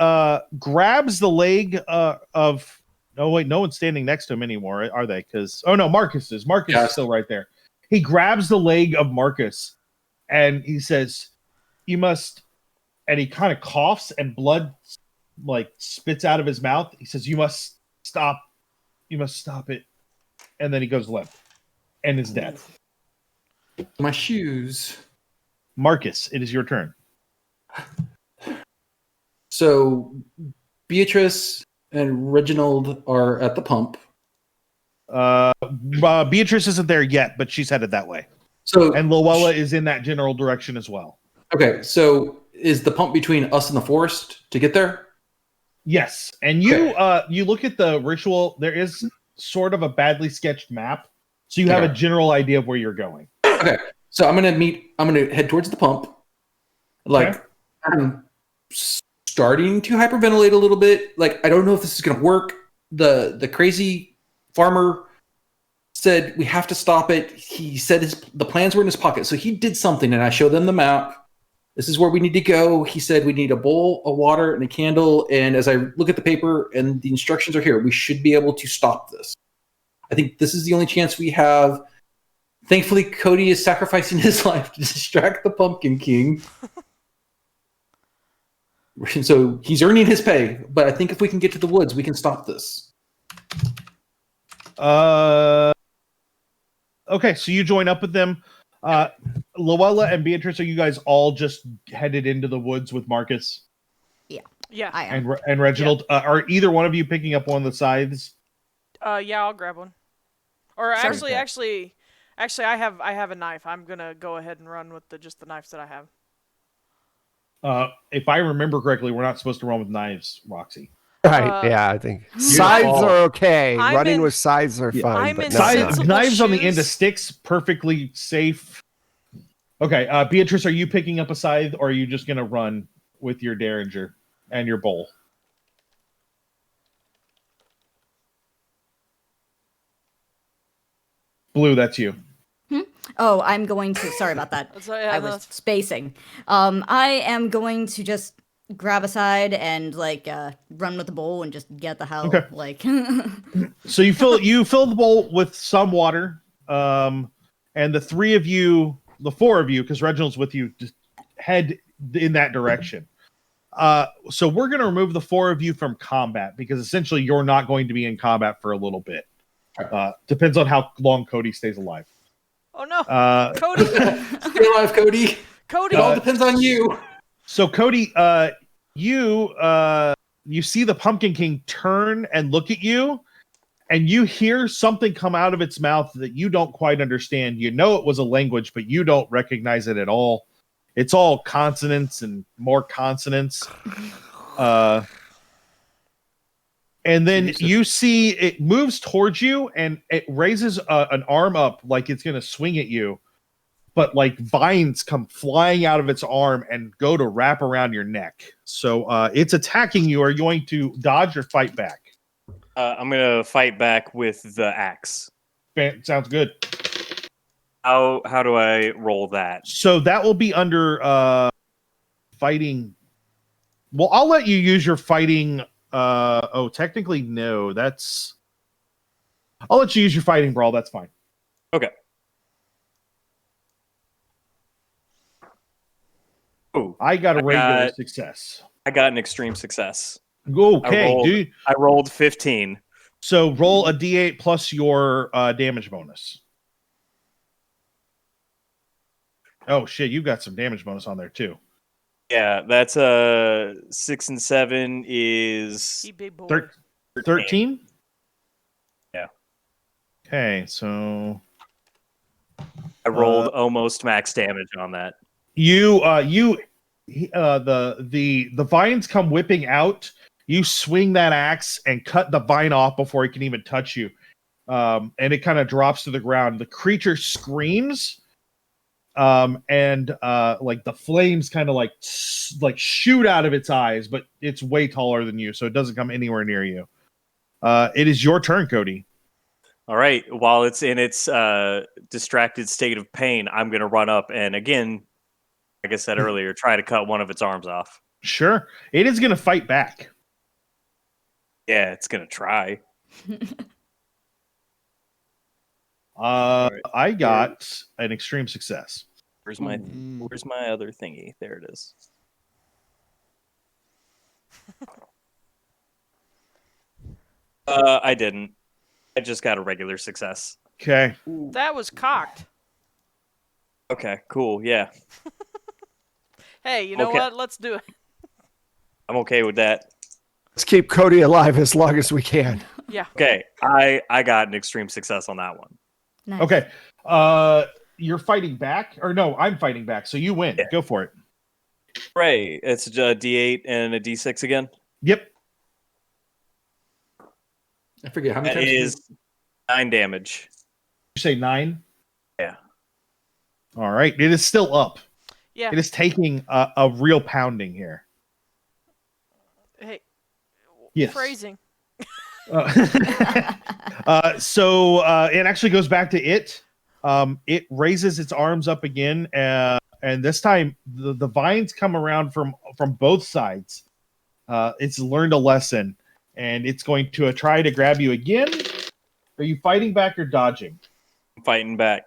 grabs the leg of. Oh wait, no one's standing next to him anymore, are they? Because Marcus is. Marcus is still right there. He grabs the leg of Marcus, and he says, "You must." And he kind of coughs, and blood like spits out of his mouth. He says, "You must stop. You must stop it." And then he goes limp, and is dead. My shoes. Marcus, it is your turn. So Beatrice and Reginald are at the pump. Beatrice isn't there yet, but she's headed that way. And Lowella is in that general direction as well. Okay, so is the pump between us and the forest to get there? Yes, and you you look at the ritual. There is sort of a badly sketched map, so you have a general idea of where you're going. Okay, so I'm gonna head towards the pump. Like I'm starting to hyperventilate a little bit. Like I don't know if this is gonna work. The crazy farmer said we have to stop it. He said the plans were in his pocket, so he did something, and I showed them the map. This is where we need to go. He said we need a bowl of water and a candle. And as I look at the paper and the instructions are here, we should be able to stop this. I think this is the only chance we have. Thankfully, Kodi is sacrificing his life to distract the Pumpkin King. So he's earning his pay. But I think if we can get to the woods, we can stop this. Okay, so you join up with them. Lowella and Beatrice, are you guys all just headed into the woods with Marcus Yeah. I am. and Reginald? Are either one of you picking up one of the scythes? Yeah, I'll grab one. Or Sure. actually, I have a knife. I'm gonna go ahead and run with just the knives that I have. If I remember correctly, we're not supposed to run with knives, Roxy. Right. Yeah, I think Hmm. sides Oh. are okay. I'm Running in- with sides are Yeah. fine, I'm but in not sensible knives. Knives on the end of shoes. sticks, perfectly safe. Okay, Beatrice, are you picking up a scythe, or are you just gonna run with your derringer and your bowl? Blue, that's you. Oh, I'm going to. Sorry about that. I was spacing. I am going to just grab a side and run with the bowl and just get the hell. Okay. Like. So you fill the bowl with some water, and the four of you, because Reginald's with you, just head in that direction. So we're going to remove the four of you from combat because essentially you're not going to be in combat for a little bit. Depends on how long Kodi stays alive. Oh no, Kodi. Stay alive, Kodi. Kodi. It all depends on you. So Kodi, you see the Pumpkin King turn and look at you, and you hear something come out of its mouth that you don't quite understand. You know it was a language, but you don't recognize it at all. It's all consonants and more consonants. And then Jesus. you see it moves towards you, and it raises an arm up like it's going to swing at you. But like vines come flying out of its arm and go to wrap around your neck. So it's attacking you. Are you going to dodge or fight back? I'm gonna fight back with the axe. Sounds good. How do I roll that? So that will be under fighting. Well, I'll let you use your fighting. Technically, no. I'll let you use your fighting brawl. That's fine. Okay. Ooh, I got a regular success. I got an extreme success. Okay, dude. I rolled 15. So roll a d8 plus your damage bonus. Oh shit, you got some damage bonus on there too. Yeah, that's 6 and 7 is He big boy. 13? Yeah. Okay, so I rolled almost max damage on that. the vines come whipping out. You swing that axe and cut the vine off before it can even touch you. And it kind of drops to the ground. The creature screams. And the flames kind of like shoot out of its eyes, but it's way taller than you, so it doesn't come anywhere near you. It is your turn, Kodi. All right. While it's in its distracted state of pain, I'm going to run up and again, like I said earlier, try to cut one of its arms off. Sure. It is going to fight back. Yeah, it's going to try. I got an extreme success. Where's my other thingy? There it is. I didn't. I just got a regular success. Okay. That was cocked. Okay, cool. Yeah. Hey, you know Okay. what? Let's do it. I'm okay with that. Let's keep Kodi alive as long as we can. Yeah. Okay, I got an extreme success on that one. Nice. Okay. You're fighting back, or no? I'm fighting back, so you win. Yeah. Go for it. Right. It's a D8 and a D6 again. Yep. I forget how many That times. is 9 damage. You say 9. Yeah. All right. It is still up. Yeah. It is taking a real pounding here. Hey. Yes. Phrasing. So it actually goes back to it. It raises its arms up again, and this time the vines come around from both sides. It's learned a lesson, and it's going to try to grab you again. Are you fighting back or dodging? I'm fighting back.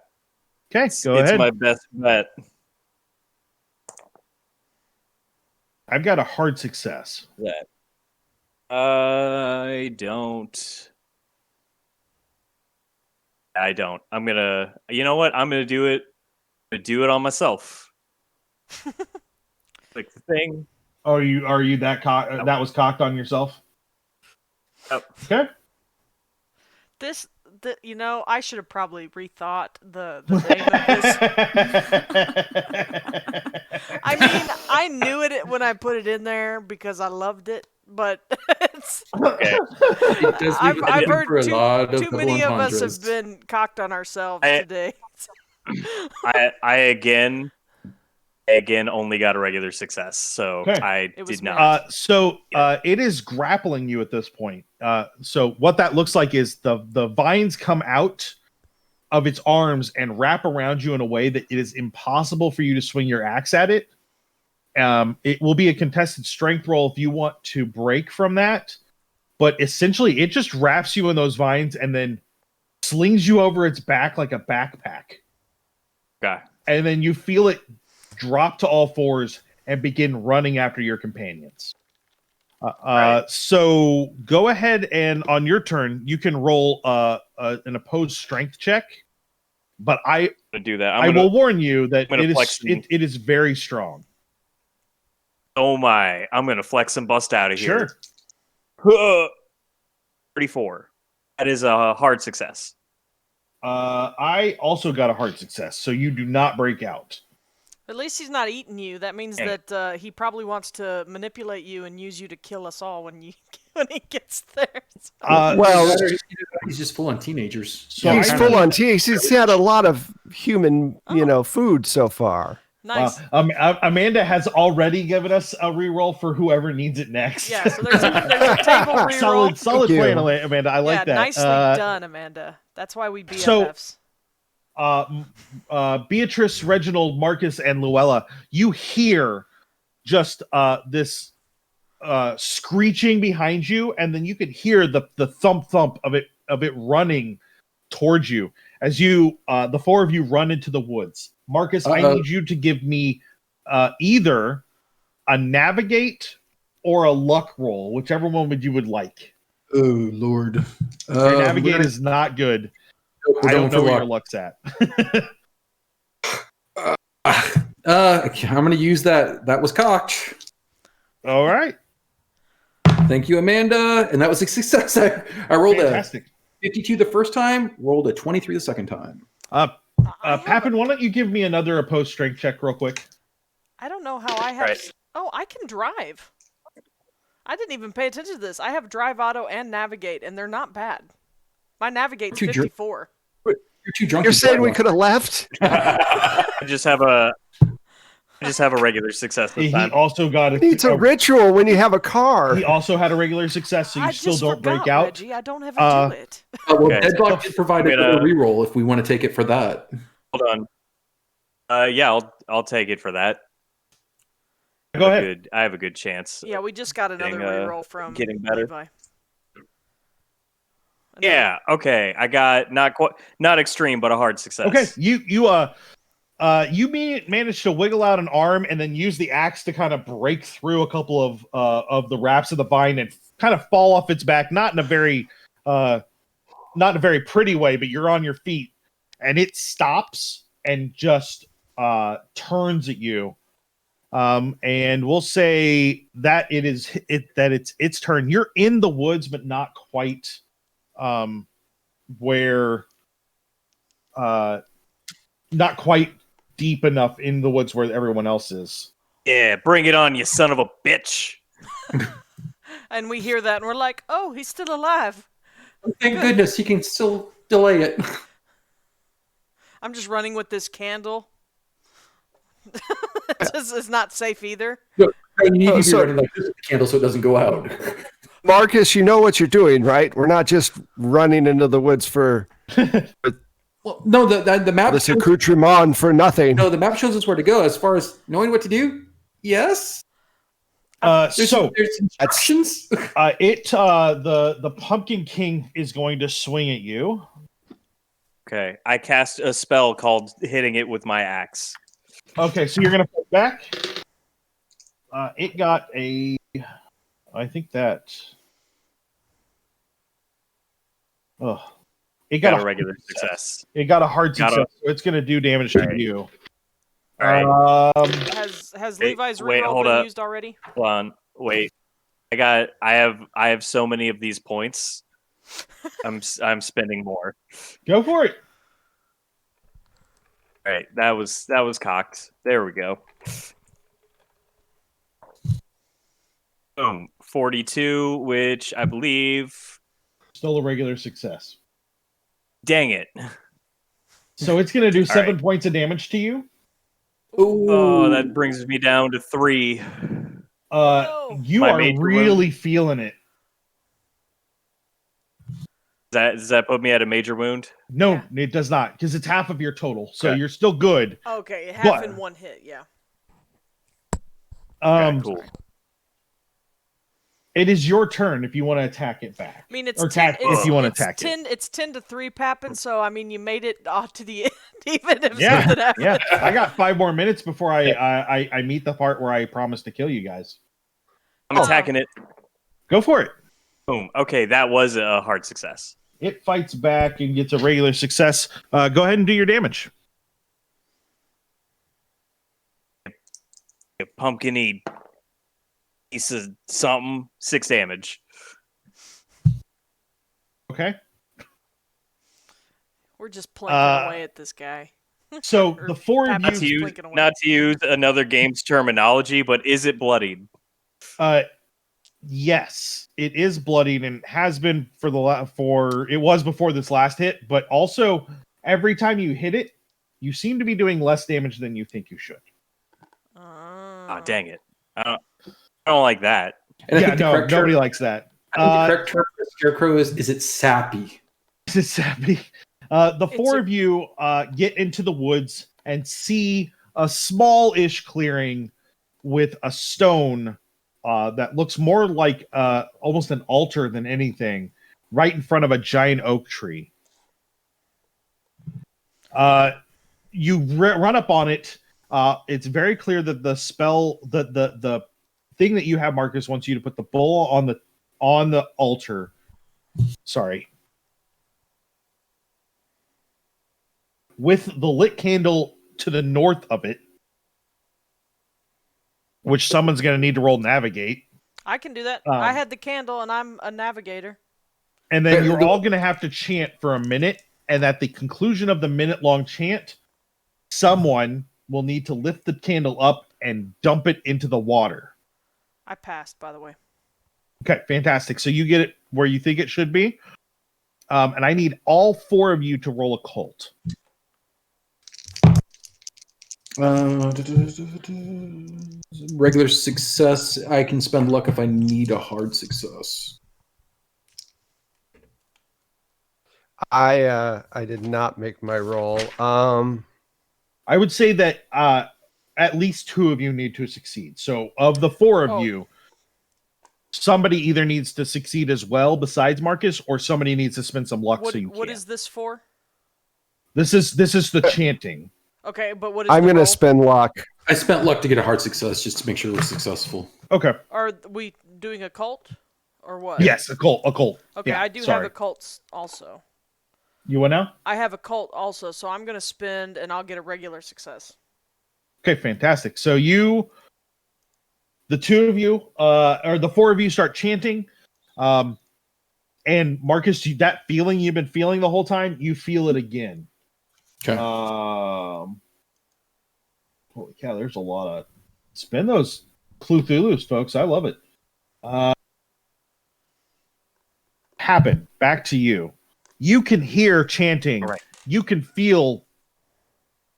Okay, go It's ahead. my best bet. I've got a hard success. That. I don't. I'm gonna. You know what? I'm gonna do it to do it on myself. Like the thing. Are you that that was cocked on yourself? Yep. Okay. I should have probably rethought the name of this. I mean, I knew it when I put it in there because I loved it, but it's. Okay. It does leave I've it heard for a lot of too many of us entendres. have been cocked on ourselves today. I again only got a regular success, so Okay. I It was did not. It is grappling you at this point. So what that looks like is the vines come out of its arms and wrap around you in a way that it is impossible for you to swing your axe at it. It will be a contested strength roll if you want to break from that. But essentially, it just wraps you in those vines and then slings you over its back like a backpack. Okay. And then you feel it drop to all fours and begin running after your companions. Right. So go ahead and on your turn, you can roll an opposed strength check. But I do that. I will warn you that flex it is very strong. Oh my! I'm gonna flex and bust out of here. Sure. 34. That is a hard success. I also got a hard success, so you do not break out. At least he's not eating you. That means that he probably wants to manipulate you and use you to kill us all when he gets there. Well, he's just full on teenagers. So he's full on tea. He's had a lot of human, food so far. Nice. Amanda has already given us a reroll for whoever needs it next. Yeah, so there's a table reroll. Solid plan, Amanda. I like that. Nicely done, Amanda. That's why we BFFs. Beatrice, Reginald, Marcus, and Lowella, you hear just this screeching behind you, and then you can hear the thump of it running towards you as you the four of you run into the woods. Marcus, I need you to give me either a navigate or a luck roll, whichever one you would like. Oh Lord, Your navigate is not good. I don't know where your luck's at. I'm going to use that. That was cocked. All right. Thank you, Amanda. And that was a success. I rolled Fantastic. a 52 the first time, rolled a 23 the second time. Papin, why don't you give me another opposed strength check real quick? I don't know how I have... Right. Oh, I can drive. I didn't even pay attention to this. I have drive auto and navigate, and they're not bad. My navigate's 54. You're too drunk. You're saying we could have left? I just have a regular success this He time. also got It's a ritual when you have a car. He also had a regular success, so you still don't break out. Reggie. I don't ever do it. Well, Okay. Deadlock did provide a reroll if we want to take it for that. Hold on. Yeah, I'll take it for that. Go ahead. I have a good chance. Yeah, we just got another reroll from getting better. Levi. Yeah. Okay. I got not extreme, but a hard success. Okay. You managed to wiggle out an arm and then use the axe to kind of break through a couple of the wraps of the vine and kind of fall off its back, not in a very pretty way, but you're on your feet, and it stops and just turns at you. And we'll say that it's its turn. You're in the woods, but not quite where not quite deep enough in the woods where everyone else is. Yeah, bring it on, you son of a bitch. And we hear that and we're like, oh, he's still alive. Thank goodness he can still delay it. I'm just running with this candle. It's not safe either. You need to be running like this with the candle so it doesn't go out. Marcus, you know what you're doing, right? We're not just running into the woods for Well, no, the map. this accoutrement for nothing. No, the map shows us where to go. As far as knowing what to do, yes. There's instructions. The Pumpkin King is going to swing at you. Okay, I cast a spell called hitting it with my axe. Okay, so you're gonna fight back. It got a. I think that. Oh, it got a regular success. It got a hard success, so it's gonna do damage to you. All right. Has Wait, Levi's wait, reroll hold been up. used already? Hold on. Wait. I have so many of these points. I'm spending more. Go for it. All right. That was cocked. There we go. Boom. 42, which I believe. Still a regular success. Dang it. So it's going to do 7 right. points of damage to you. Oh, that brings me down to 3. No. You My are major really wound. feeling it. Does that put me at a major wound? No, it does not, because it's half of your total. So Okay. you're still good. Okay, half But- in one hit, yeah. Okay, cool. It is your turn if you want to attack it back. I mean, it's Or attack if you want to attack it. It's 10 to 3, Papin. So I mean, you made it to the end, even if Yeah, something happened. yeah. I got 5 more minutes before I meet the part where I promise to kill you guys. I'm attacking it. Go for it. Boom. Okay, that was a hard success. It fights back and gets a regular success. Go ahead and do your damage. A pumpkin-y piece of something. 6 damage. Okay. We're just plinking away at this guy. So the 4 of Papin's you, plinking away. Not to use another game's terminology, but is it bloodied? yes, it is bloodied and has been for it was before this last hit, but also every time you hit it, you seem to be doing less damage than you think you should. Oh, dang it. I don't like that. And I Yeah, think the no, correct nobody term, likes that. I think the correct term for scarecrow is it sappy? Is it sappy? The 4 of you get into the woods and see a small-ish clearing with a stone that looks more like almost an altar than anything, right in front of a giant oak tree. You run up on it. It's very clear that the spell, the thing that you have, Marcus, wants you to put the bowl on the altar. Sorry. With the lit candle to the north of it, which someone's going to need to roll navigate. I can do that. I had the candle, and I'm a navigator. And then you're all going to have to chant for a minute. And at the conclusion of the minute-long chant, someone will need to lift the candle up and dump it into the water. I passed, by the way. Okay, fantastic. So you get it where you think it should be. And I need all 4 of you to roll a cult. Regular success. I can spend luck if I need a hard success. I did not make my roll. I would say that at least 2 of you need to succeed. So of the 4 of you, somebody either needs to succeed as well besides Marcus, or somebody needs to spend some luck so you can. What is this for? This is the chanting. Okay, but what is I'm the going to roll? spend luck. I spent luck to get a hard success just to make sure we're successful. Okay. Are we doing a cult? Or what? Yes, a cult. Okay, Yeah, I do have a cult also. You want now? I have a cult also, so I'm going to spend, and I'll get a regular success. Okay, fantastic. So the 2 of you, or the 4 of you start chanting. And Marcus, that feeling you've been feeling the whole time, you feel it again. Okay. Holy cow, there's a lot of... Spend those Cthulhu's, folks. I love it. Papin, back to you. You can hear chanting. All right. You can feel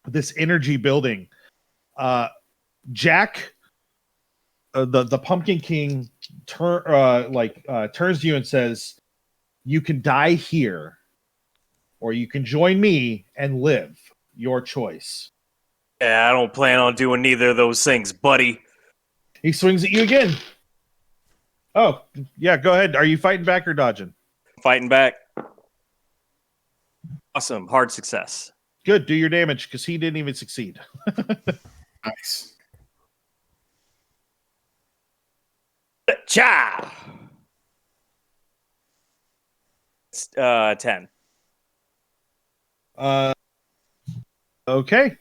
this energy building. Jack, the Pumpkin King, turns to you and says, "You can die here, or you can join me and live. Your choice." Yeah, I don't plan on doing neither of those things, buddy. He swings at you again. Oh, yeah, go ahead. Are you fighting back or dodging? Fighting back. Awesome. Hard success. Good. Do your damage, because he didn't even succeed. Nice. Cha! It's 10. Okay.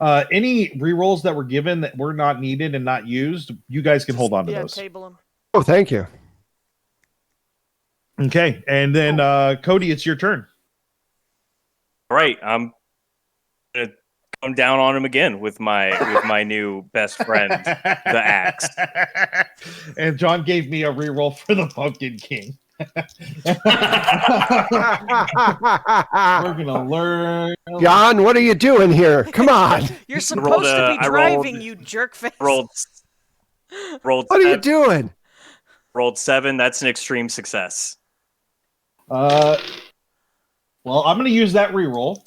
Any rerolls that were given that were not needed and not used, you guys can hold on to those. Table them. Oh, thank you. Okay, and then Kodi, it's your turn. All right, I'm gonna come down on him again with my new best friend, the axe. And John gave me a reroll for the Pumpkin King. We're gonna learn. John, what are you doing here? Come on. You're supposed to be driving, you jerkface. Rolled. What are you doing? Rolled 7. That's an extreme success. Well, I'm going to use that reroll.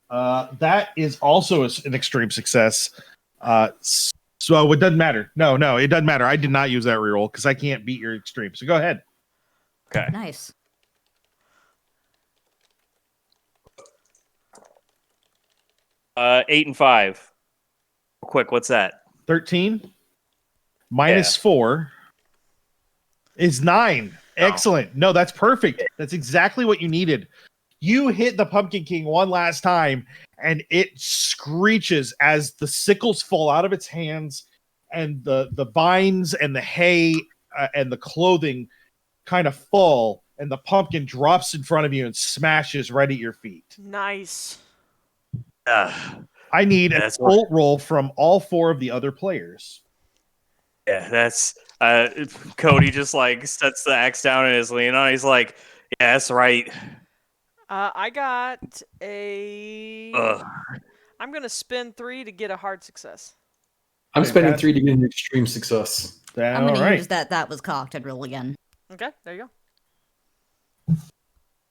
That is also an extreme success. So it doesn't matter. No, it doesn't matter. I did not use that reroll because I can't beat your extreme. So go ahead. Okay. Nice. 8 and 5. Real quick, what's that? 13 minus 4 is 9. Excellent. No, that's perfect. That's exactly what you needed. You hit the Pumpkin King one last time, and it screeches as the sickles fall out of its hands, and the vines and the hay and the clothing kind of fall, and the pumpkin drops in front of you and smashes right at your feet. Nice. I need an ult roll from all 4 of the other players. Yeah, that's Kodi just like sets the axe down and is leaning on. He's like, "Yeah, that's right." I got a. I'm gonna spend 3 to get a hard success. I'm spending 3 to get an extreme success. I'm gonna use that was cocked and roll again. Okay, there you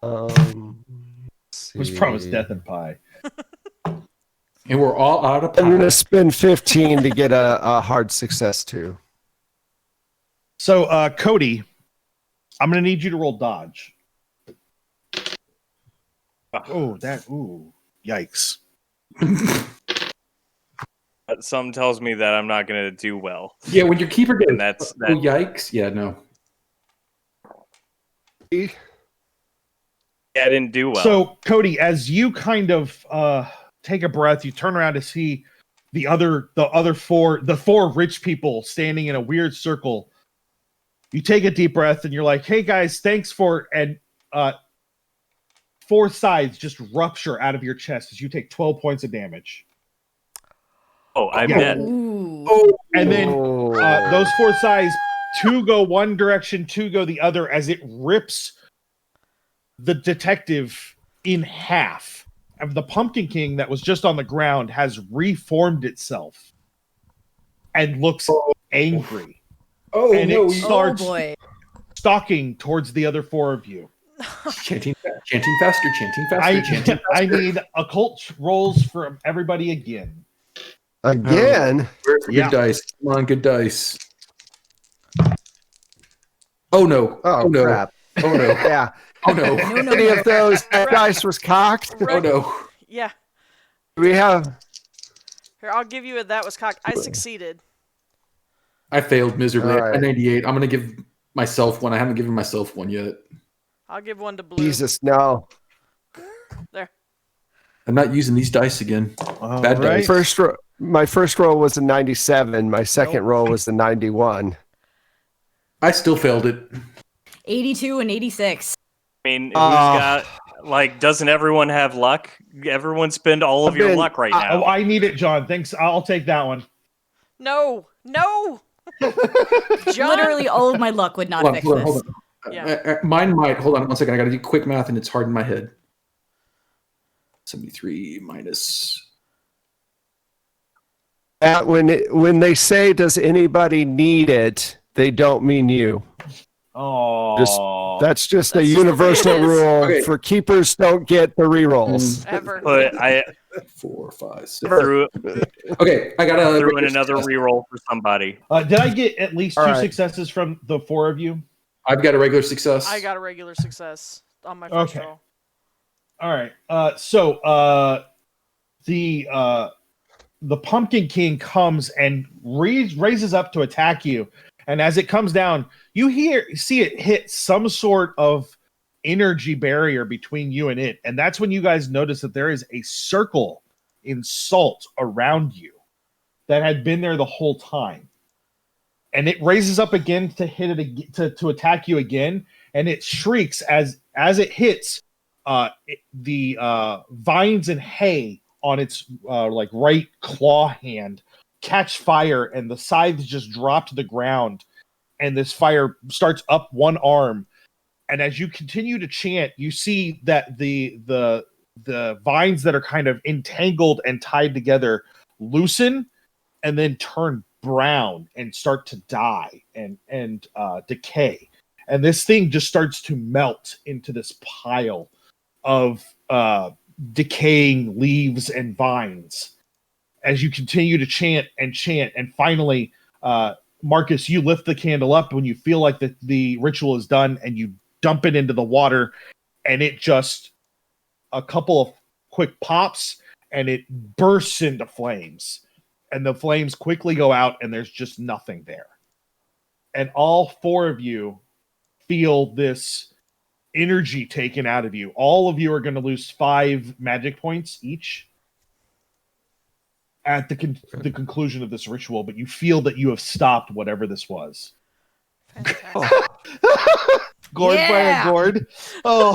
go. It was promised death and pie. And we're all out of pie. I'm gonna spend 15 to get a hard success too. So, Kodi, I'm going to need you to roll dodge. Yikes. Something tells me that I'm not going to do well. Yeah, when your keeper gets yikes. Yeah, no. Yeah, I didn't do well. So, Kodi, as you kind of take a breath, you turn around to see the four rich people standing in a weird circle. You take a deep breath and you're like, "Hey guys, thanks for," and 4 sides just rupture out of your chest as you take 12 points of damage. Oh, I bet. And then those 4 sides, 2 go one direction, 2 go the other, as it rips the detective in half. And the Pumpkin King that was just on the ground has reformed itself and looks angry. And it starts stalking towards the other 4 of you. Chanting faster. I need occult rolls from everybody again. Again? Where's the good dice? Come on, good dice. Oh no. Oh no. Crap. Oh no. Yeah. Oh no. Any of those dice was cocked? Oh no. Yeah. We have. Here, I'll give you a that was cocked. I succeeded. I failed miserably. Right. At 98. I'm going to give myself one. I haven't given myself one yet. I'll give one to Bloo. Jesus, no. There. I'm not using these dice again. Bad dice. My first roll was a 97. My second roll was a 91. I still failed it. 82 and 86. I mean, who's got, doesn't everyone have luck? Everyone spend all of your luck right now. I need it, John. Thanks. I'll take that one. No. John? Literally all of my luck would not fix this. Hold on. Yeah. Mine might. Hold on 1 second. I got to do quick math and it's hard in my head. 73 minus. When they say, "Does anybody need it?" they don't mean you. Oh, that's just a universal rule for keepers. Don't get the rerolls ever. But 4, 5, 6. Okay, I got threw in another reroll for somebody. Did I get at least 2 successes from the 4 of you? I've got a regular success. I got a regular success on my first roll. All right. So the Pumpkin King comes and raises up to attack you, and as it comes down, you see it hit some sort of energy barrier between you and it, and that's when you guys notice that there is a circle in salt around you that had been there the whole time. And it raises up again to hit it to attack you again, and it shrieks as it hits. The vines and hay on its like right claw hand catch fire, and the scythes just drop to the ground, and this fire starts up one arm. And as you continue to chant, you see that the vines that are kind of entangled and tied together loosen and then turn brown and start to die and decay. And this thing just starts to melt into this pile of decaying leaves and vines as you continue to chant. And finally, Marcus, you lift the candle up when you feel like the ritual is done, and you dump it into the water, and it just a couple of quick pops and it bursts into flames, and the flames quickly go out, and there's just nothing there. And all four of you feel this energy taken out of you. All of you are going to lose 5 magic points each at the conclusion of this ritual, but you feel that you have stopped whatever this was. Fantastic. Gourd by a gourd. Oh.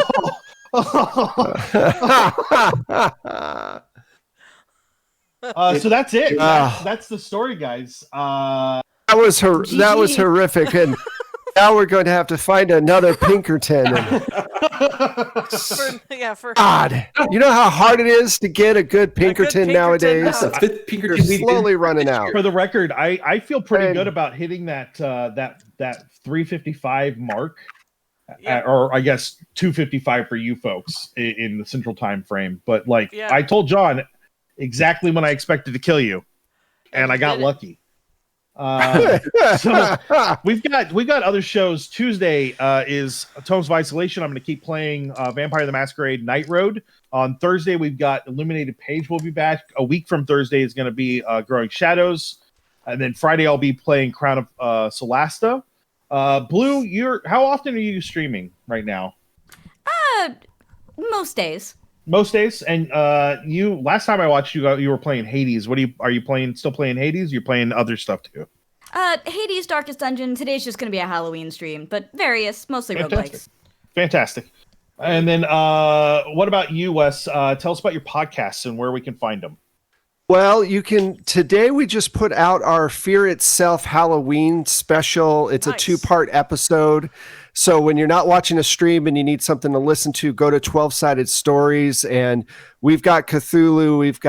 So that's it. That's the story, guys. That was horrific, and now we're going to have to find another Pinkerton. God, you know how hard it is to get a good Pinkerton nowadays. Pinkerton You're slowly running out. For the record, I feel pretty good about hitting that 355 mark, or I guess 255 for you folks in the central time frame. But I told John exactly when I expected to kill you, and I got lucky. So we've got other shows. Tuesday is Tomes of Isolation. I'm going to keep playing Vampire the Masquerade Night Road. On Thursday, we've got Illuminated Page will be back. A week from Thursday is going to be Growing Shadows. And then Friday, I'll be playing Crown of Solasta. Blue, how often are you streaming right now? Most days. Most days. And you, last time I watched you, you were playing Hades. Are you still playing Hades? You're playing other stuff too? Hades, Darkest Dungeon. Today's just going to be a Halloween stream, but various, mostly roguelikes. Fantastic. And then what about you, Wes? Tell us about your podcasts and where we can find them. Well, today we just put out our Fear Itself Halloween special. It's a 2-part episode. So when you're not watching a stream and you need something to listen to, go to 12-Sided Stories, and we've got Cthulhu, we've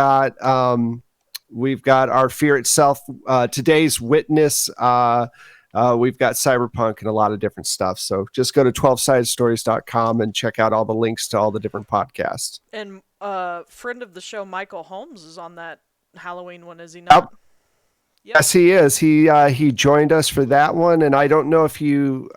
got our Fear Itself, today's Witness, we've got Cyberpunk and a lot of different stuff. So just go to 12sidedstories.com and check out all the links to all the different podcasts. And friend of the show, Michael Holmes, is on that Halloween one, is he not? Yep. Yes, he is. He joined us for that one, and I don't know if you,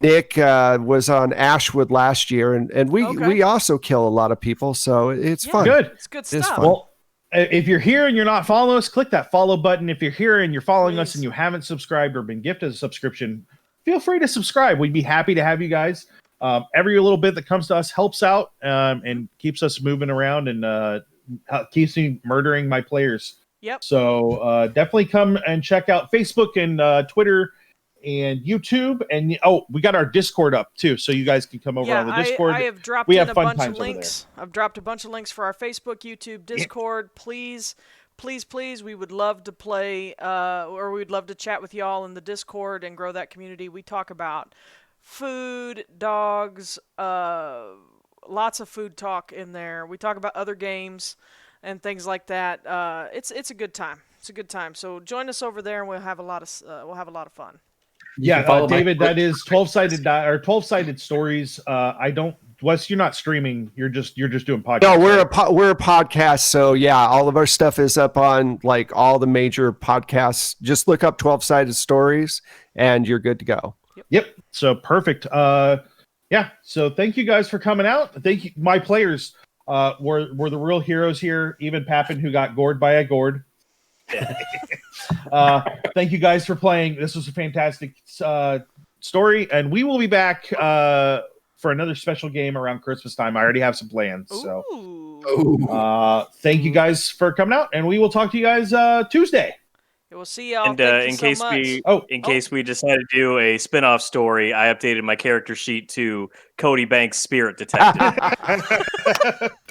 Nick, was on Ashwood last year, and we also kill a lot of people, so it's fun. Good. It's good stuff. It's fun. Well, if you're here and you're not following us, click that follow button. If you're here and you're following us and you haven't subscribed or been gifted a subscription, feel free to subscribe. We'd be happy to have you guys. Every little bit that comes to us helps out and keeps us moving around and keeps me murdering my players. Yep. So definitely come and check out Facebook and Twitter and YouTube. And we got our Discord up too, so you guys can come over on the Discord. I have dropped a bunch of links. I've dropped a bunch of links for our Facebook, YouTube, Discord. Please, we would love to play, or we'd love to chat with y'all in the Discord and grow that community. We talk about food, dogs, lots of food talk in there. We talk about other games and things like that. It's a good time. It's a good time. So join us over there, and we'll have a lot of fun. Yeah, David, that is 12-sided stories. Wes, you're not streaming. You're just doing podcasts. No, we're a podcast. So yeah, all of our stuff is up on like all the major podcasts. Just look up 12-Sided Stories, and you're good to go. Yep. So perfect. Yeah. So thank you guys for coming out. Thank you, my players. Were the real heroes here. Even Papin, who got gored by a gourd. Thank you guys for playing. This was a fantastic story, and we will be back for another special game around Christmas time. I already have some plans. So Thank you guys for coming out, and we will talk to you guys Tuesday. We'll see y'all. And Thank you in so case much. in case we decide to do a spin-off story, I updated my character sheet to Kodi Banks Spirit Detective.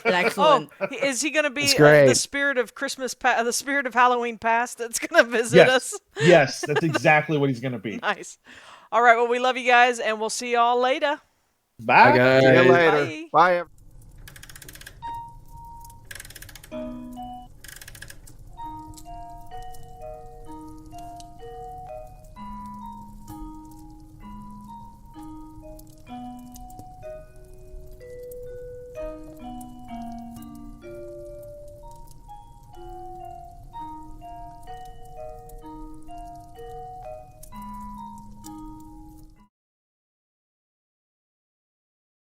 Excellent. Is he going to be It's great. the spirit of the spirit of Halloween past that's going to visit us? Yes, that's exactly what he's going to be. Nice. All right, well, we love you guys, and we'll see y'all later. Bye. Bye, guys. See you later. Bye. Bye.